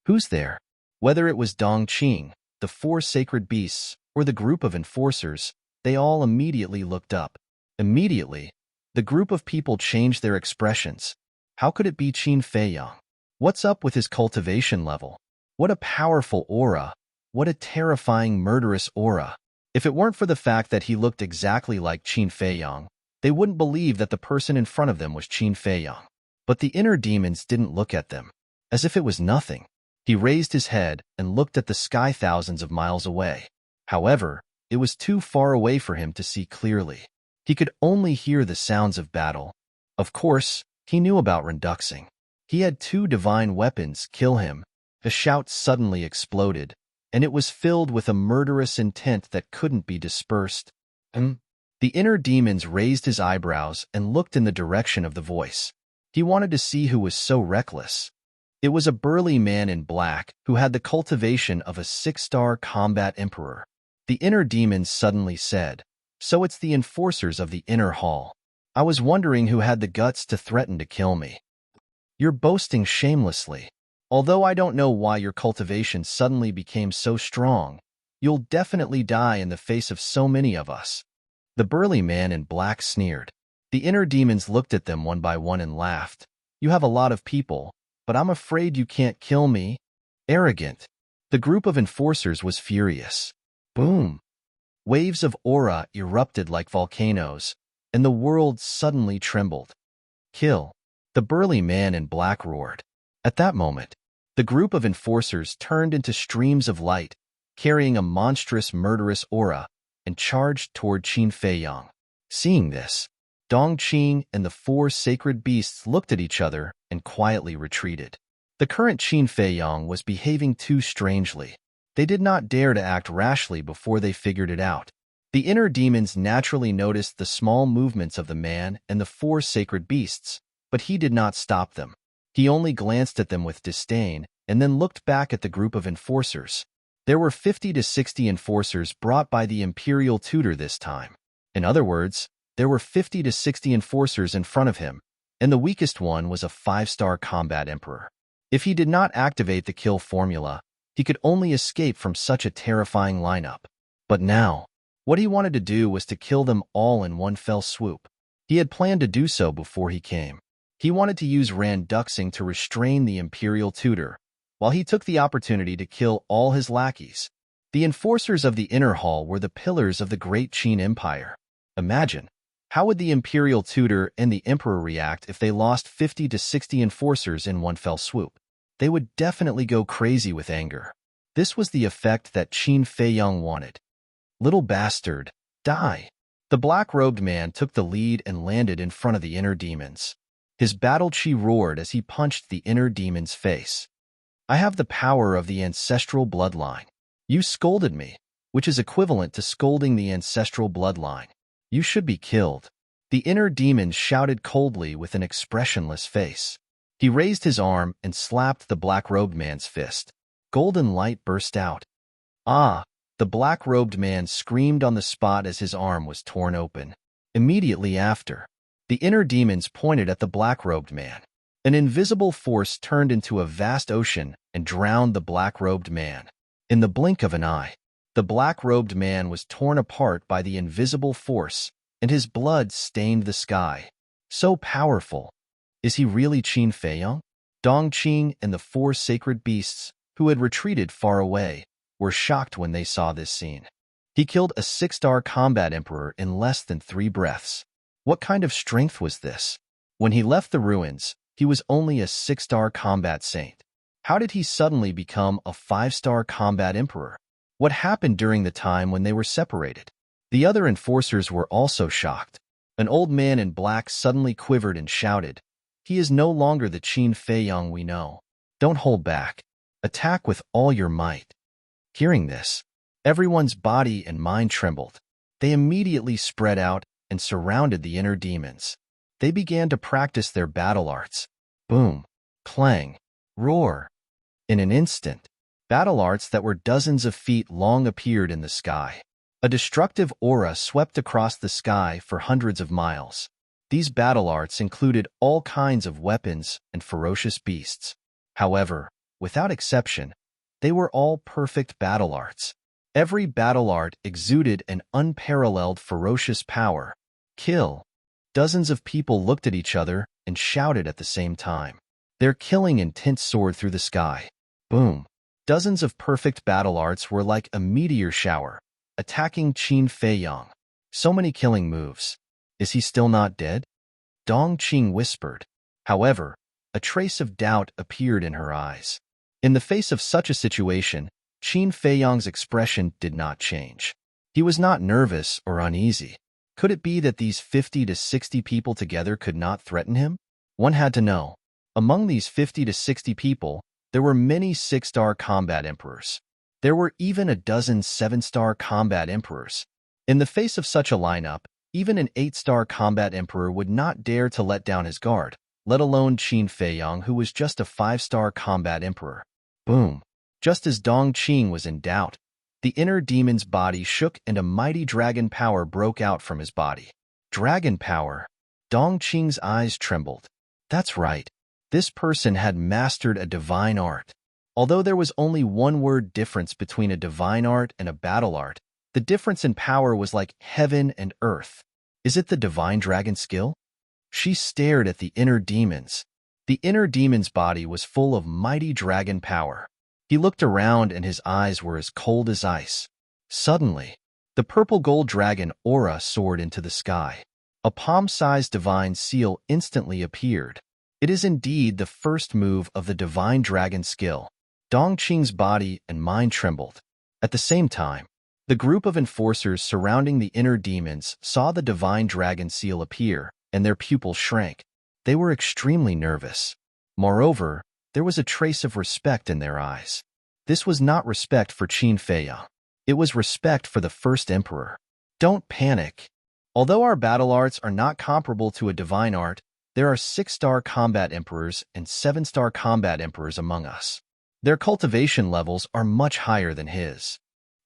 Who's there? Whether it was Dongqing, the four sacred beasts, or the group of enforcers, they all immediately looked up. Immediately, the group of people changed their expressions. How could it be Qin Feiyang? What's up with his cultivation level? What a powerful aura! What a terrifying murderous aura! If it weren't for the fact that he looked exactly like Qin Feiyang, they wouldn't believe that the person in front of them was Qin Feiyang. But the inner demons didn't look at them. As if it was nothing. He raised his head and looked at the sky thousands of miles away. However, it was too far away for him to see clearly. He could only hear the sounds of battle. Of course, he knew about Renduxing. He had two divine weapons kill him. The shout suddenly exploded, and it was filled with a murderous intent that couldn't be dispersed. The inner demons raised his eyebrows and looked in the direction of the voice. He wanted to see who was so reckless. It was a burly man in black who had the cultivation of a 6-star combat emperor. The inner demons suddenly said, "So it's the enforcers of the inner hall. I was wondering who had the guts to threaten to kill me. You're boasting shamelessly. Although I don't know why your cultivation suddenly became so strong, you'll definitely die in the face of so many of us." The burly man in black sneered. The inner demons looked at them one by one and laughed. "You have a lot of people, but I'm afraid you can't kill me." Arrogant. The group of enforcers was furious. Boom! Waves of aura erupted like volcanoes, and the world suddenly trembled. "Kill!" The burly man in black roared. At that moment, the group of enforcers turned into streams of light, carrying a monstrous murderous aura, and charged toward Qin Feiyang. Seeing this, Dongqing and the four sacred beasts looked at each other and quietly retreated. The current Qin Feiyang was behaving too strangely. They did not dare to act rashly before they figured it out. The inner demons naturally noticed the small movements of the man and the four sacred beasts, but he did not stop them. He only glanced at them with disdain and then looked back at the group of enforcers. There were 50 to 60 enforcers brought by the imperial tutor this time. In other words, there were 50 to 60 enforcers in front of him, and the weakest one was a 5-star combat emperor. If he did not activate the kill formula, he could only escape from such a terrifying lineup. But now, what he wanted to do was to kill them all in one fell swoop. He had planned to do so before he came. He wanted to use Renduxing to restrain the imperial tutor, while he took the opportunity to kill all his lackeys. The enforcers of the inner hall were the pillars of the great Qin Empire. Imagine, how would the imperial tutor and the emperor react if they lost 50 to 60 enforcers in one fell swoop? They would definitely go crazy with anger. This was the effect that Qin Feiyang wanted. "Little bastard, die!" The black-robed man took the lead and landed in front of the inner demons. His battle chi roared as he punched the inner demon's face. "I have the power of the ancestral bloodline. You scolded me, which is equivalent to scolding the ancestral bloodline. You should be killed." The inner demon shouted coldly with an expressionless face. He raised his arm and slapped the black-robed man's fist. Golden light burst out. "Ah!" The black-robed man screamed on the spot as his arm was torn open. Immediately after, the inner demons pointed at the black-robed man. An invisible force turned into a vast ocean and drowned the black-robed man. In the blink of an eye, the black-robed man was torn apart by the invisible force, and his blood stained the sky. So powerful. Is he really Qin Feiyang? Dongqing and the four sacred beasts, who had retreated far away, were shocked when they saw this scene. He killed a 6-star combat emperor in less than 3 breaths. What kind of strength was this? When he left the ruins, he was only a 6-star combat saint. How did he suddenly become a 5-star combat emperor? What happened during the time when they were separated? The other enforcers were also shocked. An old man in black suddenly quivered and shouted, "He is no longer the Qin Feiyang we know. Don't hold back. Attack with all your might." Hearing this, everyone's body and mind trembled. They immediately spread out and surrounded the inner demons. They began to practice their battle arts. Boom, clang, roar. In an instant, Battle arts that were dozens of feet long appeared in the sky. A destructive aura swept across the sky for hundreds of miles. These battle arts included all kinds of weapons and ferocious beasts. However, without exception, they were all perfect battle arts. Every battle art exuded an unparalleled ferocious power. Kill. Dozens of people looked at each other and shouted at the same time. Their killing intent soared through the sky. Boom. Dozens of perfect battle arts were like a meteor shower, attacking Qin Feiyang. So many killing moves. Is he still not dead? Dong Qing whispered. However, a trace of doubt appeared in her eyes. In the face of such a situation, Qin Feiyang's expression did not change. He was not nervous or uneasy. Could it be that these 50 to 60 people together could not threaten him? One had to know. Among these 50 to 60 people, there were many 6-star combat emperors. There were even a dozen 7-star combat emperors. In the face of such a lineup, even an 8-star combat emperor would not dare to let down his guard, let alone Qin Feiyang, who was just a 5-star combat emperor. Boom. Just as Dong Qing was in doubt, the inner demon's body shook and a mighty dragon power broke out from his body. Dragon power. Dong Qing's eyes trembled. That's right. This person had mastered a divine art. Although there was only one word difference between a divine art and a battle art, the difference in power was like heaven and earth. Is it the divine dragon skill? She stared at the inner demons. The inner demon's body was full of mighty dragon power. He looked around and his eyes were as cold as ice. Suddenly, the purple gold dragon aura soared into the sky. A palm-sized divine seal instantly appeared. It is indeed the first move of the divine dragon skill. Dong Qing's body and mind trembled. At the same time, the group of enforcers surrounding the inner demons saw the divine dragon seal appear, and their pupils shrank. They were extremely nervous. Moreover, there was a trace of respect in their eyes. This was not respect for Qin Feiyang. It was respect for the first emperor. Don't panic. Although our battle arts are not comparable to a divine art, there are 6-star combat emperors and 7-star combat emperors among us. Their cultivation levels are much higher than his.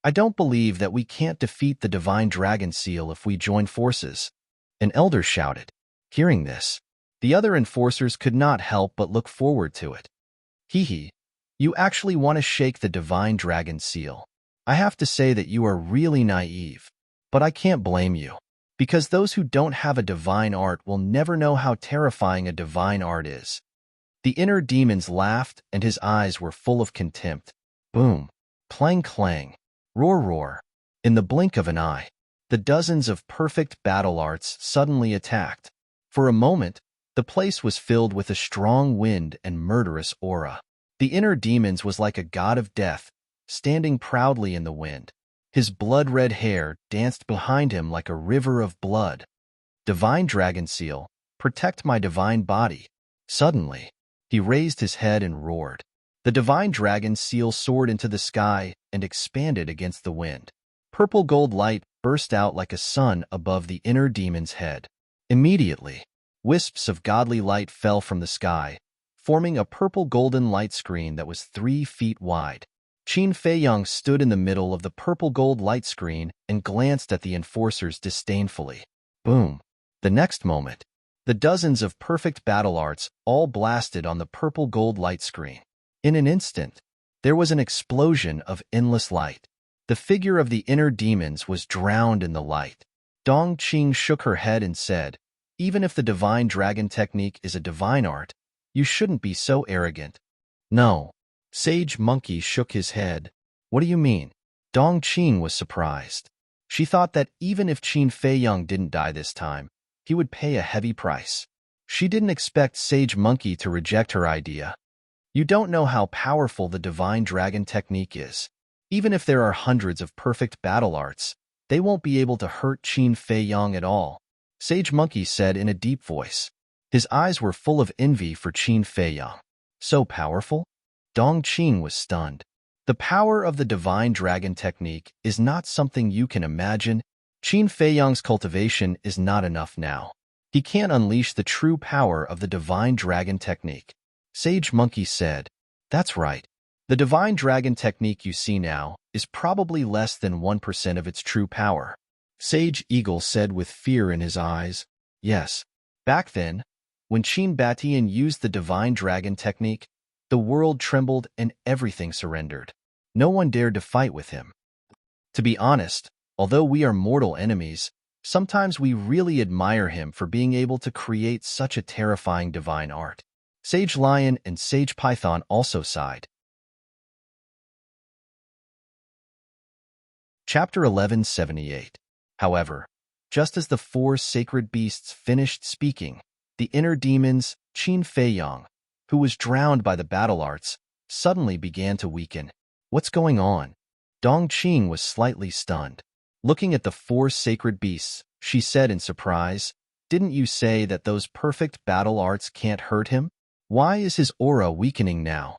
I don't believe that we can't defeat the divine dragon seal if we join forces. An elder shouted. Hearing this, the other enforcers could not help but look forward to it. Hee, you actually want to shake the divine dragon seal. I have to say that you are really naive, but I can't blame you, because those who don't have a divine art will never know how terrifying a divine art is. The inner demons laughed and his eyes were full of contempt. Boom, clang clang, roar roar. In the blink of an eye, the dozens of perfect battle arts suddenly attacked. For a moment, the place was filled with a strong wind and murderous aura. The inner demons was like a god of death, standing proudly in the wind. His blood-red hair danced behind him like a river of blood. Divine dragon seal, protect my divine body. Suddenly, he raised his head and roared. The divine dragon seal soared into the sky and expanded against the wind. Purple gold light burst out like a sun above the inner demon's head. Immediately, wisps of godly light fell from the sky, forming a purple golden light screen that was 3 feet wide. Qin Feiyang stood in the middle of the purple gold light screen and glanced at the enforcers disdainfully. Boom! The next moment, the dozens of perfect battle arts all blasted on the purple gold light screen. In an instant, there was an explosion of endless light. The figure of the inner demons was drowned in the light. Dong Qing shook her head and said, even if the divine dragon technique is a divine art, you shouldn't be so arrogant. No. Sage Monkey shook his head. What do you mean? Dong Qing was surprised. She thought that even if Qin Feiyang didn't die this time, he would pay a heavy price. She didn't expect Sage Monkey to reject her idea. You don't know how powerful the divine dragon technique is. Even if there are hundreds of perfect battle arts, they won't be able to hurt Qin Feiyang at all, Sage Monkey said in a deep voice. His eyes were full of envy for Qin Feiyang. So powerful? Dong Qing was stunned. The power of the divine dragon technique is not something you can imagine. Qin Feiyang's cultivation is not enough now. He can't unleash the true power of the divine dragon technique. Sage Monkey said, that's right. The divine dragon technique you see now is probably less than 1% of its true power. Sage Eagle said with fear in his eyes. Yes, back then, when Qin Batian used the divine dragon technique, the world trembled and everything surrendered. No one dared to fight with him. To be honest, although we are mortal enemies, sometimes we really admire him for being able to create such a terrifying divine art. Sage Lion and Sage Python also sighed. Chapter 1178. However, just as the four sacred beasts finished speaking, the inner demons, Qin Feiyang, who was drowned by the battle arts, suddenly began to weaken. What's going on? Dong Qing was slightly stunned. Looking at the four sacred beasts, she said in surprise, "Didn't you say that those perfect battle arts can't hurt him? Why is his aura weakening now?"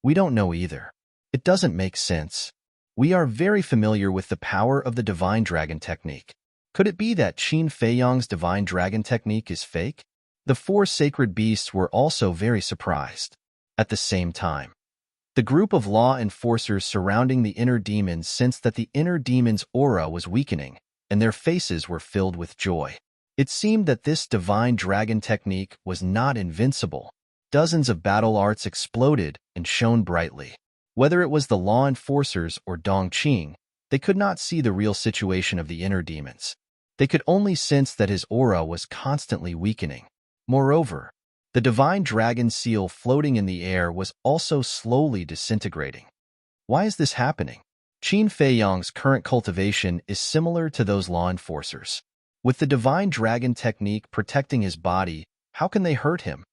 "We don't know either. It doesn't make sense. We are very familiar with the power of the divine dragon technique. Could it be that Qin Feiyang's divine dragon technique is fake?" The four sacred beasts were also very surprised. At the same time, the group of law enforcers surrounding the inner demons sensed that the inner demon's aura was weakening, and their faces were filled with joy. It seemed that this divine dragon technique was not invincible. Dozens of battle arts exploded and shone brightly. Whether it was the law enforcers or Dong Qing, they could not see the real situation of the inner demons. They could only sense that his aura was constantly weakening. Moreover, the divine dragon seal floating in the air was also slowly disintegrating. Why is this happening? Qin Feiyang's current cultivation is similar to those law enforcers. With the divine dragon technique protecting his body, how can they hurt him?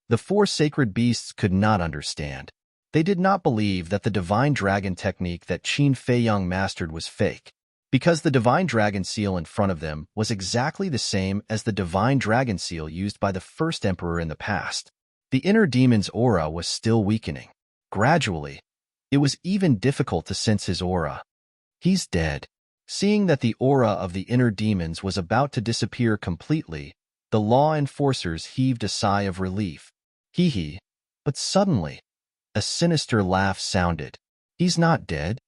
The four sacred beasts could not understand. They did not believe that the divine dragon technique that Qin Feiyang mastered was fake, because the divine dragon seal in front of them was exactly the same as the divine dragon seal used by the first emperor in the past. The inner demon's aura was still weakening. Gradually, it was even difficult to sense his aura. He's dead. Seeing that the aura of the inner demons was about to disappear completely, the law enforcers heaved a sigh of relief. Hee. But suddenly, a sinister laugh sounded. He's not dead.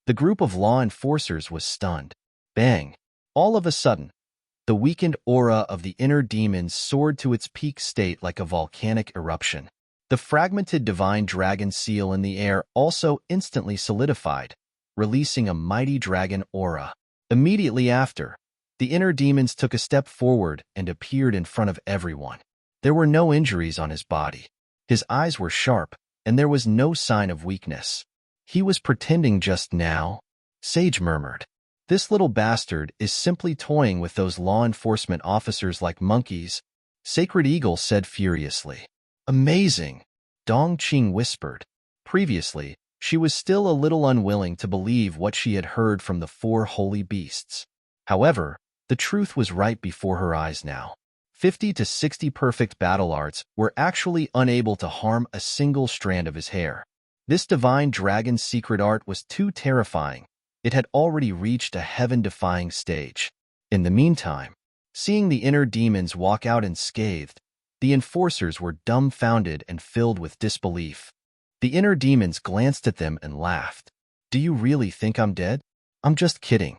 The group of law enforcers was stunned. Bang! All of a sudden, the weakened aura of the inner demons soared to its peak state like a volcanic eruption. The fragmented divine dragon seal in the air also instantly solidified, releasing a mighty dragon aura. Immediately after, the inner demons took a step forward and appeared in front of everyone. There were no injuries on his body. His eyes were sharp, and there was no sign of weakness. "He was pretending just now," Sage murmured. "This little bastard is simply toying with those law enforcement officers like monkeys," Sacred Eagle said furiously. "Amazing," Dong Qing whispered. Previously, she was still a little unwilling to believe what she had heard from the four holy beasts. However, the truth was right before her eyes now. 50 to 60 perfect battle arts were actually unable to harm a single strand of his hair. This divine dragon's secret art was too terrifying. It had already reached a heaven-defying stage. In the meantime, seeing the inner demons walk out unscathed, the enforcers were dumbfounded and filled with disbelief. The inner demons glanced at them and laughed. "Do you really think I'm dead? I'm just kidding."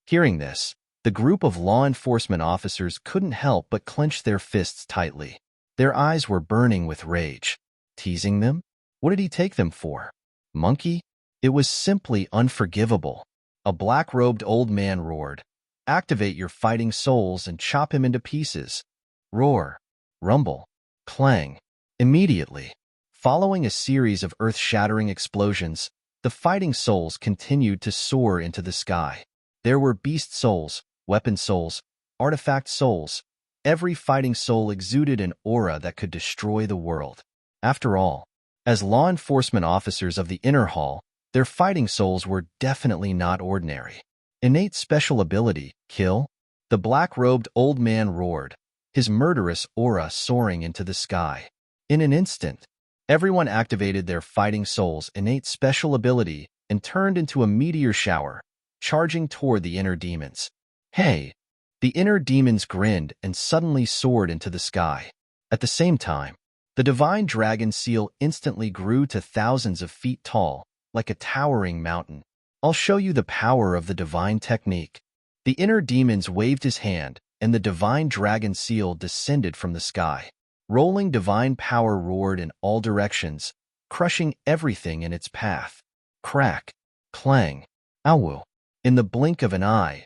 Hearing this, the group of law enforcement officers couldn't help but clench their fists tightly. Their eyes were burning with rage. Teasing them? What did he take them for? Monkey? It was simply unforgivable. A black-robed old man roared, "Activate your fighting souls and chop him into pieces." Roar, rumble, clang. Immediately, following a series of earth-shattering explosions, the fighting souls continued to soar into the sky. There were beast souls, weapon souls, artifact souls. Every fighting soul exuded an aura that could destroy the world. After all, as law enforcement officers of the Inner Hall, their fighting souls were definitely not ordinary. Innate special ability, kill? The black-robed old man roared, his murderous aura soaring into the sky. In an instant, everyone activated their fighting soul's innate special ability and turned into a meteor shower, charging toward the inner demons. Hey! The inner demons grinned and suddenly soared into the sky. At the same time, The divine dragon seal instantly grew to thousands of feet tall, like a towering mountain. I'll show you the power of the divine technique. The inner demons waved his hand, and the divine dragon seal descended from the sky. Rolling divine power roared in all directions, crushing everything in its path. Crack, clang, ow. In the blink of an eye,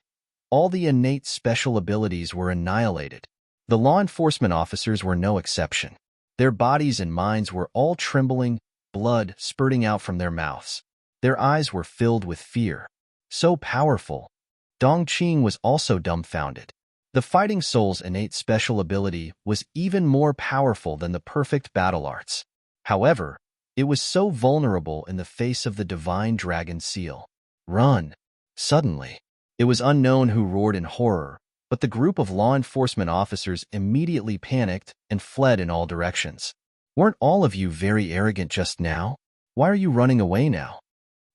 all the innate special abilities were annihilated. The law enforcement officers were no exception. Their bodies and minds were all trembling, blood spurting out from their mouths. Their eyes were filled with fear. So powerful. Dongqing was also dumbfounded. The fighting soul's innate special ability was even more powerful than the perfect battle arts. However, it was so vulnerable in the face of the divine dragon seal. Run! Suddenly, it was unknown who roared in horror, but the group of law enforcement officers immediately panicked and fled in all directions. Weren't all of you very arrogant just now? Why are you running away now?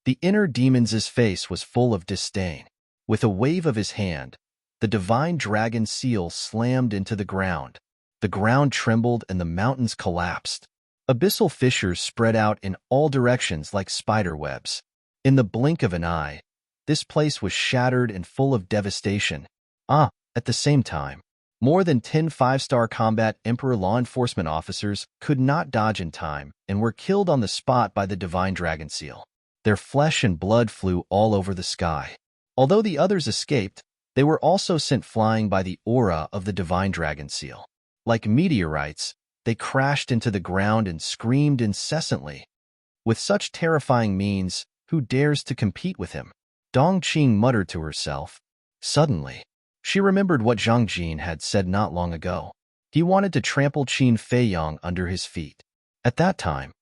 The inner demon's face was full of disdain. With a wave of his hand, the divine dragon seal slammed into the ground. The ground trembled and the mountains collapsed. Abyssal fissures spread out in all directions like spider webs. In the blink of an eye, this place was shattered and full of devastation. At the same time, more than 10 five-star combat Emperor law enforcement officers could not dodge in time and were killed on the spot by the divine dragon seal. Their flesh and blood flew all over the sky. Although the others escaped, they were also sent flying by the aura of the divine dragon seal. Like meteorites, they crashed into the ground and screamed incessantly. With such terrifying means, who dares to compete with him? Dongqing muttered to herself. Suddenly, she remembered what Zhang Jin had said not long ago. He wanted to trample Qin Feiyang under his feet. At that time,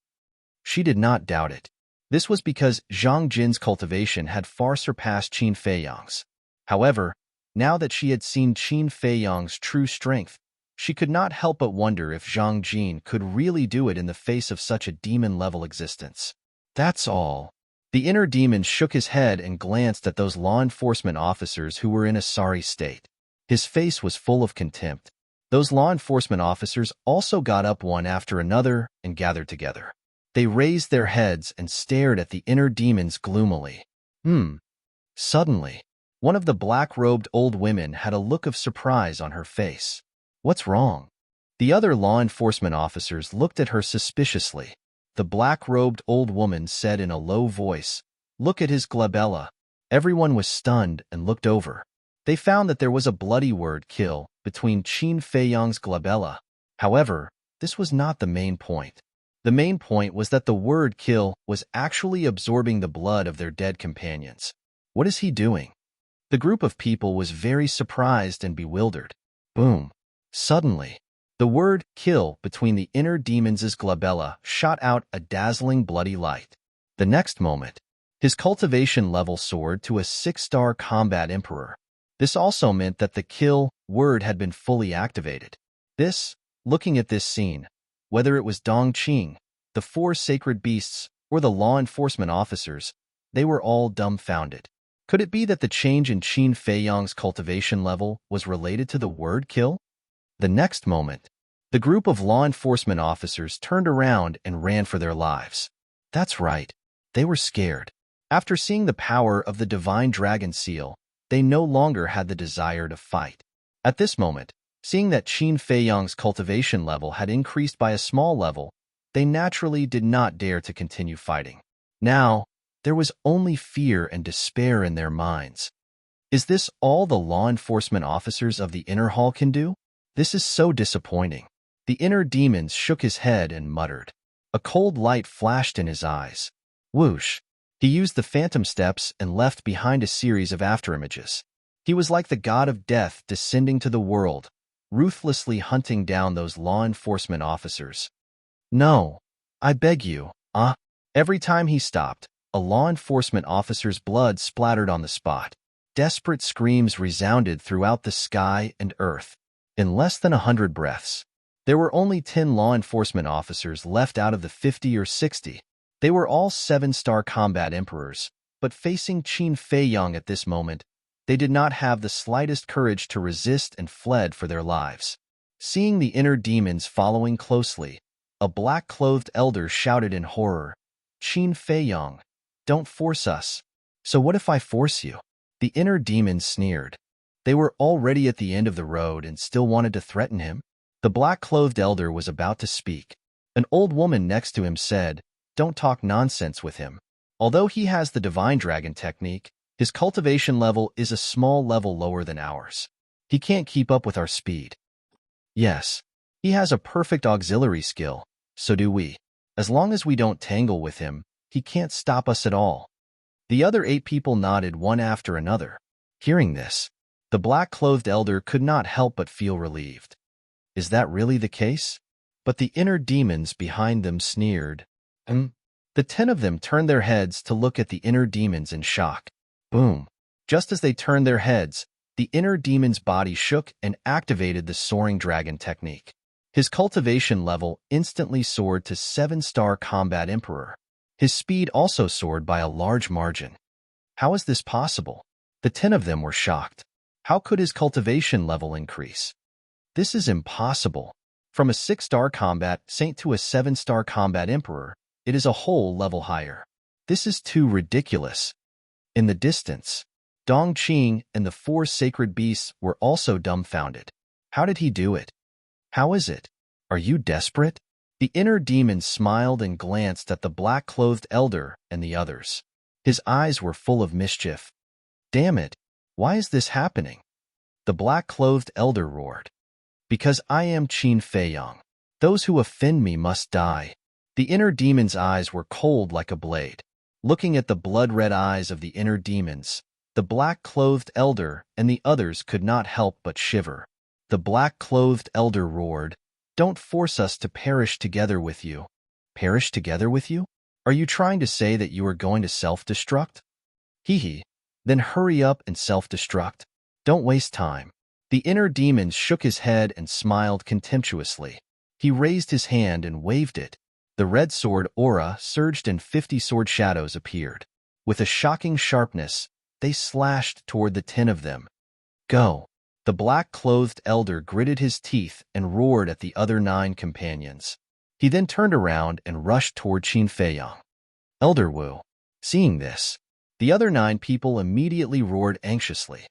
she did not doubt it. This was because Zhang Jin's cultivation had far surpassed Qin Feiyang's. However, now that she had seen Qin Feiyang's true strength, she could not help but wonder if Zhang Jin could really do it in the face of such a demon-level existence. That's all. The inner demon shook his head and glanced at those law enforcement officers who were in a sorry state. His face was full of contempt. Those law enforcement officers also got up one after another and gathered together. They raised their heads and stared at the inner demons gloomily. Suddenly, one of the black-robed old women had a look of surprise on her face. What's wrong? The other law enforcement officers looked at her suspiciously. The black-robed old woman said in a low voice, "Look at his glabella." Everyone was stunned and looked over. They found that there was a bloody word kill between Qin Feiyang's glabella. However, this was not the main point. The main point was that the word kill was actually absorbing the blood of their dead companions. What is he doing? The group of people was very surprised and bewildered. Boom. Suddenly, the word kill between the inner demons' glabella shot out a dazzling bloody light. The next moment, his cultivation level soared to a 6-star combat emperor. This also meant that the kill word had been fully activated. Looking at this scene, whether it was Dongqing, the 4 sacred beasts, or the law enforcement officers, they were all dumbfounded. Could it be that the change in Qin Feiyang's cultivation level was related to the word kill? The next moment, the group of law enforcement officers turned around and ran for their lives. That's right, they were scared. After seeing the power of the divine dragon seal, they no longer had the desire to fight. At this moment, seeing that Qin Feiyang's cultivation level had increased by a small level, they naturally did not dare to continue fighting. Now, there was only fear and despair in their minds. Is this all the law enforcement officers of the inner hall can do? This is so disappointing. The inner demons shook his head and muttered. A cold light flashed in his eyes. Whoosh! He used the phantom steps and left behind a series of afterimages. He was like the god of death descending to the world, ruthlessly hunting down those law enforcement officers. No, I beg you, Every time he stopped, a law enforcement officer's blood splattered on the spot. Desperate screams resounded throughout the sky and earth. In less than 100 breaths, there were only 10 law enforcement officers left out of the 50 or 60. They were all 7-star combat emperors, but facing Qin Feiyang at this moment, they did not have the slightest courage to resist and fled for their lives. Seeing the inner demons following closely, A black-clothed elder shouted in horror, "Qin Feiyong, don't force us." "So what if I force you?" The inner demons sneered. They were already at the end of the road and still wanted to threaten him. The black-clothed elder was about to speak. An old woman next to him said, "Don't talk nonsense with him. Although he has the divine dragon technique, his cultivation level is a small level lower than ours. He can't keep up with our speed." "Yes, he has a perfect auxiliary skill, so do we. As long as we don't tangle with him, he can't stop us at all." The other 8 people nodded one after another. Hearing this, the black-clothed elder could not help but feel relieved. Is that really the case? But the inner demons behind them sneered. The 10 of them turned their heads to look at the inner demons in shock. Boom! Just as they turned their heads, the inner demon's body shook and activated the soaring dragon technique. His cultivation level instantly soared to 7-star combat emperor. His speed also soared by a large margin. How is this possible? The 10 of them were shocked. How could his cultivation level increase? This is impossible. From a 6-star combat saint to a 7-star combat emperor, it is a whole level higher. This is too ridiculous. In the distance, Dong Qing and the 4 sacred beasts were also dumbfounded. How did he do it? How is it? Are you desperate? The inner demon smiled and glanced at the black-clothed elder and the others. His eyes were full of mischief. Damn it! Why is this happening? The black-clothed elder roared. Because I am Qin Feiyong. Those who offend me must die. The inner demon's eyes were cold like a blade. Looking at the blood-red eyes of the inner demons, the black-clothed elder and the others could not help but shiver. The black-clothed elder roared, "Don't force us to perish together with you." Perish together with you? Are you trying to say that you are going to self-destruct? Hee. Then hurry up and self-destruct. Don't waste time. The inner demon shook his head and smiled contemptuously. He raised his hand and waved it. The red sword aura surged and 50 sword shadows appeared. With a shocking sharpness, they slashed toward the 10 of them. Go! The black-clothed elder gritted his teeth and roared at the other 9 companions. He then turned around and rushed toward Qin Feiyong. Elder Wu. Seeing this, the other 9 people immediately roared anxiously.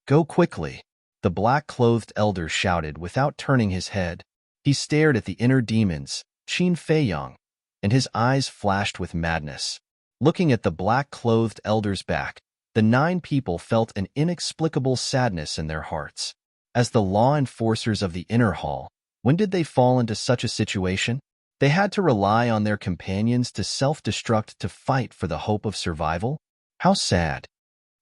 Go quickly! The black-clothed elder shouted without turning his head. He stared at the inner demons, Qin Feiyong, and his eyes flashed with madness. Looking at the black-clothed elder's back, the 9 people felt an inexplicable sadness in their hearts. As the law enforcers of the inner hall, when did they fall into such a situation? They had to rely on their companions to self-destruct to fight for the hope of survival? How sad.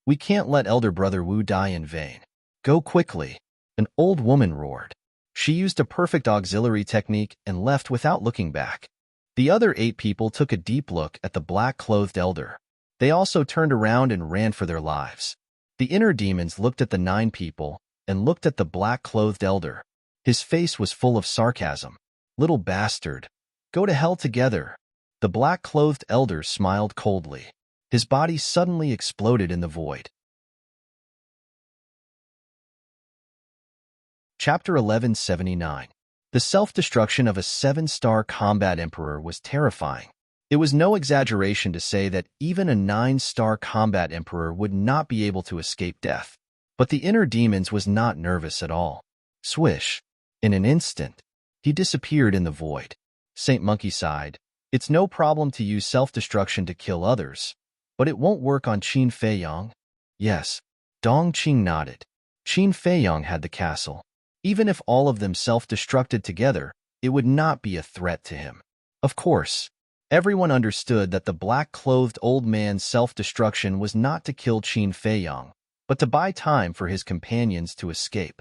We can't let Elder Brother Wu die in vain. Go quickly, an old woman roared. She used a perfect auxiliary technique and left without looking back. The other 8 people took a deep look at the black-clothed elder. They also turned around and ran for their lives. The inner demons looked at the 9 people and looked at the black-clothed elder. His face was full of sarcasm. Little bastard. Go to hell together. The black-clothed elder smiled coldly. His body suddenly exploded in the void. Chapter 1179. The self-destruction of a 7-star combat emperor was terrifying. It was no exaggeration to say that even a 9-star combat emperor would not be able to escape death. But the inner demons was not nervous at all. Swish! In an instant, he disappeared in the void. Saint Monkey sighed. It's no problem to use self-destruction to kill others, but it won't work on Qin Feiyong. Yes, Dong Qing nodded. Qin Feiyong had the castle. Even if all of them self-destructed together, it would not be a threat to him. Of course, everyone understood that the black-clothed old man's self-destruction was not to kill Qin Feiyong, but to buy time for his companions to escape.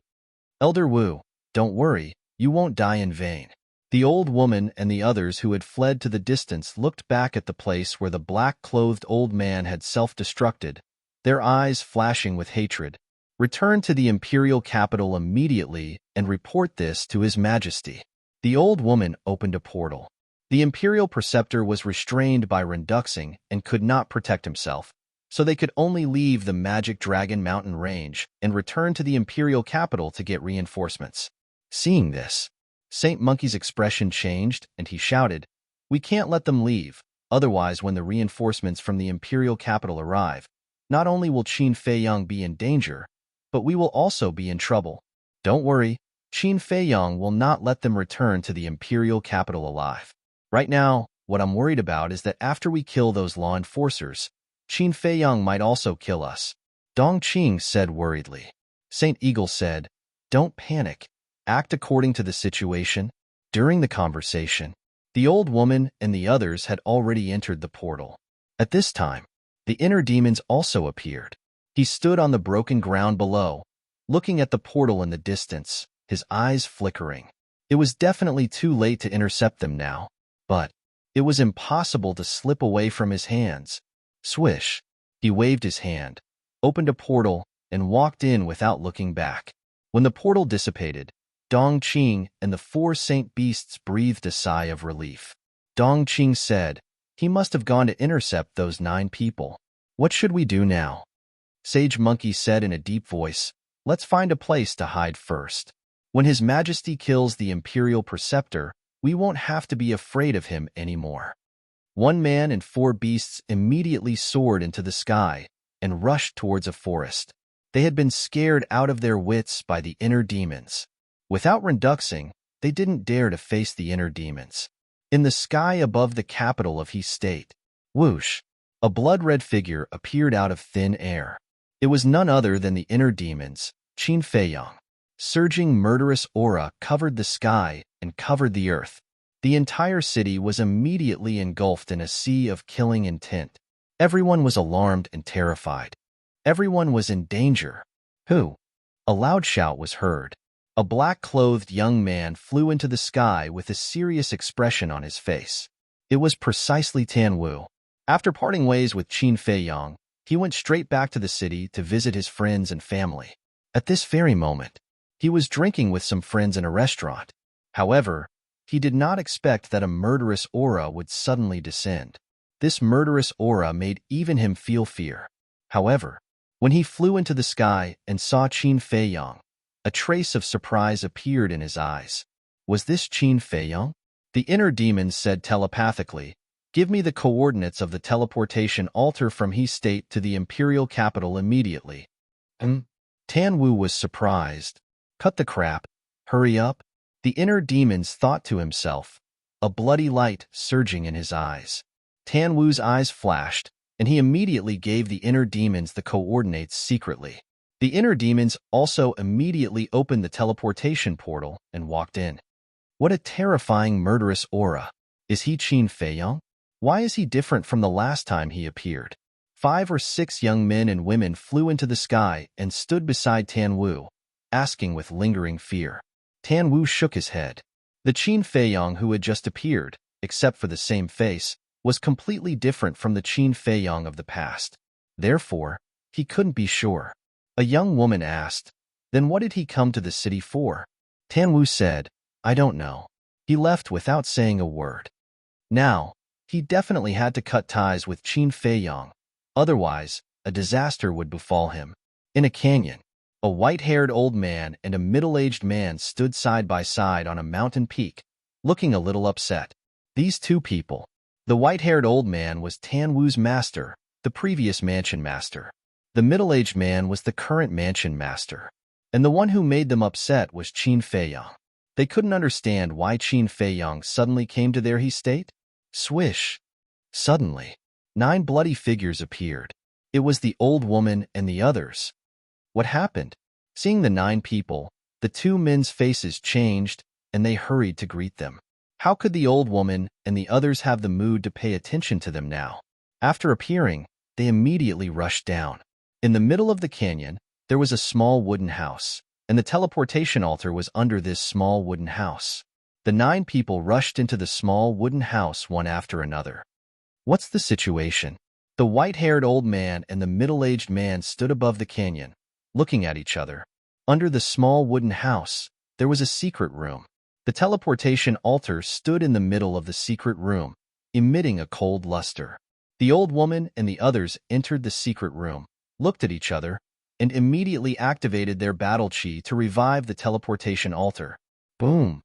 Elder Wu, don't worry, you won't die in vain. The old woman and the others who had fled to the distance looked back at the place where the black-clothed old man had self-destructed, their eyes flashing with hatred. Return to the imperial capital immediately and report this to His Majesty. The old woman opened a portal. The imperial preceptor was restrained by Renduxing and could not protect himself, so they could only leave the Magic Dragon Mountain range and return to the imperial capital to get reinforcements. Seeing this, Saint Monkey's expression changed, and he shouted, "We can't let them leave, otherwise when the reinforcements from the imperial capital arrive, not only will Qin Feiyang be in danger, but we will also be in trouble. Don't worry, Qin Feiyang will not let them return to the imperial capital alive. Right now, what I'm worried about is that after we kill those law enforcers, Qin Feiyang might also kill us." Dong Qing said worriedly. Saint Eagle said, "Don't panic. Act according to the situation." During the conversation, the old woman and the others had already entered the portal. At this time, the inner demons also appeared. He stood on the broken ground below, looking at the portal in the distance, his eyes flickering. It was definitely too late to intercept them now, but it was impossible to slip away from his hands. Swish! He waved his hand, opened a portal, and walked in without looking back. When the portal dissipated, Dong Qing and the 4 saint beasts breathed a sigh of relief. Dong Qing said, "He must have gone to intercept those 9 people. What should we do now?" Sage Monkey said in a deep voice, "Let's find a place to hide first. When His Majesty kills the Imperial Preceptor, we won't have to be afraid of him anymore." 1 man and 4 beasts immediately soared into the sky and rushed towards a forest. They had been scared out of their wits by the inner demons. Without reduxing, they didn't dare to face the inner demons. In the sky above the capital of He State, whoosh, a blood-red figure appeared out of thin air. It was none other than the inner demons, Qin Feiyang. Surging murderous aura covered the sky and covered the earth. The entire city was immediately engulfed in a sea of killing intent. Everyone was alarmed and terrified. Everyone was in danger. Who? A loud shout was heard. A black-clothed young man flew into the sky with a serious expression on his face. It was precisely Tan Wu. After parting ways with Qin Feiyang, he went straight back to the city to visit his friends and family. At this very moment, he was drinking with some friends in a restaurant. However, he did not expect that a murderous aura would suddenly descend. This murderous aura made even him feel fear. However, when he flew into the sky and saw Qin Feiyang, a trace of surprise appeared in his eyes. Was this Qin Feiyang? The inner demons said telepathically, "Give me the coordinates of the teleportation altar from He State to the imperial capital immediately." Tan Wu was surprised. Cut the crap. Hurry up. The inner demons thought to himself, a bloody light surging in his eyes. Tan Wu's eyes flashed, and he immediately gave the inner demons the coordinates secretly. The inner demons also immediately opened the teleportation portal and walked in. What a terrifying murderous aura. Is he Qin Feiyang? Why is he different from the last time he appeared? 5 or 6 young men and women flew into the sky and stood beside Tan Wu, asking with lingering fear. Tan Wu shook his head. The Qin Feiyang who had just appeared, except for the same face, was completely different from the Qin Feiyang of the past. Therefore, he couldn't be sure. A young woman asked, "Then what did he come to the city for?" Tan Wu said, "I don't know. He left without saying a word." Now, he definitely had to cut ties with Qin Feiyang, otherwise, a disaster would befall him. In a canyon, a white-haired old man and a middle-aged man stood side by side on a mountain peak, looking a little upset. These 2 people. The white-haired old man was Tan Wu's master, the previous mansion master. The middle-aged man was the current mansion master. And the one who made them upset was Qin Feiyang. They couldn't understand why Qin Feiyang suddenly came to their He State. Swish! Suddenly, 9 bloody figures appeared. It was the old woman and the others. What happened? Seeing the 9 people, the 2 men's faces changed, and they hurried to greet them. How could the old woman and the others have the mood to pay attention to them now? After appearing, they immediately rushed down. In the middle of the canyon, there was a small wooden house, and the teleportation altar was under this small wooden house. The 9 people rushed into the small wooden house one after another. What's the situation? The white-haired old man and the middle-aged man stood above the canyon, looking at each other. Under the small wooden house, there was a secret room. The teleportation altar stood in the middle of the secret room, emitting a cold luster. The old woman and the others entered the secret room, looked at each other, and immediately activated their battle chi to revive the teleportation altar. Boom!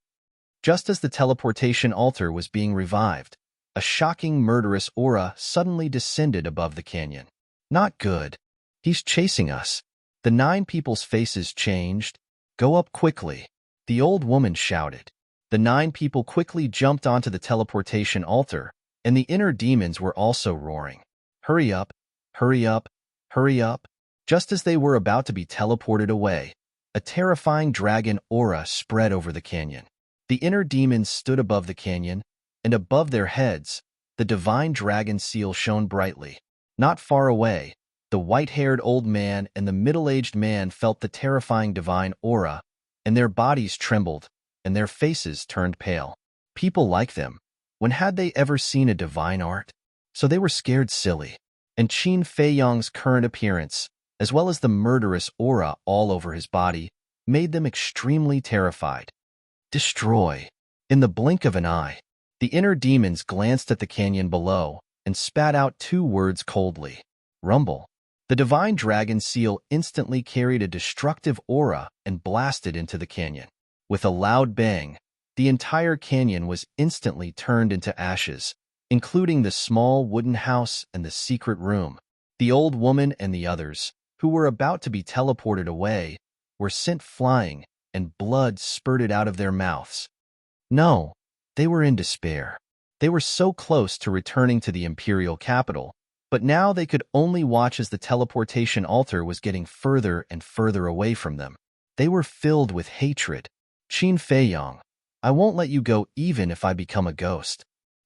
Just as the teleportation altar was being revived, a shocking, murderous aura suddenly descended above the canyon. Not good. He's chasing us. The 9 people's faces changed. Go up quickly, the old woman shouted. The 9 people quickly jumped onto the teleportation altar, and the inner demons were also roaring. Hurry up, hurry up, hurry up. Just as they were about to be teleported away, a terrifying dragon aura spread over the canyon. The inner demons stood above the canyon, and above their heads, the divine dragon seal shone brightly. Not far away, the white-haired old man and the middle-aged man felt the terrifying divine aura, and their bodies trembled, and their faces turned pale. People like them. When had they ever seen a divine art? So they were scared silly. And Qin Feiyang's current appearance, as well as the murderous aura all over his body, made them extremely terrified. Destroy. In the blink of an eye, the inner demons glanced at the canyon below and spat out 2 words coldly. Rumble. The divine dragon seal instantly carried a destructive aura and blasted into the canyon. With a loud bang, the entire canyon was instantly turned into ashes, including the small wooden house and the secret room. The old woman and the others, who were about to be teleported away, were sent flying, and blood spurted out of their mouths. No, they were in despair. They were so close to returning to the imperial capital, but now they could only watch as the teleportation altar was getting further and further away from them. They were filled with hatred. Qin Feiyang, I won't let you go even if I become a ghost.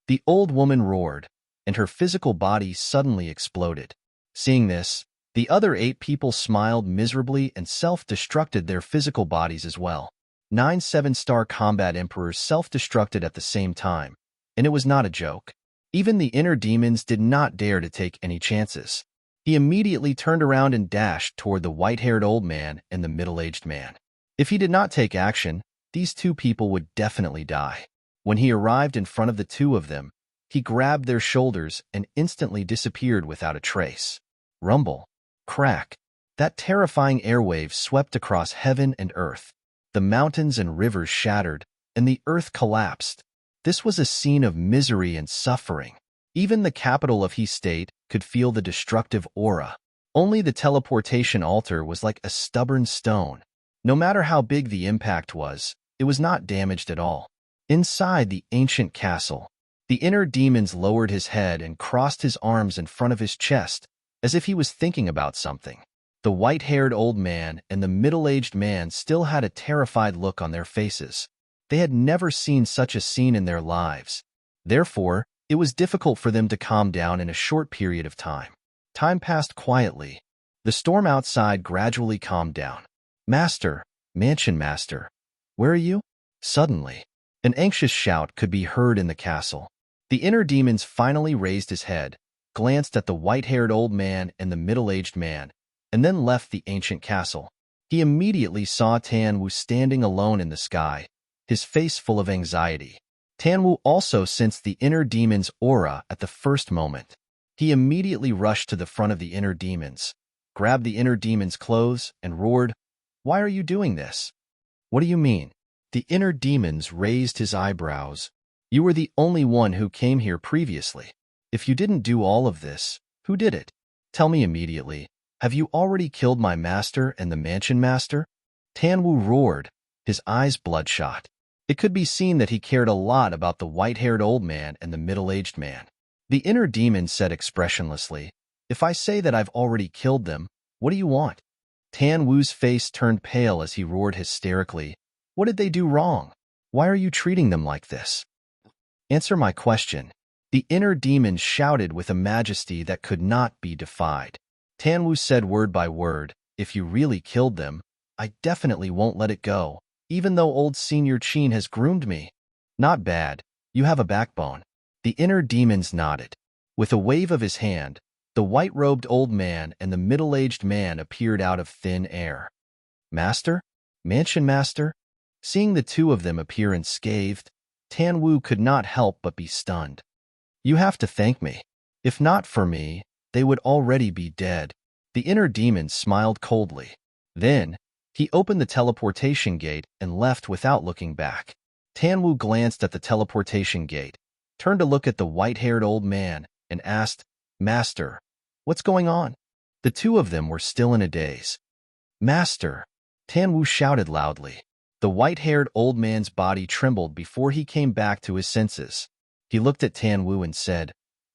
The old woman roared, and her physical body suddenly exploded. Seeing this, the other 8 people smiled miserably and self-destructed their physical bodies as well. 9 7-star combat emperors self-destructed at the same time, and it was not a joke. Even the inner demons did not dare to take any chances. He immediately turned around and dashed toward the white-haired old man and the middle-aged man. If he did not take action, these 2 people would definitely die. When he arrived in front of the 2 of them, he grabbed their shoulders and instantly disappeared without a trace. Rumble. Crack. That terrifying airwave swept across heaven and earth. The mountains and rivers shattered, and the earth collapsed. This was a scene of misery and suffering. Even the capital of He State could feel the destructive aura. Only the teleportation altar was like a stubborn stone. No matter how big the impact was, it was not damaged at all. Inside the ancient castle, the inner demons lowered his head and crossed his arms in front of his chest, as if he was thinking about something. The white-haired old man and the middle-aged man still had a terrified look on their faces. They had never seen such a scene in their lives. Therefore, it was difficult for them to calm down in a short period of time. Time passed quietly. The storm outside gradually calmed down. Master, Mansion Master, where are you? Suddenly, an anxious shout could be heard in the castle. The inner demons finally raised his head, glanced at the white-haired old man and the middle-aged man, and then left the ancient castle. He immediately saw Tan Wu standing alone in the sky, his face full of anxiety. Tan Wu also sensed the inner demon's aura at the first moment. He immediately rushed to the front of the inner demons, grabbed the inner demon's clothes, and roared, "Why are you doing this?" "What do you mean?" The inner demons raised his eyebrows. "You were the only one who came here previously. If you didn't do all of this, who did it? Tell me immediately. Have you already killed my master and the mansion master?" Tan Wu roared, his eyes bloodshot. It could be seen that he cared a lot about the white-haired old man and the middle-aged man. The inner demon said expressionlessly, "If I say that I've already killed them, what do you want?" Tan Wu's face turned pale as he roared hysterically, "What did they do wrong? Why are you treating them like this? Answer my question." The inner demon shouted with a majesty that could not be defied. Tan Wu said word by word, "If you really killed them, I definitely won't let it go, even though old Senior Qin has groomed me." "Not bad. You have a backbone." The inner demons nodded. With a wave of his hand, the white-robed old man and the middle-aged man appeared out of thin air. "Master? Mansion Master?" Seeing the 2 of them appear unscathed, Tan Wu could not help but be stunned. "You have to thank me. If not for me, they would already be dead." The inner demon smiled coldly. Then, he opened the teleportation gate and left without looking back. Tanwu glanced at the teleportation gate, turned to look at the white-haired old man, and asked, "Master, what's going on?" The two of them were still in a daze. "Master!" Tanwu shouted loudly. The white-haired old man's body trembled before he came back to his senses. He looked at Tanwu and said,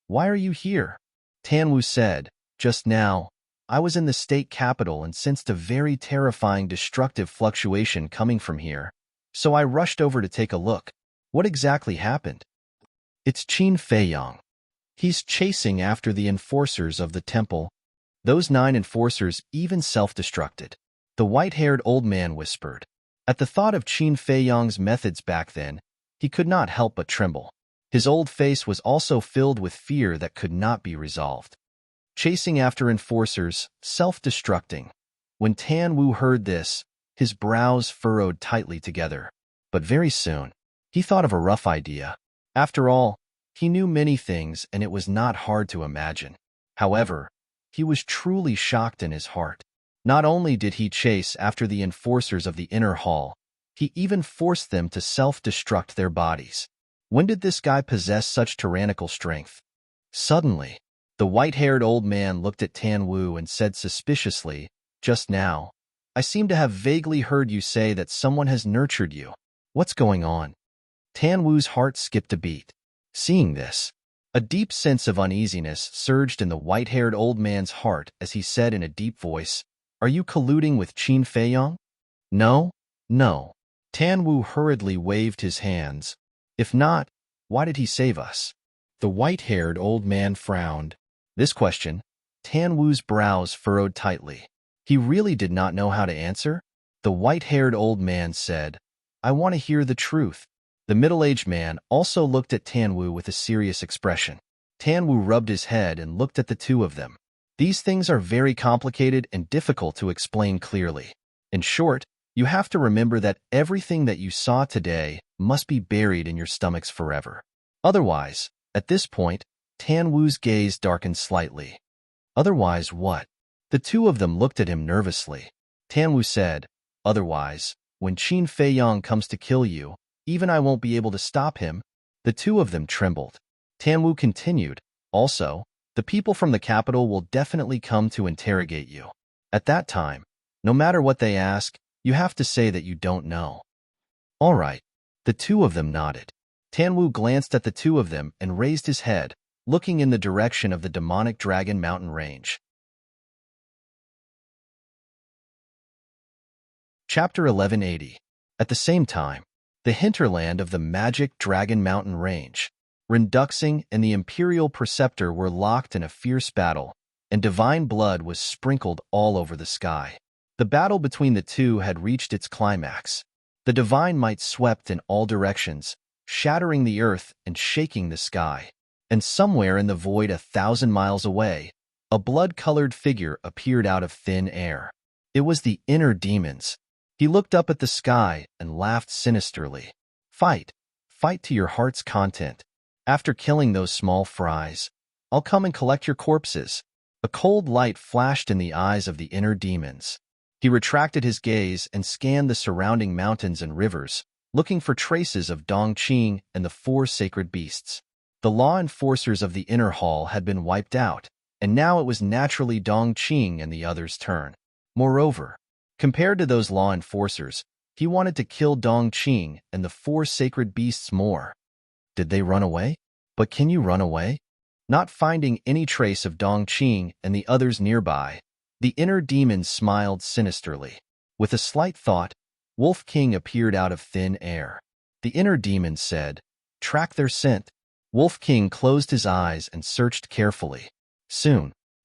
"Why are you here?" Tanwu said, "Just now, I was in the state capital and sensed a very terrifying destructive fluctuation coming from here, so I rushed over to take a look. What exactly happened?" "It's Qin Feiyang. He's chasing after the enforcers of the temple. Those 9 enforcers even self-destructed," the white-haired old man whispered. At the thought of Qin Feiyang's methods back then, he could not help but tremble. His old face was also filled with fear that could not be resolved. Chasing after enforcers, self-destructing. When Tan Wu heard this, his brows furrowed tightly together. But very soon, he thought of a rough idea. After all, he knew many things and it was not hard to imagine. However, he was truly shocked in his heart. Not only did he chase after the enforcers of the inner hall, he even forced them to self-destruct their bodies. When did this guy possess such tyrannical strength? Suddenly, the white-haired old man looked at Tan Wu and said suspiciously, "Just now, I seem to have vaguely heard you say that someone has nurtured you. What's going on?" Tan Wu's heart skipped a beat. Seeing this, a deep sense of uneasiness surged in the white-haired old man's heart as he said in a deep voice, "Are you colluding with Qin Feiyang?" "No, no." Tan Wu hurriedly waved his hands. "If not, why did he save us?" The white-haired old man frowned. This question, Tan Wu's brows furrowed tightly. He really did not know how to answer. The white-haired old man said, "I want to hear the truth." The middle-aged man also looked at Tan Wu with a serious expression. Tan Wu rubbed his head and looked at the two of them. These things are very complicated and difficult to explain clearly. In short, you have to remember that everything that you saw today must be buried in your stomachs forever. Otherwise, at this point, Tan Wu's gaze darkened slightly. "Otherwise what?" The two of them looked at him nervously. Tan Wu said, "Otherwise, when Qin Feiyang comes to kill you, even I won't be able to stop him." The two of them trembled. Tan Wu continued, "Also, the people from the capital will definitely come to interrogate you. At that time, no matter what they ask, you have to say that you don't know." "All right." The two of them nodded. Tan Wu glanced at the two of them and raised his head, looking in the direction of the demonic dragon mountain range. Chapter 1180. At the same time, the hinterland of the magic dragon mountain range. Renduxing and the Imperial Preceptor were locked in a fierce battle, and divine blood was sprinkled all over the sky. The battle between the two had reached its climax. The divine might swept in all directions, shattering the earth and shaking the sky. And somewhere in the void 1,000 miles away, a blood-colored figure appeared out of thin air. It was the inner demons. He looked up at the sky and laughed sinisterly. "Fight. Fight to your heart's content. After killing those small fries, I'll come and collect your corpses." A cold light flashed in the eyes of the inner demons. He retracted his gaze and scanned the surrounding mountains and rivers, looking for traces of Dongqing and the 4 sacred beasts. The law enforcers of the inner hall had been wiped out, and now it was naturally Dongqing and the others' turn. Moreover, compared to those law enforcers, he wanted to kill Dongqing and the 4 sacred beasts more. Did they run away? But can you run away? Not finding any trace of Dongqing and the others nearby, the inner demon smiled sinisterly. With a slight thought, Wolf King appeared out of thin air. The inner demon said, "Track their scent." Wolf King closed his eyes and searched carefully.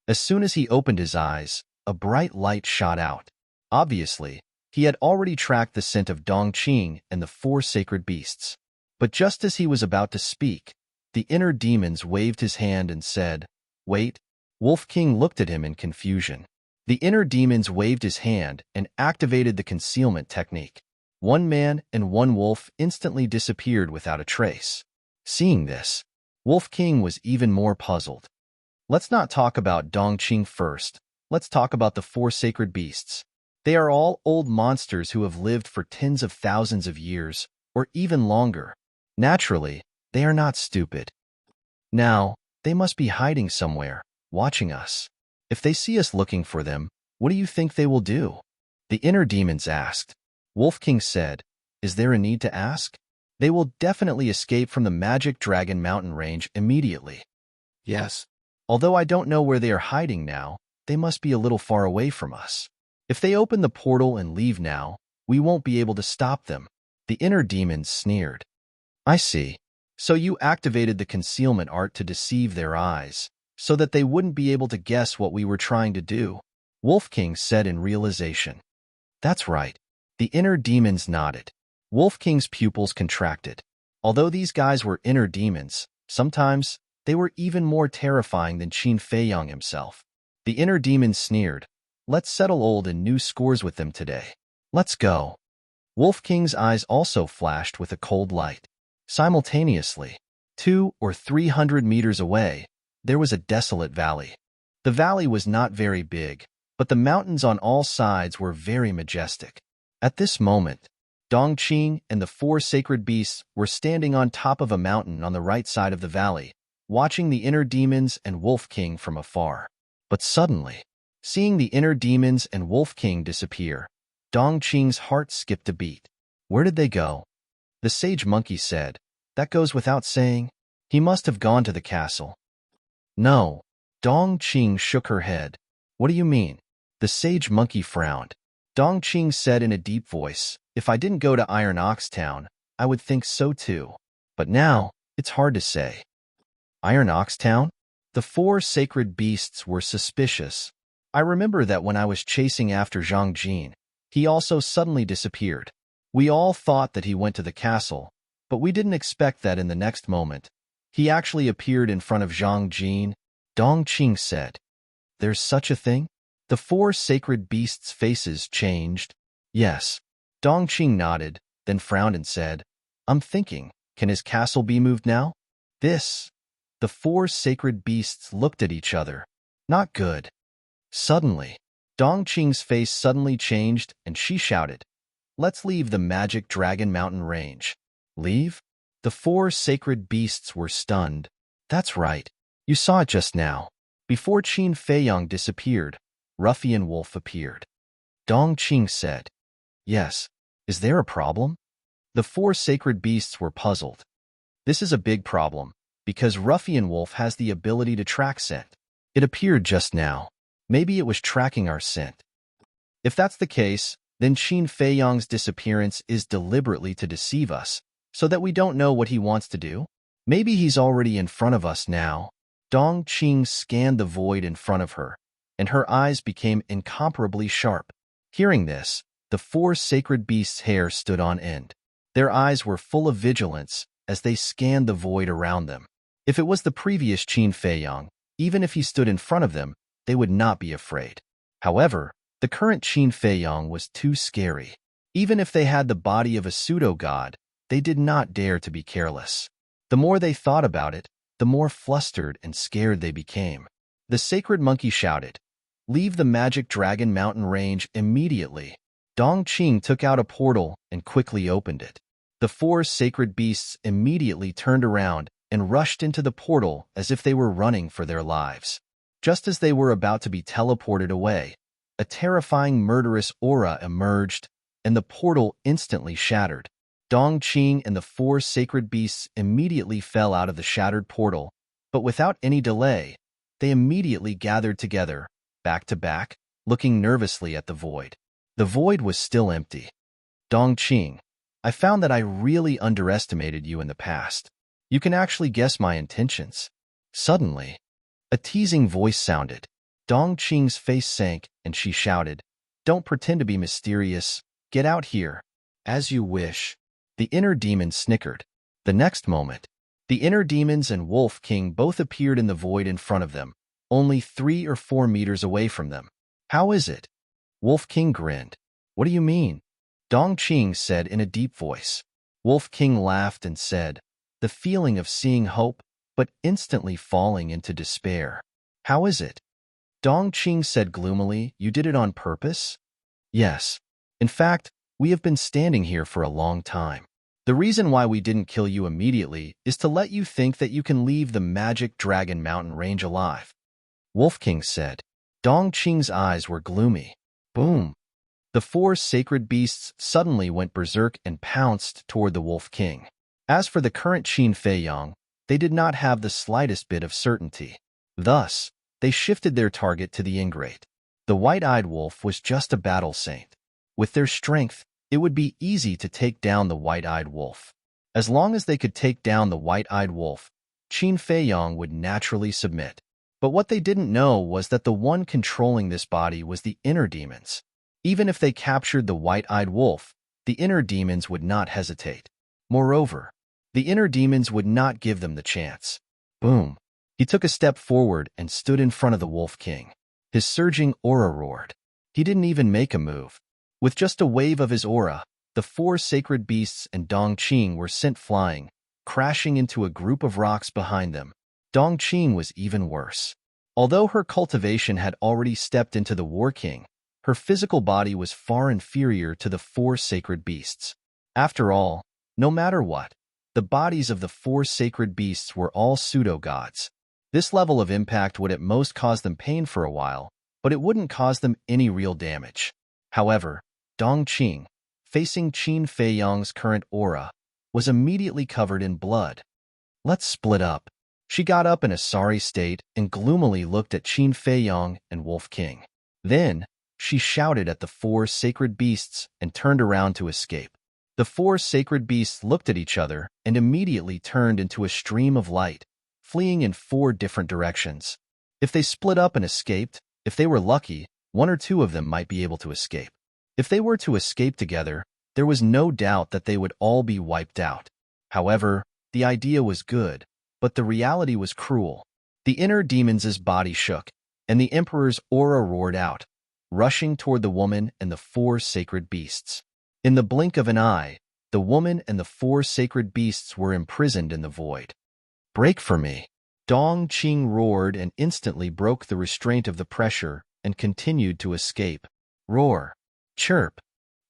As soon as he opened his eyes, a bright light shot out. Obviously, he had already tracked the scent of Dongqing and the 4 sacred beasts. But just as he was about to speak, the inner demons waved his hand and said, "Wait." Wolf King looked at him in confusion. The inner demons waved his hand and activated the concealment technique. 1 man and 1 wolf instantly disappeared without a trace. Seeing this, Wolf King was even more puzzled. "Let's not talk about Dongqing first. Let's talk about the 4 sacred beasts. They are all old monsters who have lived for tens of thousands of years, or even longer. Naturally, they are not stupid. Now, they must be hiding somewhere, watching us. If they see us looking for them, what do you think they will do? The inner demons asked. Wolf King said, Is there a need to ask? They will definitely escape from the Magic Dragon Mountain range immediately. Yes. Although I don't know where they are hiding now, they must be a little far away from us. If they open the portal and leave now, we won't be able to stop them. The inner demons sneered. I see. So you activated the concealment art to deceive their eyes, so that they wouldn't be able to guess what we were trying to do, Wolf King said in realization. That's right. The inner demons nodded. Wolf King's pupils contracted. Although these guys were inner demons, sometimes they were even more terrifying than Qin Feiyang himself. The inner demons sneered. Let's settle old and new scores with them today. Let's go. Wolf King's eyes also flashed with a cold light. Simultaneously, 200 or 300 meters away, there was a desolate valley. The valley was not very big, but the mountains on all sides were very majestic. At this moment, Dongqing and the 4 sacred beasts were standing on top of a mountain on the right side of the valley, watching the inner demons and Wolf King from afar. But suddenly, seeing the inner demons and Wolf King disappear, Dongqing's heart skipped a beat. Where did they go? The sage monkey said, That goes without saying. He must have gone to the castle. No. Dongqing shook her head. What do you mean? The sage monkey frowned. Dongqing said in a deep voice, If I didn't go to Iron Ox Town, I would think so too. But now, it's hard to say. Iron Ox Town? The 4 sacred beasts were suspicious. I remember that when I was chasing after Zhang Jin, he also suddenly disappeared. We all thought that he went to the castle, but we didn't expect that in the next moment. He actually appeared in front of Zhang Jin. Dongqing said, There's such a thing? The 4 sacred beasts' faces changed. Yes. Dongqing nodded, then frowned and said, I'm thinking, can his castle be moved now? The 4 sacred beasts looked at each other. Not good. Suddenly, Dongqing's face suddenly changed and she shouted, Let's leave the Magic Dragon Mountain range. Leave? The 4 sacred beasts were stunned. That's right. You saw it just now. Before Qin Feiyang disappeared, Ruffian Wolf appeared. Dongqing said, Yes. Is there a problem? The 4 sacred beasts were puzzled. This is a big problem, because Ruffian Wolf has the ability to track scent. It appeared just now. Maybe it was tracking our scent. If that's the case, then Qin Feiyang's disappearance is deliberately to deceive us, so that we don't know what he wants to do. Maybe he's already in front of us now. Dongqing scanned the void in front of her, and her eyes became incomparably sharp. Hearing this, the 4 sacred beasts' hair stood on end. Their eyes were full of vigilance as they scanned the void around them. If it was the previous Qin Feiyang, even if he stood in front of them, they would not be afraid. However, the current Qin Feiyang was too scary. Even if they had the body of a pseudo-god, they did not dare to be careless. The more they thought about it, the more flustered and scared they became. The sacred monkey shouted, Leave the Magic Dragon Mountain range immediately. Dongqing took out a portal and quickly opened it. The 4 sacred beasts immediately turned around and rushed into the portal as if they were running for their lives. Just as they were about to be teleported away, a terrifying murderous aura emerged, and the portal instantly shattered. Dongqing and the 4 sacred beasts immediately fell out of the shattered portal, but without any delay, they immediately gathered together, back to back, looking nervously at the void. The void was still empty. Dongqing, I found that I really underestimated you in the past. You can actually guess my intentions. Suddenly, a teasing voice sounded. Dongqing's face sank, and she shouted, Don't pretend to be mysterious. Get out here. As you wish. The inner demon snickered. The next moment, the inner demons and Wolf King both appeared in the void in front of them, only 3 or 4 meters away from them. How is it? Wolf King grinned. What do you mean? Dongqing said in a deep voice. Wolf King laughed and said, The feeling of seeing hope, but instantly falling into despair. How is it? Dongqing said gloomily, You did it on purpose? Yes. In fact, we have been standing here for a long time. The reason why we didn't kill you immediately is to let you think that you can leave the magic dragon mountain range alive, Wolf King said. Dongqing's eyes were gloomy. Boom! The four sacred beasts suddenly went berserk and pounced toward the Wolf King. As for the current Qin Feiyang, they did not have the slightest bit of certainty. Thus, they shifted their target to the ingrate. The white-eyed wolf was just a battle saint. With their strength, it would be easy to take down the white-eyed wolf. As long as they could take down the white-eyed wolf, Qin Feiyang would naturally submit. But what they didn't know was that the one controlling this body was the inner demons. Even if they captured the white-eyed wolf, the inner demons would not hesitate. Moreover, the inner demons would not give them the chance. Boom! He took a step forward and stood in front of the Wolf King. His surging aura roared. He didn't even make a move. With just a wave of his aura, the four sacred beasts and Dongqing were sent flying, crashing into a group of rocks behind them. Dongqing was even worse. Although her cultivation had already stepped into the War King, her physical body was far inferior to the four sacred beasts. After all, no matter what, the bodies of the four sacred beasts were all pseudo-gods. This level of impact would at most cause them pain for a while, but it wouldn't cause them any real damage. However, Dongqing, facing Qin Feiyang's current aura, was immediately covered in blood. Let's split up. She got up in a sorry state and gloomily looked at Qin Feiyang and Wolf King. Then, she shouted at the four sacred beasts and turned around to escape. The four sacred beasts looked at each other and immediately turned into a stream of light, fleeing in four different directions. If they split up and escaped, if they were lucky, one or two of them might be able to escape. If they were to escape together, there was no doubt that they would all be wiped out. However, the idea was good, but the reality was cruel. The inner demons' body shook, and the Emperor's aura roared out, rushing toward the woman and the four sacred beasts. In the blink of an eye, the woman and the four sacred beasts were imprisoned in the void. Break for me! Dongqing roared and instantly broke the restraint of the pressure and continued to escape. Roar! Chirp!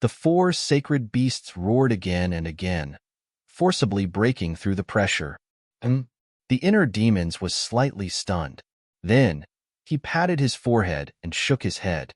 The four sacred beasts roared again and again, forcibly breaking through the pressure. The inner demons was slightly stunned. Then, he patted his forehead and shook his head.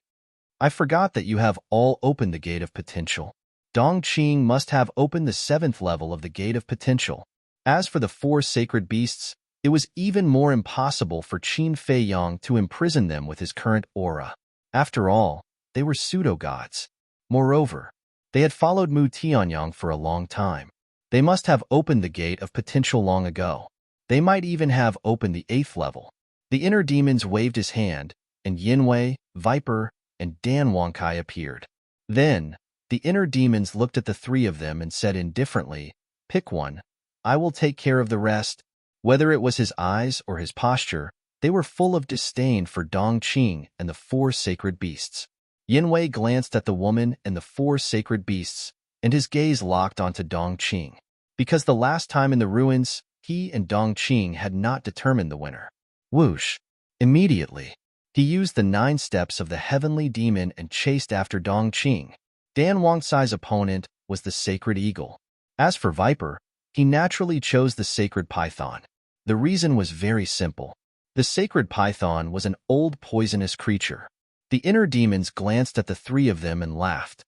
I forgot that you have all opened the gate of potential. Dongqing must have opened the 7th level of the gate of potential. As for the four sacred beasts, it was even more impossible for Qin Feiyang to imprison them with his current aura. After all, they were pseudo-gods. Moreover, they had followed Mu Tianyang for a long time. They must have opened the gate of potential long ago. They might even have opened the 8th level. The inner demons waved his hand, and Yinwei, Viper, and Dan Wangkai appeared. Then, the inner demons looked at the three of them and said indifferently, "Pick one. I will take care of the rest." Whether it was his eyes or his posture, they were full of disdain for Dongqing and the four sacred beasts. Yinwei glanced at the woman and the four sacred beasts, and his gaze locked onto Dongqing. Because the last time in the ruins, he and Dongqing had not determined the winner. Whoosh! Immediately, he used the 9 steps of the heavenly demon and chased after Dongqing. Dan Wangcai's opponent was the sacred eagle. As for Viper, he naturally chose the sacred python. The reason was very simple. The sacred python was an old poisonous creature. The inner demons glanced at the three of them and laughed.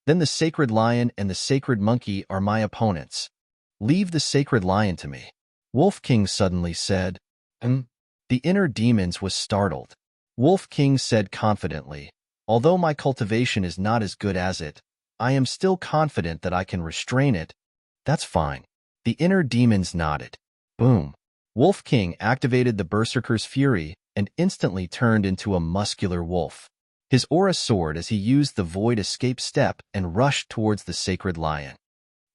Then the sacred lion and the sacred monkey are my opponents. Leave the sacred lion to me. Wolf King suddenly said. The inner demons was startled. Wolf King said confidently, although my cultivation is not as good as it, I am still confident that I can restrain it. That's fine. The inner demons nodded. Boom. Wolf King activated the Berserker's Fury and instantly turned into a muscular wolf. His aura soared as he used the Void Escape step and rushed towards the sacred lion.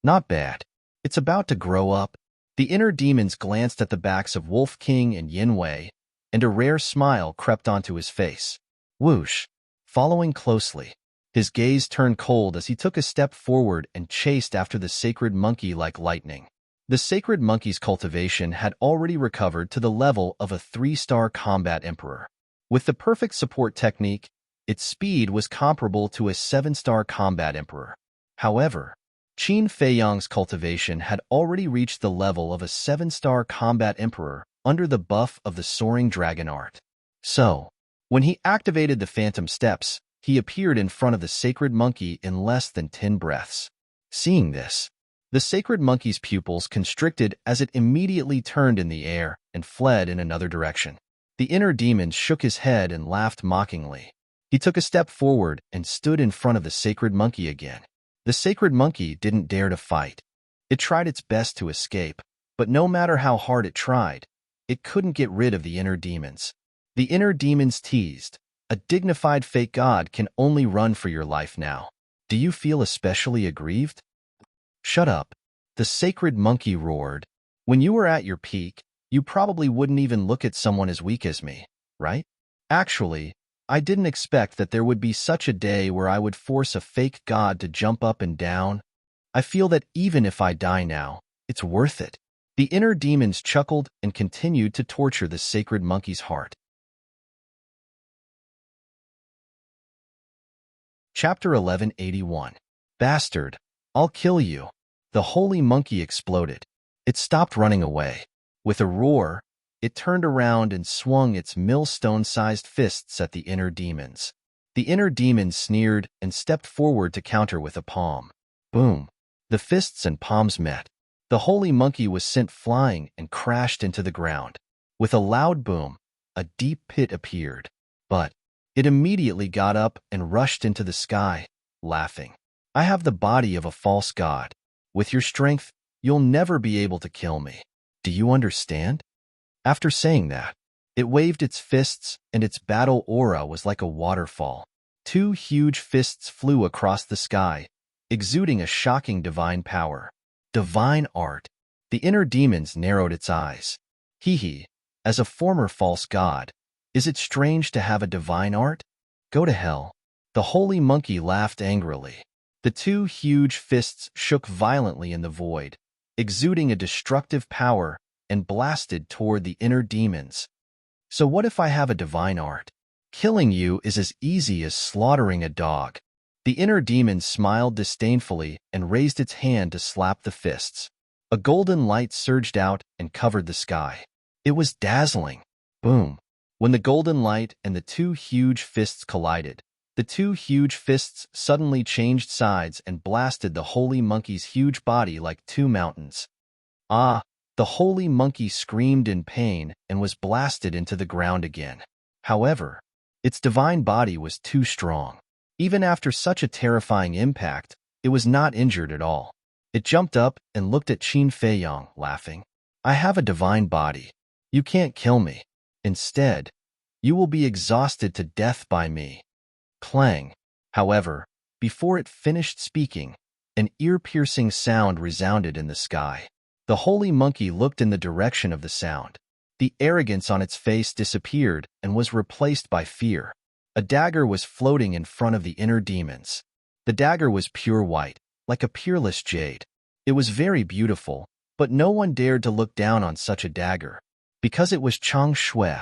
Not bad. It's about to grow up. The inner demons glanced at the backs of Wolf King and Yinwei, and a rare smile crept onto his face. Whoosh! Following closely, his gaze turned cold as he took a step forward and chased after the sacred monkey like lightning. The sacred monkey's cultivation had already recovered to the level of a 3-star combat emperor. With the perfect support technique, its speed was comparable to a 7-star combat emperor. However, Qin Feiyang's cultivation had already reached the level of a 7-star combat emperor under the buff of the soaring dragon art. So, when he activated the phantom steps, he appeared in front of the sacred monkey in less than 10 breaths. Seeing this, the sacred monkey's pupils constricted as it immediately turned in the air and fled in another direction. The inner demon shook his head and laughed mockingly. He took a step forward and stood in front of the sacred monkey again. The sacred monkey didn't dare to fight. It tried its best to escape, but no matter how hard it tried, it couldn't get rid of the inner demons. The inner demons teased, "A dignified fake god can only run for your life now. Do you feel especially aggrieved?" "Shut up," the sacred monkey roared. "When you were at your peak, you probably wouldn't even look at someone as weak as me, right? Actually, I didn't expect that there would be such a day where I would force a fake god to jump up and down. I feel that even if I die now, it's worth it." The inner demons chuckled and continued to torture the sacred monkey's heart. Chapter 1181. Bastard, I'll kill you. The holy monkey exploded. It stopped running away. With a roar, it turned around and swung its millstone-sized fists at the inner demons. The inner demons sneered and stepped forward to counter with a palm. Boom! The fists and palms met. The holy monkey was sent flying and crashed into the ground. With a loud boom, a deep pit appeared. But it immediately got up and rushed into the sky, laughing. "I have the body of a false god. With your strength, you'll never be able to kill me. Do you understand?" After saying that, it waved its fists, and its battle aura was like a waterfall. 2 huge fists flew across the sky, exuding a shocking divine power. Divine art. The inner demons narrowed its eyes. Hee, as a former false god, is it strange to have a divine art? Go to hell. The holy monkey laughed angrily. The 2 huge fists shook violently in the void, exuding a destructive power, and blasted toward the inner demons. "So what if I have a divine art? Killing you is as easy as slaughtering a dog." The inner demon smiled disdainfully and raised its hand to slap the fists. A golden light surged out and covered the sky. It was dazzling. Boom! When the golden light and the 2 huge fists collided, the 2 huge fists suddenly changed sides and blasted the holy monkey's huge body like 2 mountains. Ah! The holy monkey screamed in pain and was blasted into the ground again. However, its divine body was too strong. Even after such a terrifying impact, it was not injured at all. It jumped up and looked at Qin Feiyang, laughing. "I have a divine body. You can't kill me. Instead, you will be exhausted to death by me." Clang! However, before it finished speaking, an ear-piercing sound resounded in the sky. The holy monkey looked in the direction of the sound. The arrogance on its face disappeared and was replaced by fear. A dagger was floating in front of the inner demons. The dagger was pure white, like a peerless jade. It was very beautiful, but no one dared to look down on such a dagger, because it was Chang Shui.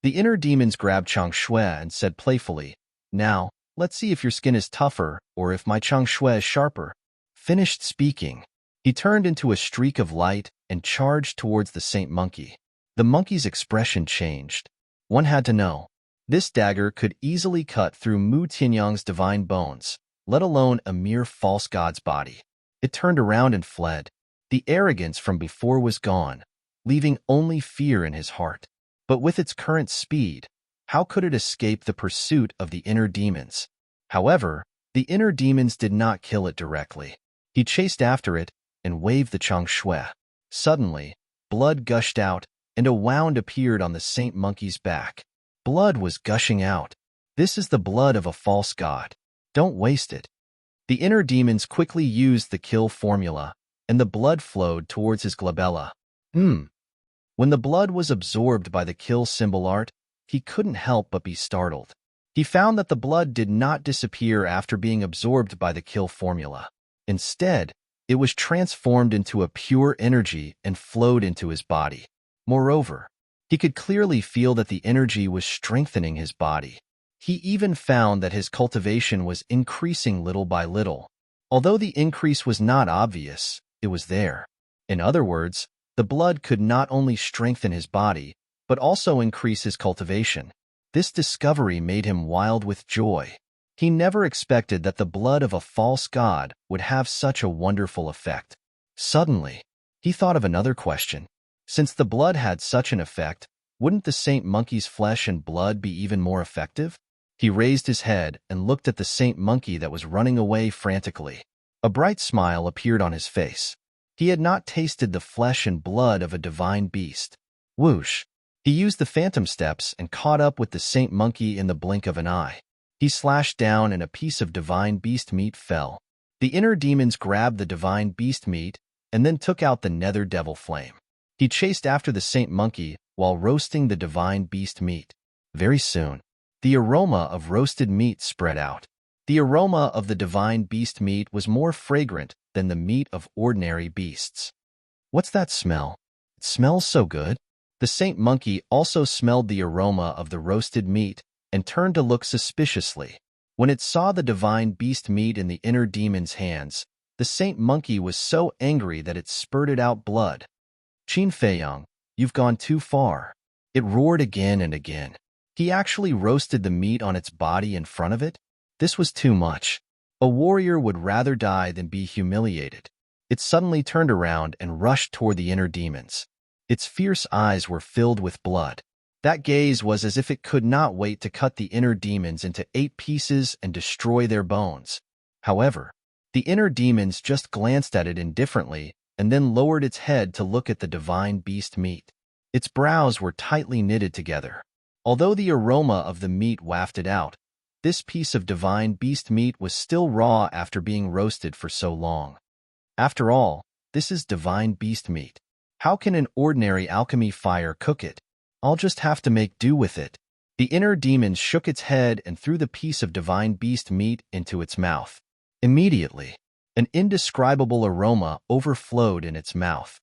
The inner demons grabbed Chang Shui and said playfully, "Now, let's see if your skin is tougher or if my Chang Shui is sharper." Finished speaking, he turned into a streak of light and charged towards the Saint Monkey. The monkey's expression changed. One had to know. This dagger could easily cut through Mu Tianyang's divine bones, let alone a mere false god's body. It turned around and fled. The arrogance from before was gone, leaving only fear in his heart. But with its current speed, how could it escape the pursuit of the inner demons? However, the inner demons did not kill it directly. He chased after it and waved the Chang Shui. Suddenly, blood gushed out, and a wound appeared on the Saint Monkey's back. Blood was gushing out. This is the blood of a false god. Don't waste it. The inner demons quickly used the kill formula, and the blood flowed towards his glabella. When the blood was absorbed by the kill symbol art, he couldn't help but be startled. He found that the blood did not disappear after being absorbed by the kill formula. Instead, it was transformed into a pure energy and flowed into his body. Moreover, he could clearly feel that the energy was strengthening his body. He even found that his cultivation was increasing little by little. Although the increase was not obvious, it was there. In other words, the blood could not only strengthen his body, but also increase his cultivation. This discovery made him wild with joy. He never expected that the blood of a false god would have such a wonderful effect. Suddenly, he thought of another question. Since the blood had such an effect, wouldn't the saint monkey's flesh and blood be even more effective? He raised his head and looked at the saint monkey that was running away frantically. A bright smile appeared on his face. He had not tasted the flesh and blood of a divine beast. Whoosh! He used the phantom steps and caught up with the saint monkey in the blink of an eye. He slashed down and a piece of divine beast meat fell. The inner demons grabbed the divine beast meat and then took out the nether devil flame. He chased after the saint monkey while roasting the divine beast meat. Very soon, the aroma of roasted meat spread out. The aroma of the divine beast meat was more fragrant than the meat of ordinary beasts. What's that smell? It smells so good. The saint monkey also smelled the aroma of the roasted meat and turned to look suspiciously. When it saw the divine beast meat in the inner demon's hands, the saint monkey was so angry that it spurted out blood. Qin Feiyang, you've gone too far. It roared again and again. He actually roasted the meat on its body in front of it. This was too much. A warrior would rather die than be humiliated. It suddenly turned around and rushed toward the inner demons. Its fierce eyes were filled with blood. That gaze was as if it could not wait to cut the inner demons into 8 pieces and destroy their bones. However, the inner demons just glanced at it indifferently and then lowered its head to look at the divine beast meat. Its brows were tightly knitted together. Although the aroma of the meat wafted out, this piece of divine beast meat was still raw after being roasted for so long. After all, this is divine beast meat. How can an ordinary alchemy fire cook it? I'll just have to make do with it. The inner demon shook its head and threw the piece of divine beast meat into its mouth. Immediately, an indescribable aroma overflowed in its mouth.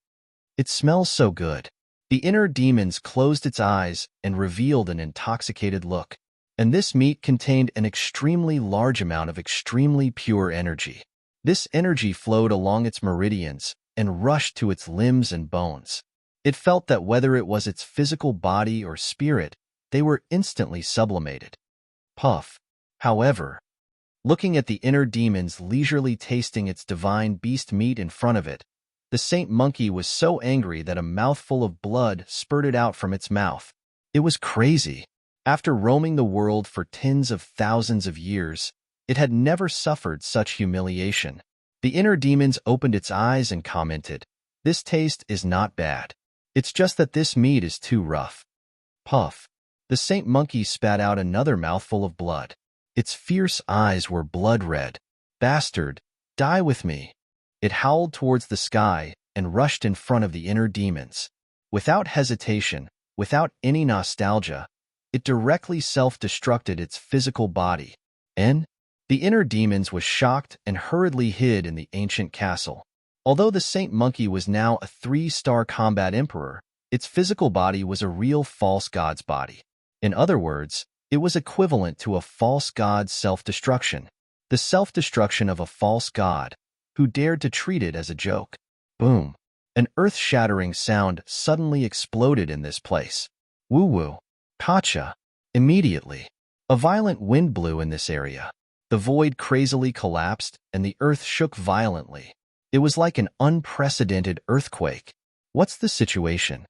It smells so good. The inner demons closed its eyes and revealed an intoxicated look. And this meat contained an extremely large amount of extremely pure energy. This energy flowed along its meridians and rushed to its limbs and bones. It felt that whether it was its physical body or spirit, they were instantly sublimated. Puff. However, looking at the inner demons leisurely tasting its divine beast meat in front of it, the saint monkey was so angry that a mouthful of blood spurted out from its mouth. It was crazy. After roaming the world for tens of thousands of years, it had never suffered such humiliation. The inner demons opened its eyes and commented, "This taste is not bad. It's just that this meat is too rough." Puff. The saint monkey spat out another mouthful of blood. Its fierce eyes were blood red. "Bastard, die with me." It howled towards the sky and rushed in front of the inner demons. Without hesitation, without any nostalgia, it directly self-destructed its physical body. The inner demons was shocked and hurriedly hid in the ancient castle. Although the saint monkey was now a 3-star combat emperor, its physical body was a real false god's body. In other words, it was equivalent to a false god's self-destruction. The self-destruction of a false god, who dared to treat it as a joke. Boom! An earth-shattering sound suddenly exploded in this place. Woo-woo! Kacha! Immediately, a violent wind blew in this area. The void crazily collapsed, and the earth shook violently. It was like an unprecedented earthquake. What's the situation?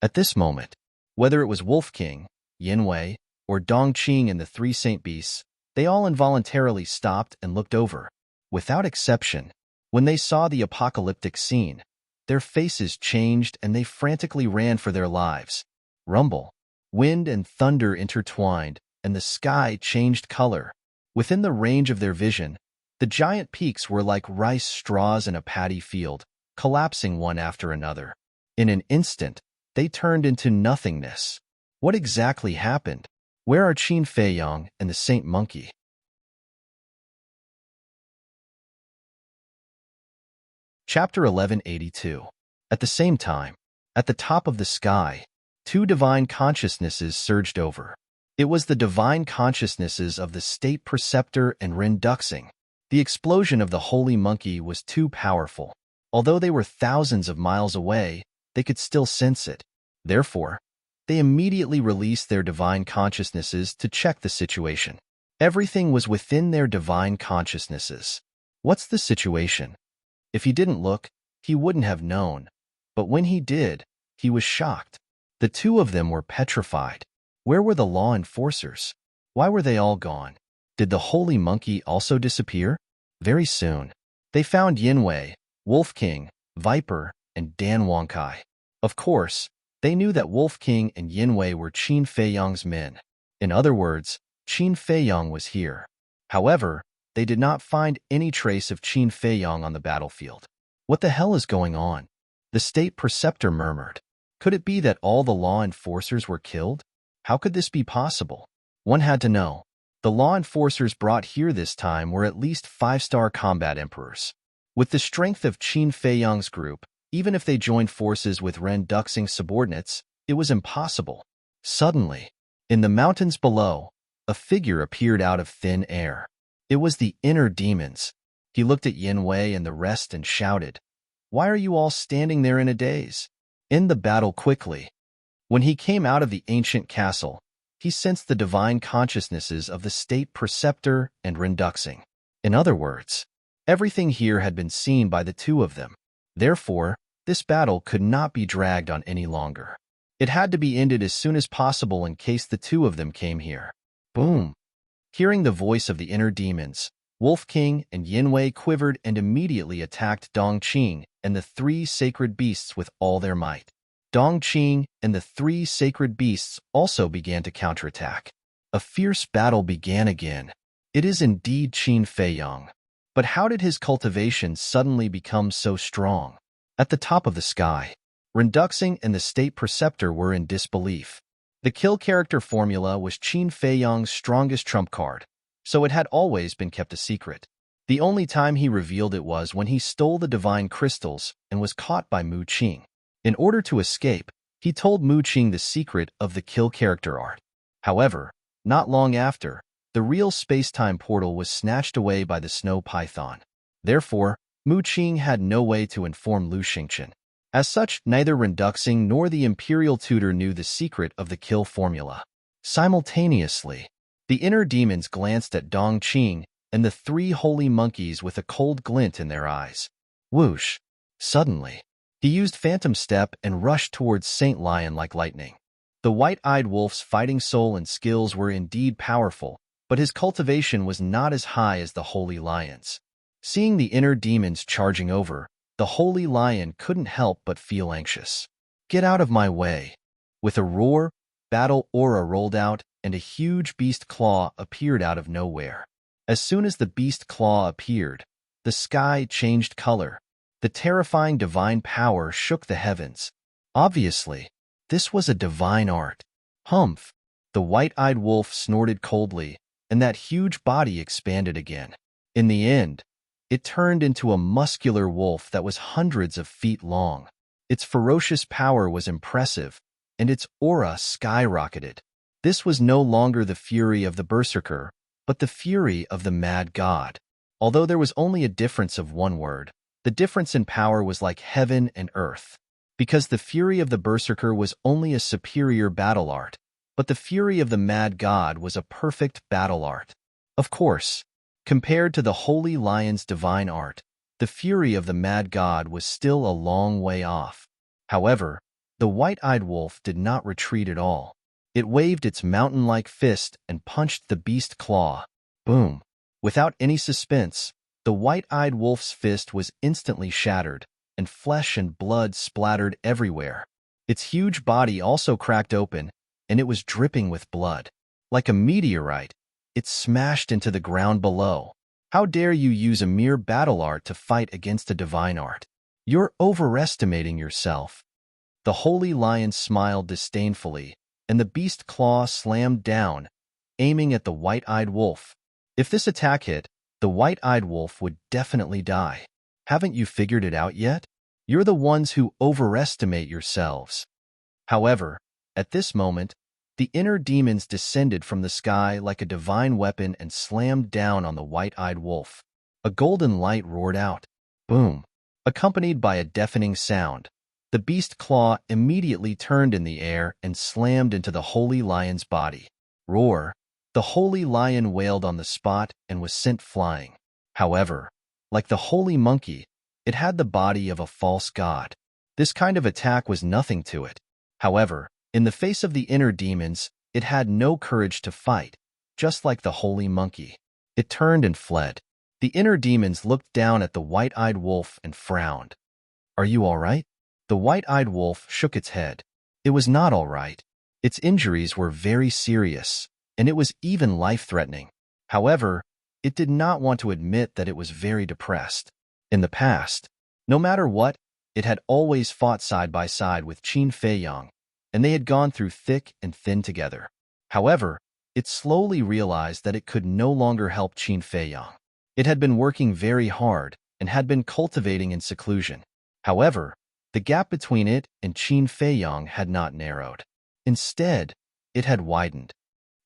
At this moment, whether it was Wolf King, Yin Wei, or Dong Qing and the 3 Saint Beasts, they all involuntarily stopped and looked over. Without exception, when they saw the apocalyptic scene, their faces changed and they frantically ran for their lives. Rumble, wind and thunder intertwined, and the sky changed color. Within the range of their vision, the giant peaks were like rice straws in a paddy field, collapsing one after another. In an instant, they turned into nothingness. What exactly happened? Where are Qin Feiyang and the Saint Monkey? Chapter 1182. At the same time, at the top of the sky, 2 divine consciousnesses surged over. It was the divine consciousnesses of the State Preceptor and Ren Duxing. The explosion of the holy monkey was too powerful. Although they were thousands of miles away, they could still sense it. Therefore, they immediately released their divine consciousnesses to check the situation. Everything was within their divine consciousnesses. What's the situation? If he didn't look, he wouldn't have known. But when he did, he was shocked. The two of them were petrified. Where were the law enforcers? Why were they all gone? Did the holy monkey also disappear? Very soon, they found Yinwei, Wolf King, Viper, and Dan Wangkai. Of course, they knew that Wolf King and Yinwei were Qin Feiyang's men. In other words, Qin Feiyang was here. However, they did not find any trace of Qin Feiyang on the battlefield. What the hell is going on? The state preceptor murmured. Could it be that all the law enforcers were killed? How could this be possible? One had to know. The law enforcers brought here this time were at least 5-star combat emperors. With the strength of Qin Feiyang's group, even if they joined forces with Ren Duxing's subordinates, it was impossible. Suddenly, in the mountains below, a figure appeared out of thin air. It was the inner demons. He looked at Yinwei and the rest and shouted, "Why are you all standing there in a daze? End the battle quickly." When he came out of the ancient castle, he sensed the divine consciousnesses of the state preceptor and Ren Duxing. In other words, everything here had been seen by the two of them. Therefore, this battle could not be dragged on any longer. It had to be ended as soon as possible in case the two of them came here. Boom! Hearing the voice of the inner demons, Wolf King and Yinwei quivered and immediately attacked Dongqing and the 3 sacred beasts with all their might. Dongqing and the 3 sacred beasts also began to counterattack. A fierce battle began again. It is indeed Qin Feiyang. But how did his cultivation suddenly become so strong? At the top of the sky, Ren Duxing and the state preceptor were in disbelief. The kill character formula was Qin Feiyang's strongest trump card, so it had always been kept a secret. The only time he revealed it was when he stole the divine crystals and was caught by Mu Qing. In order to escape, he told Mu Qing the secret of the kill character art. However, not long after, the real space-time portal was snatched away by the snow python. Therefore, Mu Qing had no way to inform Lu Xingqian. As such, neither Ren Duxing nor the imperial tutor knew the secret of the kill formula. Simultaneously, the inner demons glanced at Dongqing and the 3 holy monkeys with a cold glint in their eyes. Whoosh! Suddenly, he used Phantom Step and rushed towards Saint Lion like lightning. The white-eyed wolf's fighting soul and skills were indeed powerful, but his cultivation was not as high as the holy lion's. Seeing the inner demons charging over, the holy lion couldn't help but feel anxious. "Get out of my way!" With a roar, battle aura rolled out, and a huge beast claw appeared out of nowhere. As soon as the beast claw appeared, the sky changed color. The terrifying divine power shook the heavens. Obviously, this was a divine art. Humph! The white-eyed wolf snorted coldly, and that huge body expanded again. In the end, it turned into a muscular wolf that was hundreds of feet long. Its ferocious power was impressive, and its aura skyrocketed. This was no longer the fury of the berserker, but the fury of the mad god. Although there was only a difference of one word, the difference in power was like heaven and earth. Because the fury of the berserker was only a superior battle art, but the fury of the mad god was a perfect battle art. Of course, compared to the holy lion's divine art, the fury of the mad god was still a long way off. However, the white-eyed wolf did not retreat at all. It waved its mountain-like fist and punched the beast claw. Boom! Without any suspense, the white-eyed wolf's fist was instantly shattered, and flesh and blood splattered everywhere. Its huge body also cracked open, and it was dripping with blood. Like a meteorite, it smashed into the ground below. How dare you use a mere battle art to fight against a divine art? You're overestimating yourself. The holy lion smiled disdainfully, and the beast claw slammed down, aiming at the white-eyed wolf. If this attack hit, the white-eyed wolf would definitely die. Haven't you figured it out yet? You're the ones who overestimate yourselves. However, at this moment, the inner demons descended from the sky like a divine weapon and slammed down on the white-eyed wolf. A golden light roared out. Boom! Accompanied by a deafening sound. The beast claw immediately turned in the air and slammed into the holy lion's body. Roar! The holy lion wailed on the spot and was sent flying. However, like the holy monkey, it had the body of a false god. This kind of attack was nothing to it. However, in the face of the inner demons, it had no courage to fight, just like the holy monkey. It turned and fled. The inner demons looked down at the white-eyed wolf and frowned. "Are you all right?" The white-eyed wolf shook its head. It was not all right. Its injuries were very serious, and it was even life-threatening. However, it did not want to admit that it was very depressed. In the past, no matter what, it had always fought side by side with Qin Feiyang, and they had gone through thick and thin together. However, it slowly realized that it could no longer help Qin Feiyang. It had been working very hard and had been cultivating in seclusion. However, the gap between it and Qin Feiyang had not narrowed. Instead, it had widened.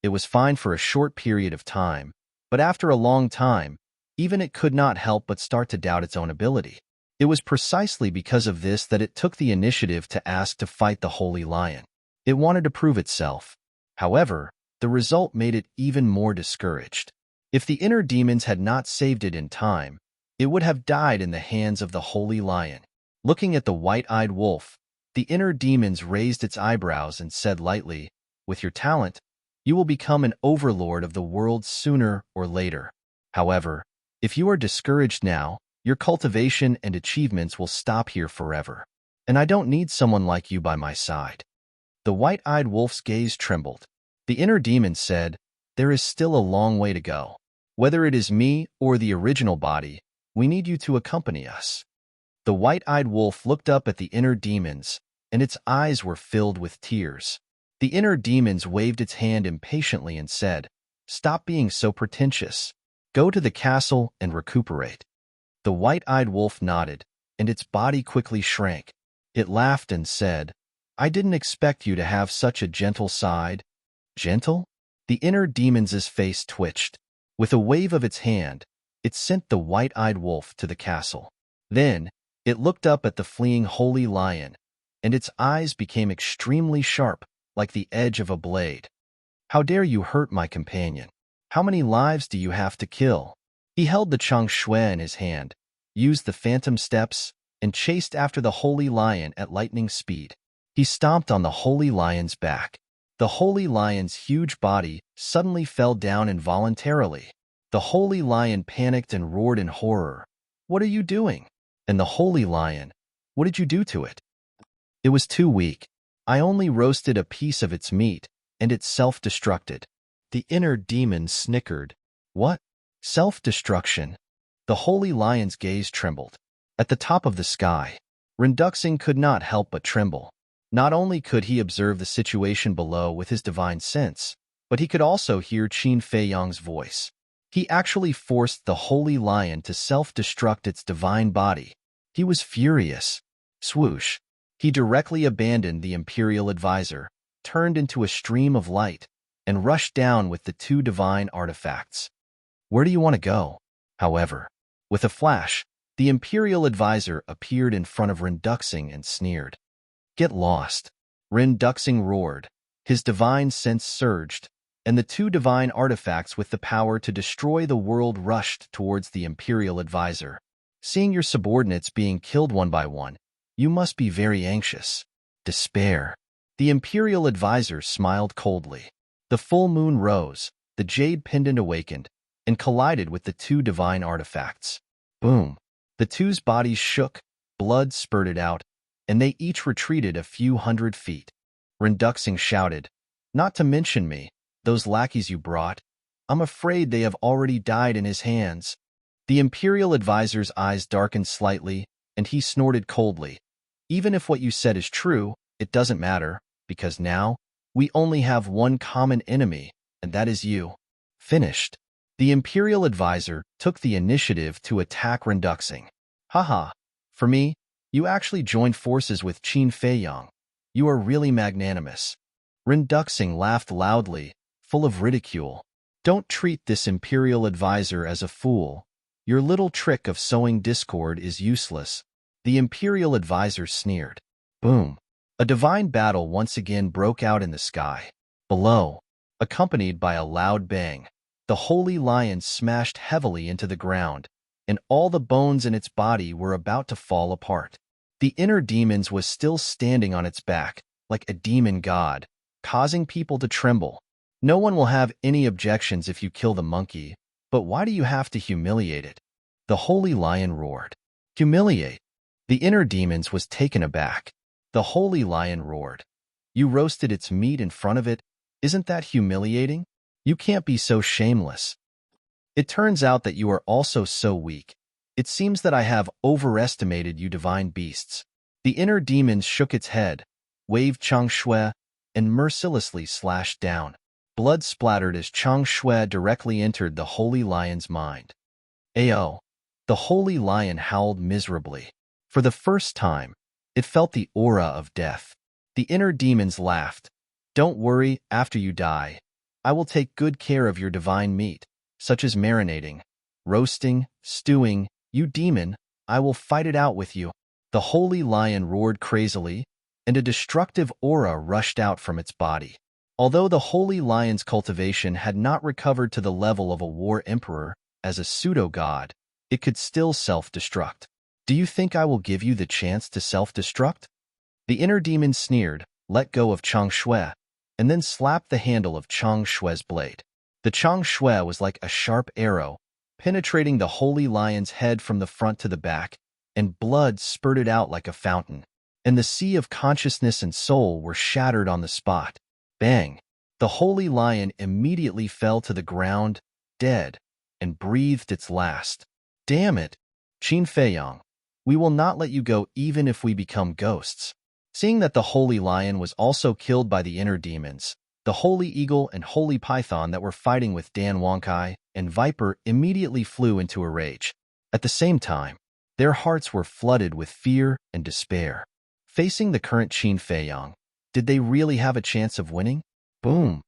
It was fine for a short period of time, but after a long time, even it could not help but start to doubt its own ability. It was precisely because of this that it took the initiative to ask to fight the Holy Lion. It wanted to prove itself. However, the result made it even more discouraged. If the inner demons had not saved it in time, it would have died in the hands of the Holy Lion. Looking at the white-eyed wolf, the inner demons raised its eyebrows and said lightly, "With your talent, you will become an overlord of the world sooner or later. However, if you are discouraged now, your cultivation and achievements will stop here forever. And I don't need someone like you by my side." The white-eyed wolf's gaze trembled. The inner demon said, "There is still a long way to go. Whether it is me or the original body, we need you to accompany us." The white-eyed wolf looked up at the inner demons, and its eyes were filled with tears. The inner demons waved its hand impatiently and said, "Stop being so pretentious. Go to the castle and recuperate." The white-eyed wolf nodded, and its body quickly shrank. It laughed and said, "I didn't expect you to have such a gentle side." "Gentle?" The inner demon's face twitched. With a wave of its hand, it sent the white-eyed wolf to the castle. Then, it looked up at the fleeing holy lion, and its eyes became extremely sharp, like the edge of a blade. "How dare you hurt my companion? How many lives do you have to kill?" He held the changshui in his hand, used the phantom steps, and chased after the holy lion at lightning speed. He stomped on the holy lion's back. The holy lion's huge body suddenly fell down involuntarily. The holy lion panicked and roared in horror. "What are you doing?" And the holy lion, "What did you do to it?" "It was too weak. I only roasted a piece of its meat, and it self-destructed." The inner demon snickered. "What? Self-destruction?" The holy lion's gaze trembled. At the top of the sky, Renduxing could not help but tremble. Not only could he observe the situation below with his divine sense, but he could also hear Qin Feiyang's voice. He actually forced the holy lion to self-destruct its divine body. He was furious. Swoosh! He directly abandoned the imperial advisor, turned into a stream of light, and rushed down with the two divine artifacts. "Where do you want to go?" However, with a flash, the imperial advisor appeared in front of Renduxing and sneered. "Get lost!" Renduxing roared. His divine sense surged, and the two divine artifacts with the power to destroy the world rushed towards the imperial advisor. "Seeing your subordinates being killed one by one, you must be very anxious." Despair. The imperial advisor smiled coldly. The full moon rose, the jade pendant awakened, and collided with the two divine artifacts. Boom! The two's bodies shook, blood spurted out, and they each retreated a few hundred feet. Renduxing shouted, "Not to mention me, those lackeys you brought. I'm afraid they have already died in his hands." The imperial advisor's eyes darkened slightly, and he snorted coldly. "Even if what you said is true, it doesn't matter, because now, we only have one common enemy, and that is you." Finished. The imperial advisor took the initiative to attack Renduxing. "Haha, for me, you actually joined forces with Qin Feiyang. You are really magnanimous." Renduxing laughed loudly, full of ridicule. "Don't treat this imperial advisor as a fool. Your little trick of sowing discord is useless. The Imperial advisor sneered. Boom. A divine battle once again broke out in the sky. Below, accompanied by a loud bang, the holy lion smashed heavily into the ground, and all the bones in its body were about to fall apart. The inner demons was still standing on its back, like a demon god, causing people to tremble. No one will have any objections if you kill the monkey, but why do you have to humiliate it? The holy lion roared. Humiliate? The inner demons was taken aback. The holy lion roared. You roasted its meat in front of it? Isn't that humiliating? You can't be so shameless. It turns out that you are also so weak. It seems that I have overestimated you divine beasts. The inner demons shook its head, waved Chang Shui, and mercilessly slashed down. Blood splattered as Chang Shui directly entered the holy lion's mind. Ao! The holy lion howled miserably. For the first time, it felt the aura of death. The inner demons laughed. Don't worry, after you die, I will take good care of your divine meat, such as marinating, roasting, stewing. You demon, I will fight it out with you. The holy lion roared crazily, and a destructive aura rushed out from its body. Although the holy lion's cultivation had not recovered to the level of a war emperor, as a pseudo-god, it could still self-destruct. Do you think I will give you the chance to self-destruct? The inner demon sneered, let go of Chang Shui, and then slapped the handle of Chang Shui's blade. The Chang Shui was like a sharp arrow, penetrating the holy lion's head from the front to the back, and blood spurted out like a fountain, and the sea of consciousness and soul were shattered on the spot. Bang! The holy lion immediately fell to the ground, dead, and breathed its last. Damn it! Qin Feiyang, we will not let you go even if we become ghosts. Seeing that the holy lion was also killed by the inner demons, the holy eagle and holy python that were fighting with Dan Wangkai and Viper immediately flew into a rage. At the same time, their hearts were flooded with fear and despair. Facing the current Qin Feiyang, did they really have a chance of winning? Boom!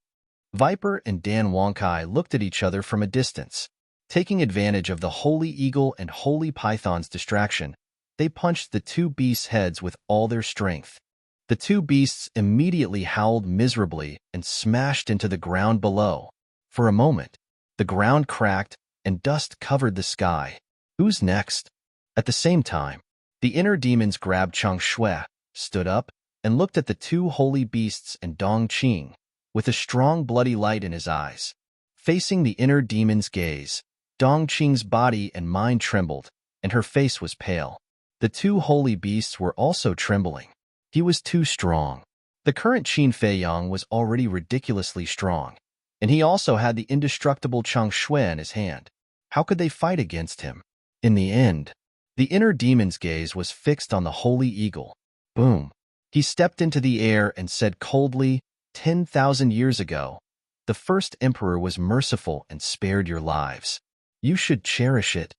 Viper and Dan Wangkai looked at each other from a distance. Taking advantage of the holy eagle and holy python's distraction, they punched the two beasts' heads with all their strength. The two beasts immediately howled miserably and smashed into the ground below. For a moment, the ground cracked and dust covered the sky. Who's next? At the same time, the inner demons grabbed Chang Shui, stood up, and looked at the two holy beasts and Dong Qing, with a strong bloody light in his eyes. Facing the inner demon's gaze, Dong Qing's body and mind trembled, and her face was pale. The two holy beasts were also trembling. He was too strong. The current Qin Feiyang was already ridiculously strong, and he also had the indestructible Chang Shui in his hand. How could they fight against him? In the end, the inner demon's gaze was fixed on the holy eagle. Boom! He stepped into the air and said coldly, 10,000 years ago, the first emperor was merciful and spared your lives. You should cherish it.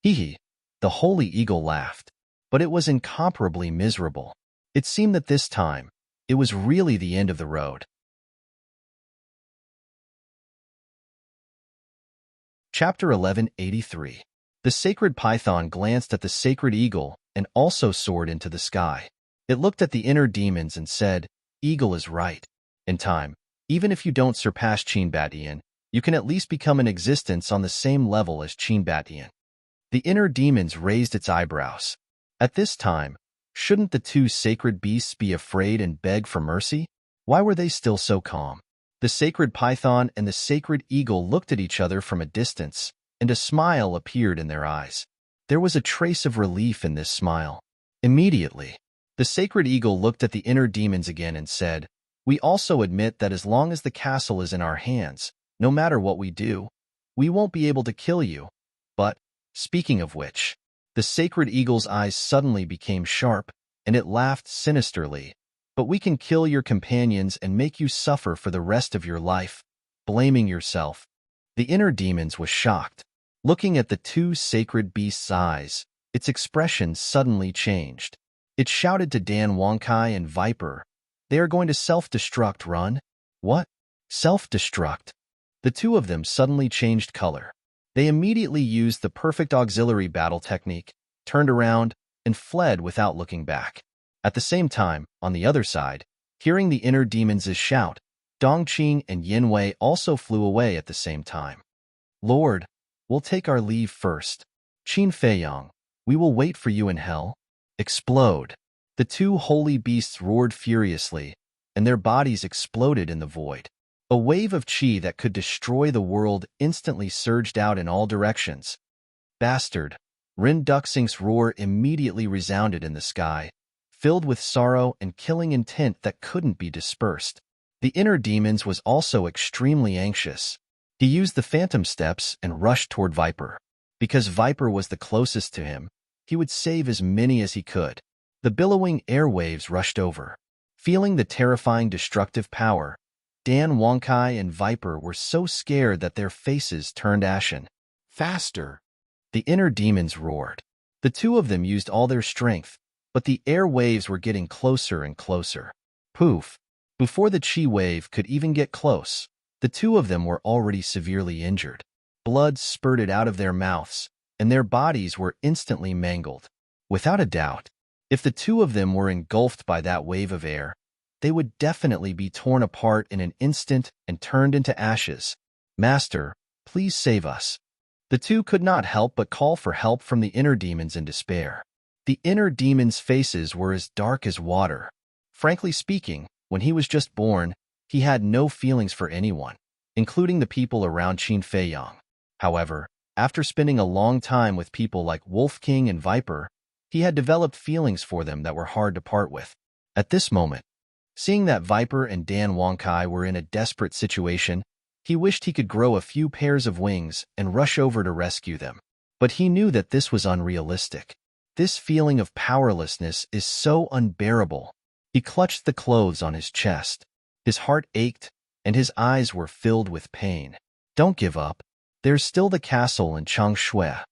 Hee hee. The holy eagle laughed, but it was incomparably miserable. It seemed that this time, it was really the end of the road. Chapter 1183. The sacred python glanced at the sacred eagle and also soared into the sky. It looked at the inner demons and said, Eagle is right. In time, even if you don't surpass Qin Batian, you can at least become an existence on the same level as Qin Batian. The inner demons raised its eyebrows. At this time, shouldn't the two sacred beasts be afraid and beg for mercy? Why were they still so calm? The sacred python and the sacred eagle looked at each other from a distance, and a smile appeared in their eyes. There was a trace of relief in this smile. Immediately, the sacred eagle looked at the inner demons again and said, We also admit that as long as the castle is in our hands, no matter what we do, we won't be able to kill you. But, speaking of which, the sacred eagle's eyes suddenly became sharp, and it laughed sinisterly. But we can kill your companions and make you suffer for the rest of your life, blaming yourself. The inner demons was shocked. Looking at the two sacred beasts' eyes, its expression suddenly changed. It shouted to Dan Wangkai and Viper, They are going to self-destruct, run. What? Self-destruct? The two of them suddenly changed color. They immediately used the perfect auxiliary battle technique, turned around, and fled without looking back. At the same time, on the other side, hearing the inner demons' shout, Dongqing and Yinwei also flew away at the same time. Lord, we'll take our leave first. Qin Feiyang, we will wait for you in hell. Explode. The two holy beasts roared furiously, and their bodies exploded in the void. A wave of qi that could destroy the world instantly surged out in all directions. Bastard! Rin Duxing's roar immediately resounded in the sky, filled with sorrow and killing intent that couldn't be dispersed. The inner demons was also extremely anxious. He used the phantom steps and rushed toward Viper. Because Viper was the closest to him, he would save as many as he could. The billowing airwaves rushed over. Feeling the terrifying destructive power, Dan Wonkai and Viper were so scared that their faces turned ashen. Faster! The inner demons roared. The two of them used all their strength, but the air waves were getting closer and closer. Poof! Before the chi wave could even get close, the two of them were already severely injured. Blood spurted out of their mouths, and their bodies were instantly mangled. Without a doubt, if the two of them were engulfed by that wave of air, they would definitely be torn apart in an instant and turned into ashes. Master, please save us. The two could not help but call for help from the inner demons in despair. The inner demons' faces were as dark as water. Frankly speaking, when he was just born, he had no feelings for anyone, including the people around Qin Feiyang. However, after spending a long time with people like Wolf King and Viper, he had developed feelings for them that were hard to part with. At this moment, seeing that Viper and Dan Wonkai were in a desperate situation, he wished he could grow a few pairs of wings and rush over to rescue them. But he knew that this was unrealistic. This feeling of powerlessness is so unbearable. He clutched the clothes on his chest. His heart ached, and his eyes were filled with pain. Don't give up. There's still the castle in Changshui.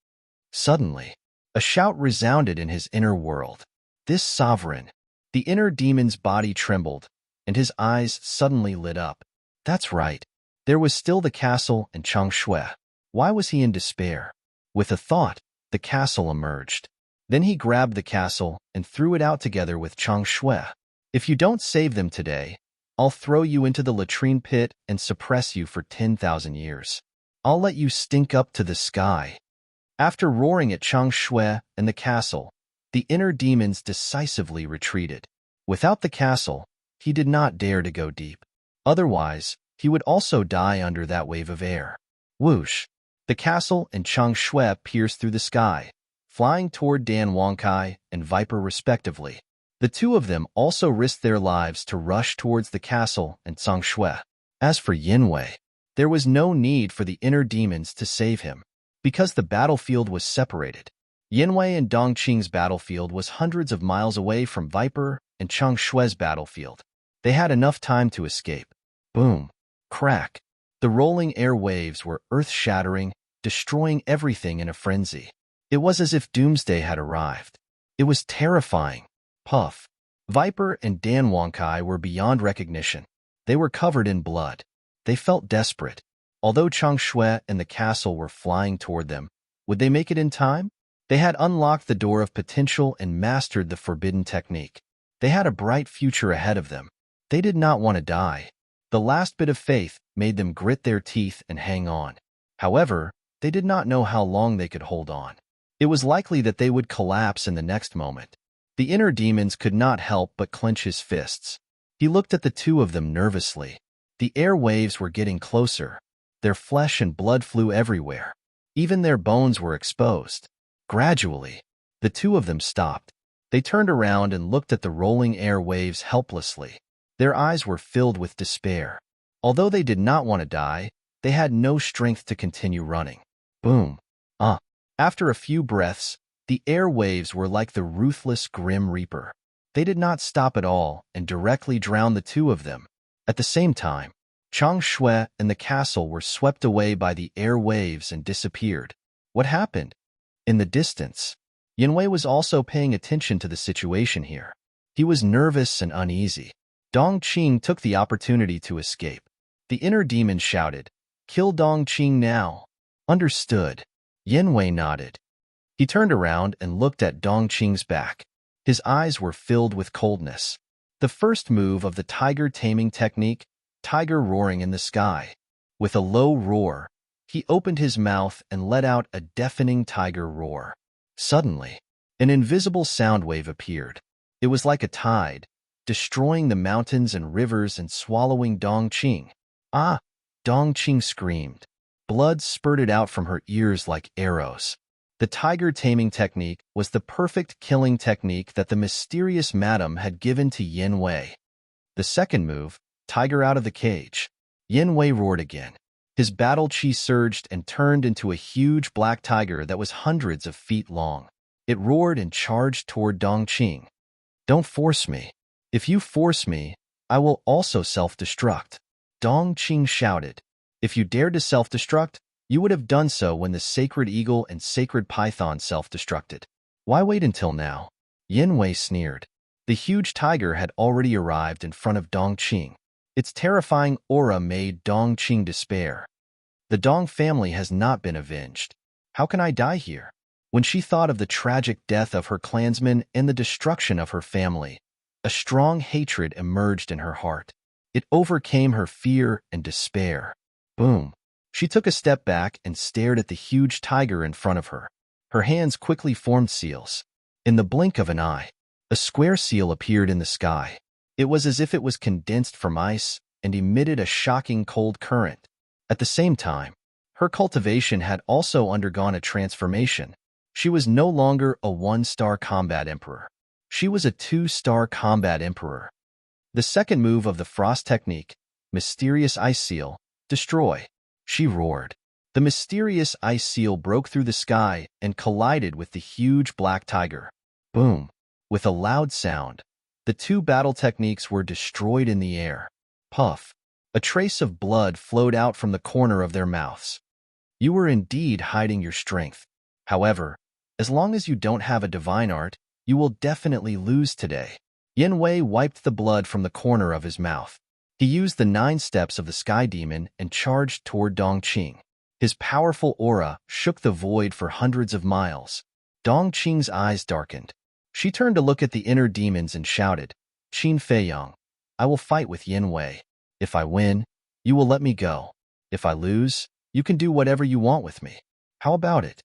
Suddenly, a shout resounded in his inner world. This sovereign. The inner demon's body trembled, and his eyes suddenly lit up. That's right. There was still the castle in Changshui. Why was he in despair? With a thought, the castle emerged. Then he grabbed the castle and threw it out together with Changshui. If you don't save them today, I'll throw you into the latrine pit and suppress you for 10,000 years. I'll let you stink up to the sky. After roaring at Changshui and the castle, the inner demons decisively retreated. Without the castle, he did not dare to go deep. Otherwise, he would also die under that wave of air. Whoosh! The castle and Changshui pierced through the sky, flying toward Dan Wonkai and Viper respectively. The two of them also risked their lives to rush towards the castle and Changshui. As for Yinwei, there was no need for the inner demons to save him, because the battlefield was separated. Yinwei and Dongqing's battlefield was hundreds of miles away from Viper and Changshui's battlefield. They had enough time to escape. Boom! Crack! The rolling air waves were earth-shattering, destroying everything in a frenzy. It was as if doomsday had arrived. It was terrifying. Puff! Viper and Dan Wonkai were beyond recognition. They were covered in blood. They felt desperate. Although Changshui and the castle were flying toward them, would they make it in time? They had unlocked the door of potential and mastered the forbidden technique. They had a bright future ahead of them. They did not want to die. The last bit of faith made them grit their teeth and hang on. However, they did not know how long they could hold on. It was likely that they would collapse in the next moment. The inner demons could not help but clench his fists. He looked at the two of them nervously. The air waves were getting closer. Their flesh and blood flew everywhere. Even their bones were exposed. Gradually, the two of them stopped. They turned around and looked at the rolling air waves helplessly. Their eyes were filled with despair. Although they did not want to die, they had no strength to continue running. Boom! After a few breaths, the air waves were like the ruthless Grim Reaper. They did not stop at all and directly drowned the two of them. At the same time, Changshui and the castle were swept away by the air waves and disappeared. What happened? In the distance, Yinwei was also paying attention to the situation here. He was nervous and uneasy. Dongqing took the opportunity to escape. The inner demon shouted, "Kill Dongqing now!" Understood. Yin Wei nodded. He turned around and looked at Dongqing's back. His eyes were filled with coldness. The first move of the tiger taming technique, tiger roaring in the sky. With a low roar, he opened his mouth and let out a deafening tiger roar. Suddenly, an invisible sound wave appeared. It was like a tide, destroying the mountains and rivers and swallowing Dongqing. Ah! Dongqing screamed. Blood spurted out from her ears like arrows. The tiger taming technique was the perfect killing technique that the mysterious madam had given to Yin Wei. The second move, tiger out of the cage. Yin Wei roared again. His battle chi surged and turned into a huge black tiger that was hundreds of feet long. It roared and charged toward Dongqing. Don't force me. If you force me, I will also self-destruct. Dongqing shouted. If you dared to self-destruct, you would have done so when the sacred eagle and sacred python self-destructed. Why wait until now? Yin Wei sneered. The huge tiger had already arrived in front of Dongqing. Its terrifying aura made Dongqing despair. The Dong family has not been avenged. How can I die here? When she thought of the tragic death of her clansmen and the destruction of her family, a strong hatred emerged in her heart. It overcame her fear and despair. Boom. She took a step back and stared at the huge tiger in front of her. Her hands quickly formed seals. In the blink of an eye, a square seal appeared in the sky. It was as if it was condensed from ice and emitted a shocking cold current. At the same time, her cultivation had also undergone a transformation. She was no longer a one-star combat emperor. She was a two-star combat emperor. The second move of the frost technique, mysterious ice seal, destroy. She roared. The mysterious ice seal broke through the sky and collided with the huge black tiger. Boom! With a loud sound, the two battle techniques were destroyed in the air. Puff! A trace of blood flowed out from the corner of their mouths. You were indeed hiding your strength. However, as long as you don't have a divine art, you will definitely lose today. Yin Wei wiped the blood from the corner of his mouth. He used the 9 steps of the sky demon and charged toward Dongqing. His powerful aura shook the void for hundreds of miles. Dongqing's eyes darkened. She turned to look at the inner demons and shouted, Qin Feiyang, I will fight with Yin Wei. If I win, you will let me go. If I lose, you can do whatever you want with me. How about it?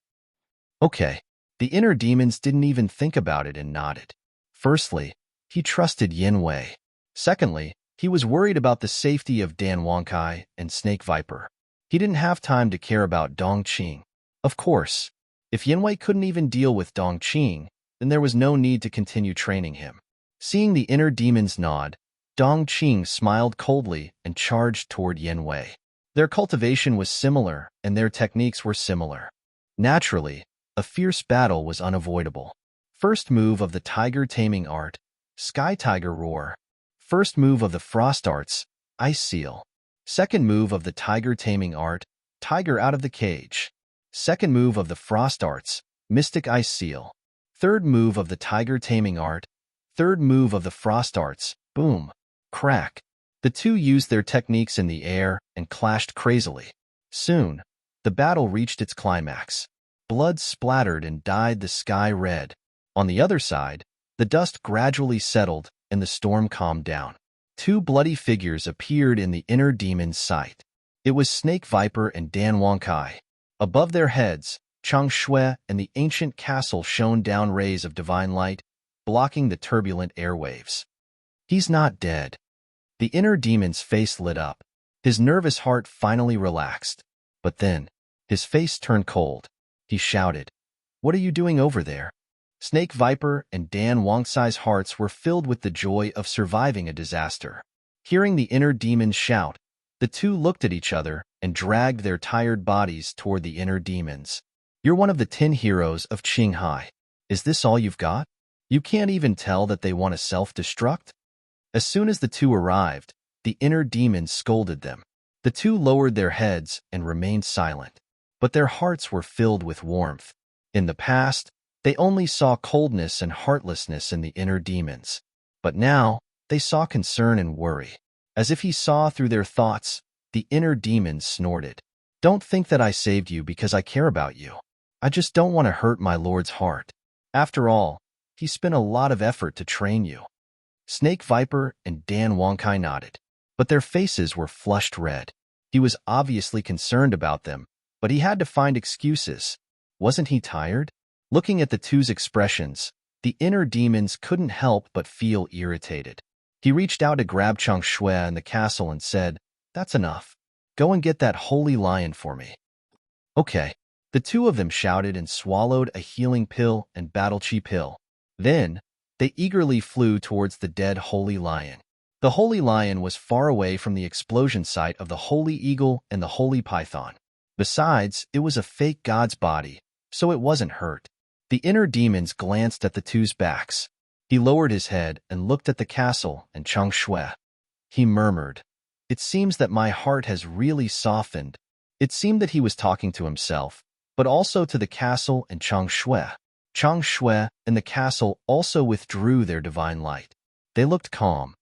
Okay. The inner demons didn't even think about it and nodded. Firstly, he trusted Yin Wei. Secondly, he was worried about the safety of Dan Wangkai and Snake Viper. He didn't have time to care about Dongqing. Of course, if Yin Wei couldn't even deal with Dongqing, then there was no need to continue training him. Seeing the inner demons nod, Dongqing smiled coldly and charged toward Yin Wei. Their cultivation was similar and their techniques were similar. Naturally, a fierce battle was unavoidable. First move of the tiger taming art, Sky Tiger Roar. First move of the frost arts, Ice Seal. Second move of the tiger taming art, Tiger out of the cage. Second move of the frost arts, Mystic Ice Seal. Third move of the tiger taming art. Third move of the frost arts, Boom. Crack. The two used their techniques in the air and clashed crazily. Soon, the battle reached its climax. Blood splattered and dyed the sky red. On the other side, the dust gradually settled and the storm calmed down. 2 bloody figures appeared in the inner demon's sight. It was Snake Viper and Dan Wangkai. Above their heads, Chang Shui and the ancient castle shone down rays of divine light, blocking the turbulent airwaves. He's not dead. The inner demon's face lit up. His nervous heart finally relaxed. But then, his face turned cold. He shouted, What are you doing over there? Snake Viper and Dan Wangkai's hearts were filled with the joy of surviving a disaster. Hearing the inner demons shout, the two looked at each other and dragged their tired bodies toward the inner demons. You're one of the 10 heroes of Qinghai. Is this all you've got? You can't even tell that they want to self-destruct? As soon as the two arrived, the inner demons scolded them. The two lowered their heads and remained silent. But their hearts were filled with warmth. In the past, they only saw coldness and heartlessness in the inner demons. But now, they saw concern and worry. As if he saw through their thoughts, the inner demons snorted. Don't think that I saved you because I care about you. I just don't want to hurt my lord's heart. After all, he spent a lot of effort to train you. Snake Viper and Dan Wonkai nodded, but their faces were flushed red. He was obviously concerned about them, but he had to find excuses. Wasn't he tired? Looking at the two's expressions, the inner demons couldn't help but feel irritated. He reached out to grab Chang Shui in the castle and said, "That's enough. Go and get that holy lion for me." Okay. The two of them shouted and swallowed a healing pill and battle chi pill. Then, they eagerly flew towards the dead holy lion. The holy lion was far away from the explosion site of the holy eagle and the holy python. Besides, it was a fake god's body, so it wasn't hurt. The inner demons glanced at the two's backs. He lowered his head and looked at the castle and Chang Shui. He murmured, "It seems that my heart has really softened." It seemed that he was talking to himself, but also to the castle and Chang Shui. Chang Shui and the castle also withdrew their divine light. They looked calm.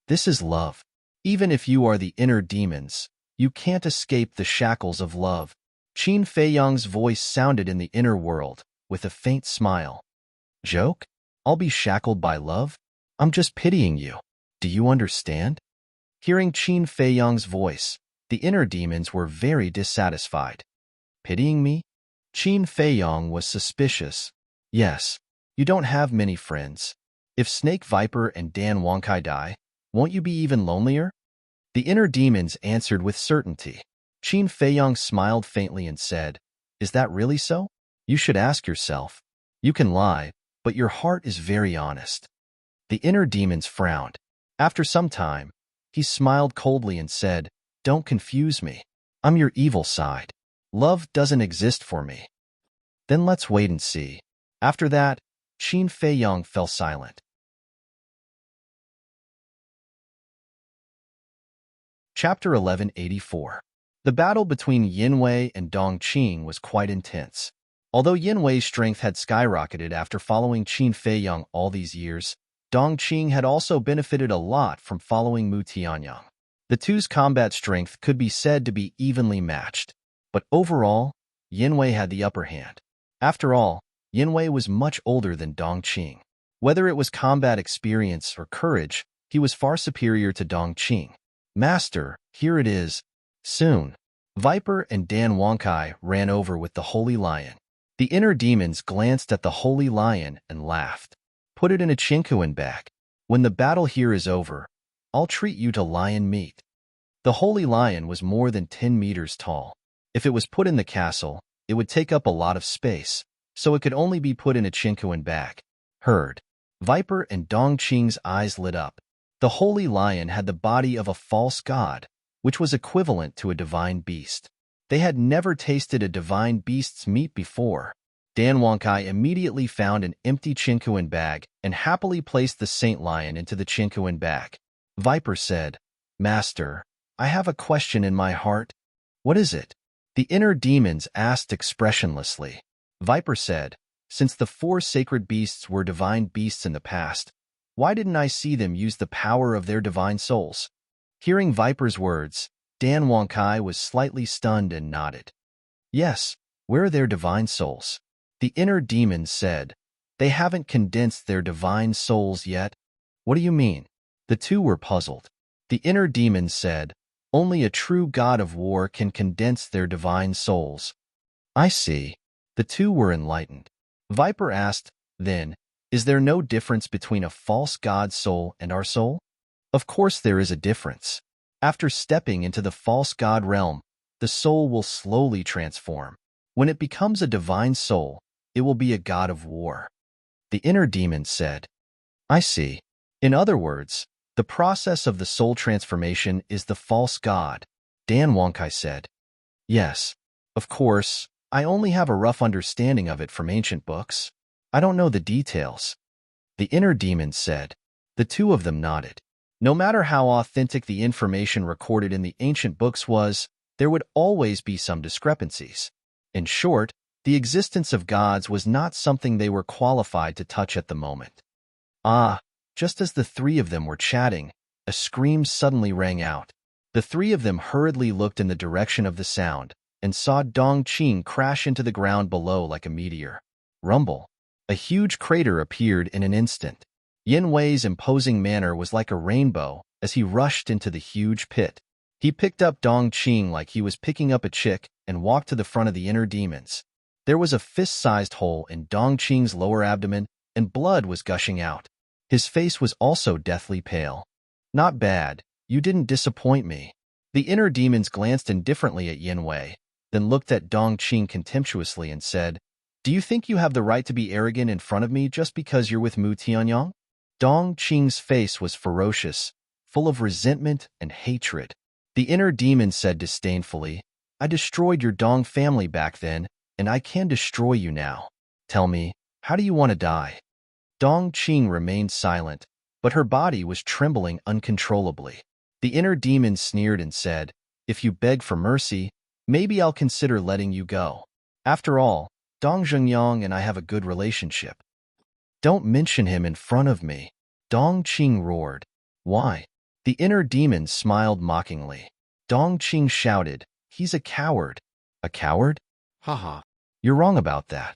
This is love. Even if you are the inner demons, you can't escape the shackles of love. Qin Feiyang's voice sounded in the inner world, with a faint smile. Joke? I'll be shackled by love? I'm just pitying you. Do you understand? Hearing Qin Feiyang's voice, the inner demons were very dissatisfied. Pitying me? Qin Feiyang was suspicious. Yes, you don't have many friends. If Snake Viper and Dan Wonkai die, won't you be even lonelier? The inner demons answered with certainty. Qin Feiyang smiled faintly and said, "Is that really so? You should ask yourself. You can lie, but your heart is very honest." The inner demons frowned. After some time, he smiled coldly and said, "Don't confuse me. I'm your evil side. Love doesn't exist for me." Then let's wait and see. After that, Qin Feiyang fell silent. Chapter 1184. The battle between Yinwei and Dong Qing was quite intense. Although Yinwei's strength had skyrocketed after following Qin Feiyang all these years, Dong Qing had also benefited a lot from following Mu Tianyang. The two's combat strength could be said to be evenly matched, but overall, Yinwei had the upper hand. After all, Yinwei was much older than Dong Qing. Whether it was combat experience or courage, he was far superior to Dong Qing. "Master, here it is. Soon." Viper and Dan Wonkai ran over with the holy lion. The inner demons glanced at the holy lion and laughed. "Put it in a chinkuan bag. When the battle here is over, I'll treat you to lion meat." The holy lion was more than 10 meters tall. If it was put in the castle, it would take up a lot of space, so it could only be put in a chinkuan bag. Heard. Viper and Dong Qing's eyes lit up. The holy lion had the body of a false god, which was equivalent to a divine beast. They had never tasted a divine beast's meat before. Dan Wonkai immediately found an empty chinkuan bag and happily placed the saint lion into the chinkuan bag. Viper said, "Master, I have a question in my heart." "What is it?" The inner demons asked expressionlessly. Viper said, "Since the 4 sacred beasts were divine beasts in the past, why didn't I see them use the power of their divine souls?" Hearing Viper's words, Dan Wonkai was slightly stunned and nodded. "Yes, where are their divine souls?" The inner demons said, "They haven't condensed their divine souls yet." "What do you mean?" The two were puzzled. The inner demons said, "Only a true god of war can condense their divine souls." "I see." The two were enlightened. Viper asked, "Then, is there no difference between a false god's soul and our soul?" "Of course there is a difference. After stepping into the false god realm, the soul will slowly transform. When it becomes a divine soul, it will be a god of war." The inner demons said, "I see." In other words, the process of the soul transformation is the false god. Dan Wonkai said, "Yes. Of course, I only have a rough understanding of it from ancient books. I don't know the details." The inner demons said. The two of them nodded. No matter how authentic the information recorded in the ancient books was, there would always be some discrepancies. In short, the existence of gods was not something they were qualified to touch at the moment. Just as the three of them were chatting, a scream suddenly rang out. The three of them hurriedly looked in the direction of the sound, and saw Dong Qing crash into the ground below like a meteor. Rumble. A huge crater appeared in an instant. Yin Wei's imposing manner was like a rainbow as he rushed into the huge pit. He picked up Dong Qing like he was picking up a chick and walked to the front of the inner demons. There was a fist-sized hole in Dong Qing's lower abdomen, and blood was gushing out. His face was also deathly pale. "Not bad. You didn't disappoint me." The inner demons glanced indifferently at Yin Wei, then looked at Dong Qing contemptuously and said, "Do you think you have the right to be arrogant in front of me just because you're with Mu Tianyang?" Dong Qing's face was ferocious, full of resentment and hatred. The inner demon said disdainfully, "I destroyed your Dong family back then, and I can destroy you now. Tell me, how do you want to die?" Dong Qing remained silent, but her body was trembling uncontrollably. The inner demon sneered and said, "If you beg for mercy, maybe I'll consider letting you go. After all, Dong Zhengyang and I have a good relationship." "Don't mention him in front of me," Dong Qing roared. "Why?" The inner demon smiled mockingly. Dong Qing shouted, "He's a coward." "A coward? Haha. You're wrong about that.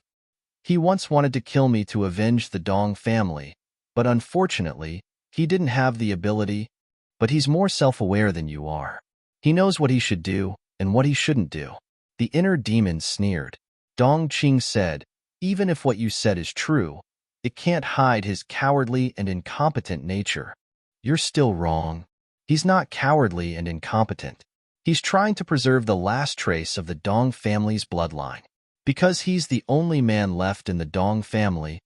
He once wanted to kill me to avenge the Dong family, but unfortunately, he didn't have the ability. But he's more self-aware than you are. He knows what he should do and what he shouldn't do." The inner demon sneered. Dong Qing said, "Even if what you said is true, it can't hide his cowardly and incompetent nature." "You're still wrong. He's not cowardly and incompetent. He's trying to preserve the last trace of the Dong family's bloodline. Because he's the only man left in the Dong family,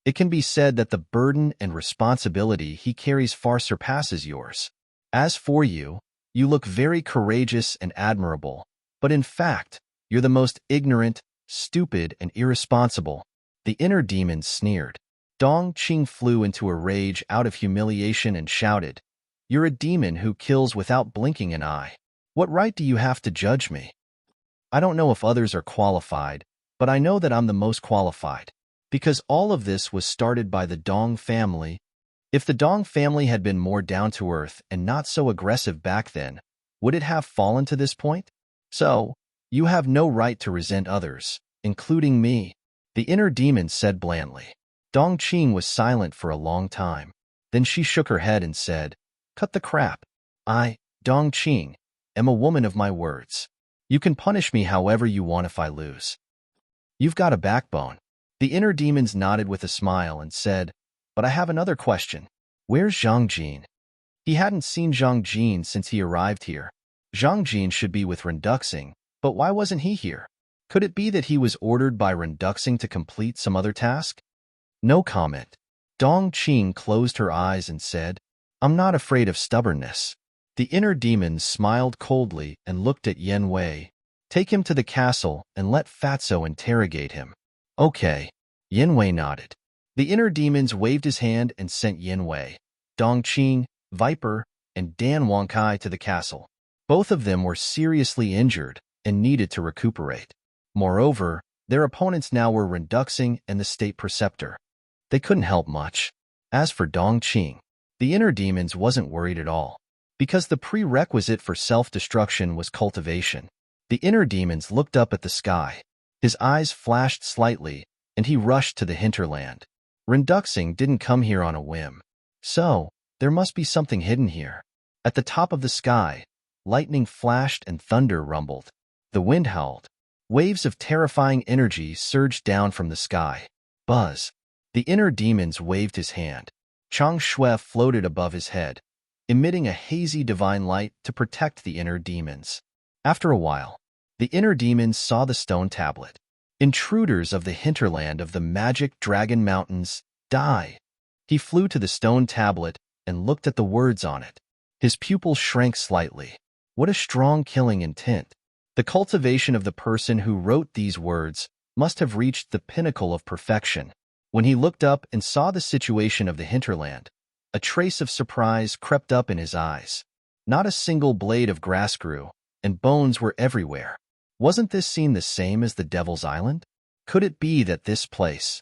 it can be said that the burden and responsibility he carries far surpasses yours. As for you, you look very courageous and admirable, but in fact, you're the most ignorant, stupid, and irresponsible." The inner demon sneered. Dong Qing flew into a rage out of humiliation and shouted, "You're a demon who kills without blinking an eye. What right do you have to judge me? I don't know if others are qualified, but I know that I'm the most qualified. Because all of this was started by the Dong family. If the Dong family had been more down-to-earth and not so aggressive back then, would it have fallen to this point? So, you have no right to resent others, including me," the inner demon said blandly. Dong Qing was silent for a long time. Then she shook her head and said, "Cut the crap. I, Dong Qing, am a woman of my words. You can punish me however you want if I lose. You've got a backbone." The inner demons nodded with a smile and said, "But I have another question. Where's Zhang Jin?" He hadn't seen Zhang Jin since he arrived here. Zhang Jin should be with Renduxing, but why wasn't he here? Could it be that he was ordered by Renduxing to complete some other task? No comment. Dong Qing closed her eyes and said, "I'm not afraid of stubbornness." The inner demons smiled coldly and looked at Yin Wei. "Take him to the castle and let Fatso interrogate him." "Okay." Yin Wei nodded. The inner demons waved his hand and sent Yin Wei, Dong Qing, Viper, and Dan Wangkai to the castle. Both of them were seriously injured and needed to recuperate. Moreover, their opponents now were Renduxing and the State Preceptor. They couldn't help much. As for Dong Qing, the inner demons wasn't worried at all, because the prerequisite for self-destruction was cultivation. The inner demons looked up at the sky. His eyes flashed slightly, and he rushed to the hinterland. Renduxing didn't come here on a whim. So, there must be something hidden here. At the top of the sky, lightning flashed and thunder rumbled. The wind howled. Waves of terrifying energy surged down from the sky. Buzz. The inner demons waved his hand. Chang Shui floated above his head, emitting a hazy divine light to protect the inner demons. After a while, the inner demons saw the stone tablet. "Intruders of the hinterland of the magic dragon mountains, die." He flew to the stone tablet and looked at the words on it. His pupils shrank slightly. What a strong killing intent. The cultivation of the person who wrote these words must have reached the pinnacle of perfection. When he looked up and saw the situation of the hinterland, a trace of surprise crept up in his eyes. Not a single blade of grass grew, and bones were everywhere. Wasn't this scene the same as the Devil's Island? Could it be that this place?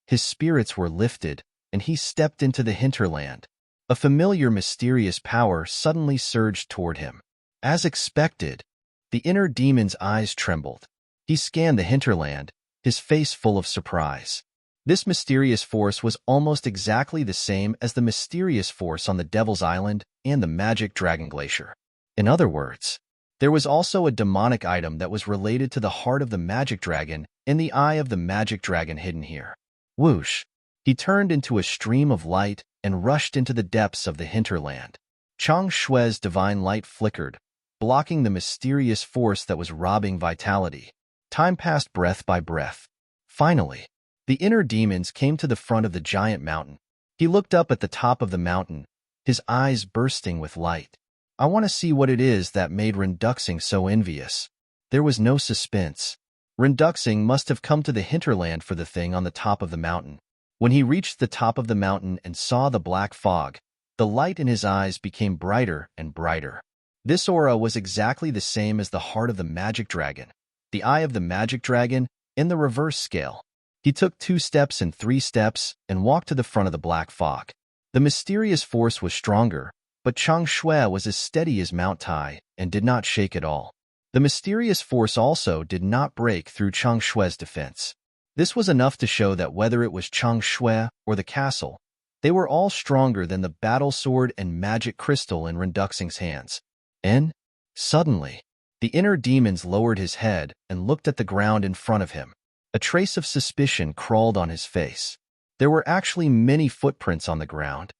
His spirits were lifted, and he stepped into the hinterland. A familiar mysterious power suddenly surged toward him. As expected, The inner demon's eyes trembled. He scanned the hinterland, his face full of surprise. This mysterious force was almost exactly the same as the mysterious force on the Devil's Island and the Magic Dragon Glacier. In other words, there was also a demonic item that was related to the heart of the magic dragon and the eye of the magic dragon hidden here. Whoosh! He turned into a stream of light and rushed into the depths of the hinterland. Chang Shui's divine light flickered, blocking the mysterious force that was robbing vitality. Time passed breath by breath. Finally, the inner demons came to the front of the giant mountain. He looked up at the top of the mountain, his eyes bursting with light. I want to see what it is that made Renduxing so envious. There was no suspense. Renduxing must have come to the hinterland for the thing on the top of the mountain. When he reached the top of the mountain and saw the black fog, the light in his eyes became brighter and brighter. This aura was exactly the same as the heart of the magic dragon, the eye of the magic dragon, in the reverse scale. He took 2 steps and 3 steps and walked to the front of the black fog. The mysterious force was stronger, but Chang Shui was as steady as Mount Tai and did not shake at all. The mysterious force also did not break through Chang Shui's defense. This was enough to show that whether it was Chang Shui or the castle, they were all stronger than the battle sword and magic crystal in Renduxing's hands. And, suddenly, the inner demons lowered his head and looked at the ground in front of him. A trace of suspicion crawled on his face. There were actually many footprints on the ground.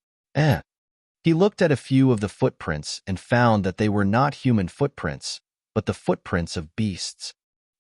He looked at a few of the footprints and found that they were not human footprints, but the footprints of beasts.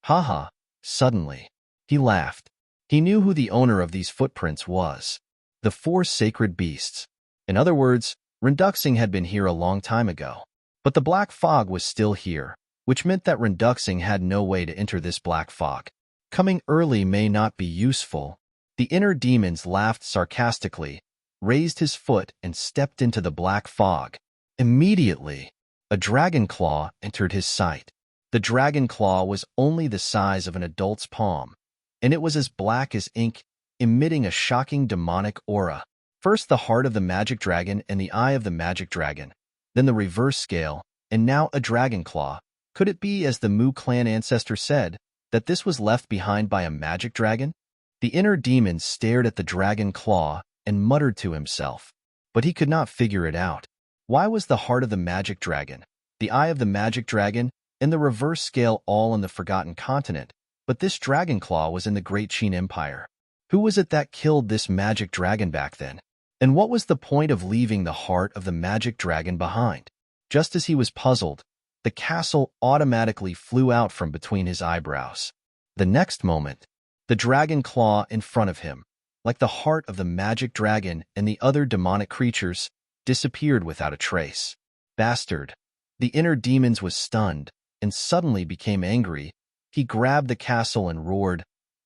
Haha, suddenly, he laughed. He knew who the owner of these footprints was. The 4 sacred beasts. In other words, Renduxing had been here a long time ago. But the black fog was still here, which meant that Renduxing had no way to enter this black fog. Coming early may not be useful. The inner demons laughed sarcastically, raised his foot and stepped into the black fog. Immediately, a dragon claw entered his sight. The dragon claw was only the size of an adult's palm, and it was as black as ink, emitting a shocking demonic aura. First the heart of the magic dragon and the eye of the magic dragon, then the reverse scale, and now a dragon claw. Could it be, as the Mu clan ancestor said, that this was left behind by a magic dragon? The inner demon stared at the dragon claw and muttered to himself, but he could not figure it out. Why was the heart of the magic dragon, the eye of the magic dragon, and the reverse scale all in the Forgotten Continent, but this dragon claw was in the Great Qin Empire? Who was it that killed this magic dragon back then? And what was the point of leaving the heart of the magic dragon behind? Just as he was puzzled, the castle automatically flew out from between his eyebrows. The next moment, the dragon claw in front of him, like the heart of the magic dragon and the other demonic creatures, disappeared without a trace. Bastard! The inner demons was stunned and suddenly became angry. He grabbed the castle and roared,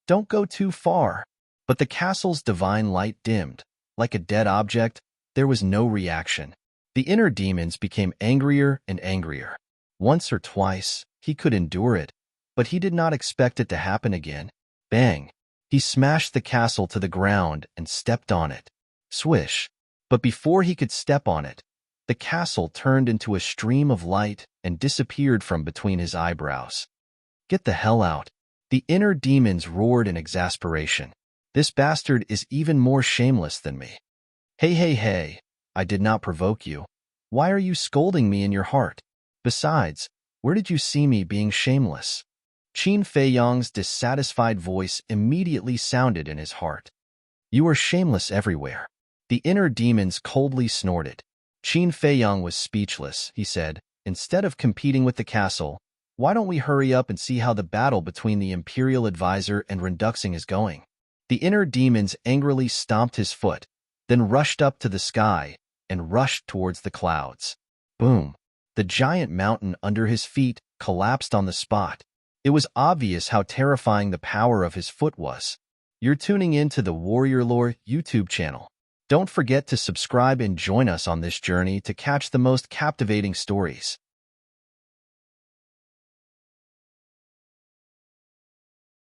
"Don't go too far!" But the castle's divine light dimmed. Like a dead object, there was no reaction. The inner demons became angrier and angrier. Once or twice, he could endure it, but he did not expect it to happen again. Bang! He smashed the castle to the ground and stepped on it. Swish! But before he could step on it, the castle turned into a stream of light and disappeared from between his eyebrows. Get the hell out! The inner demons roared in exasperation. This bastard is even more shameless than me. Hey, I did not provoke you. Why are you scolding me in your heart? Besides, where did you see me being shameless? Qin Feiyang's dissatisfied voice immediately sounded in his heart. You are shameless everywhere. The inner demons coldly snorted. Qin Feiyang was speechless. He said, instead of competing with the castle, why don't we hurry up and see how the battle between the Imperial Advisor and Renduxing is going? The inner demons angrily stomped his foot, then rushed up to the sky and rushed towards the clouds. Boom! The giant mountain under his feet collapsed on the spot. It was obvious how terrifying the power of his foot was. You're tuning in to the Warrior Lore YouTube channel. Don't forget to subscribe and join us on this journey to catch the most captivating stories.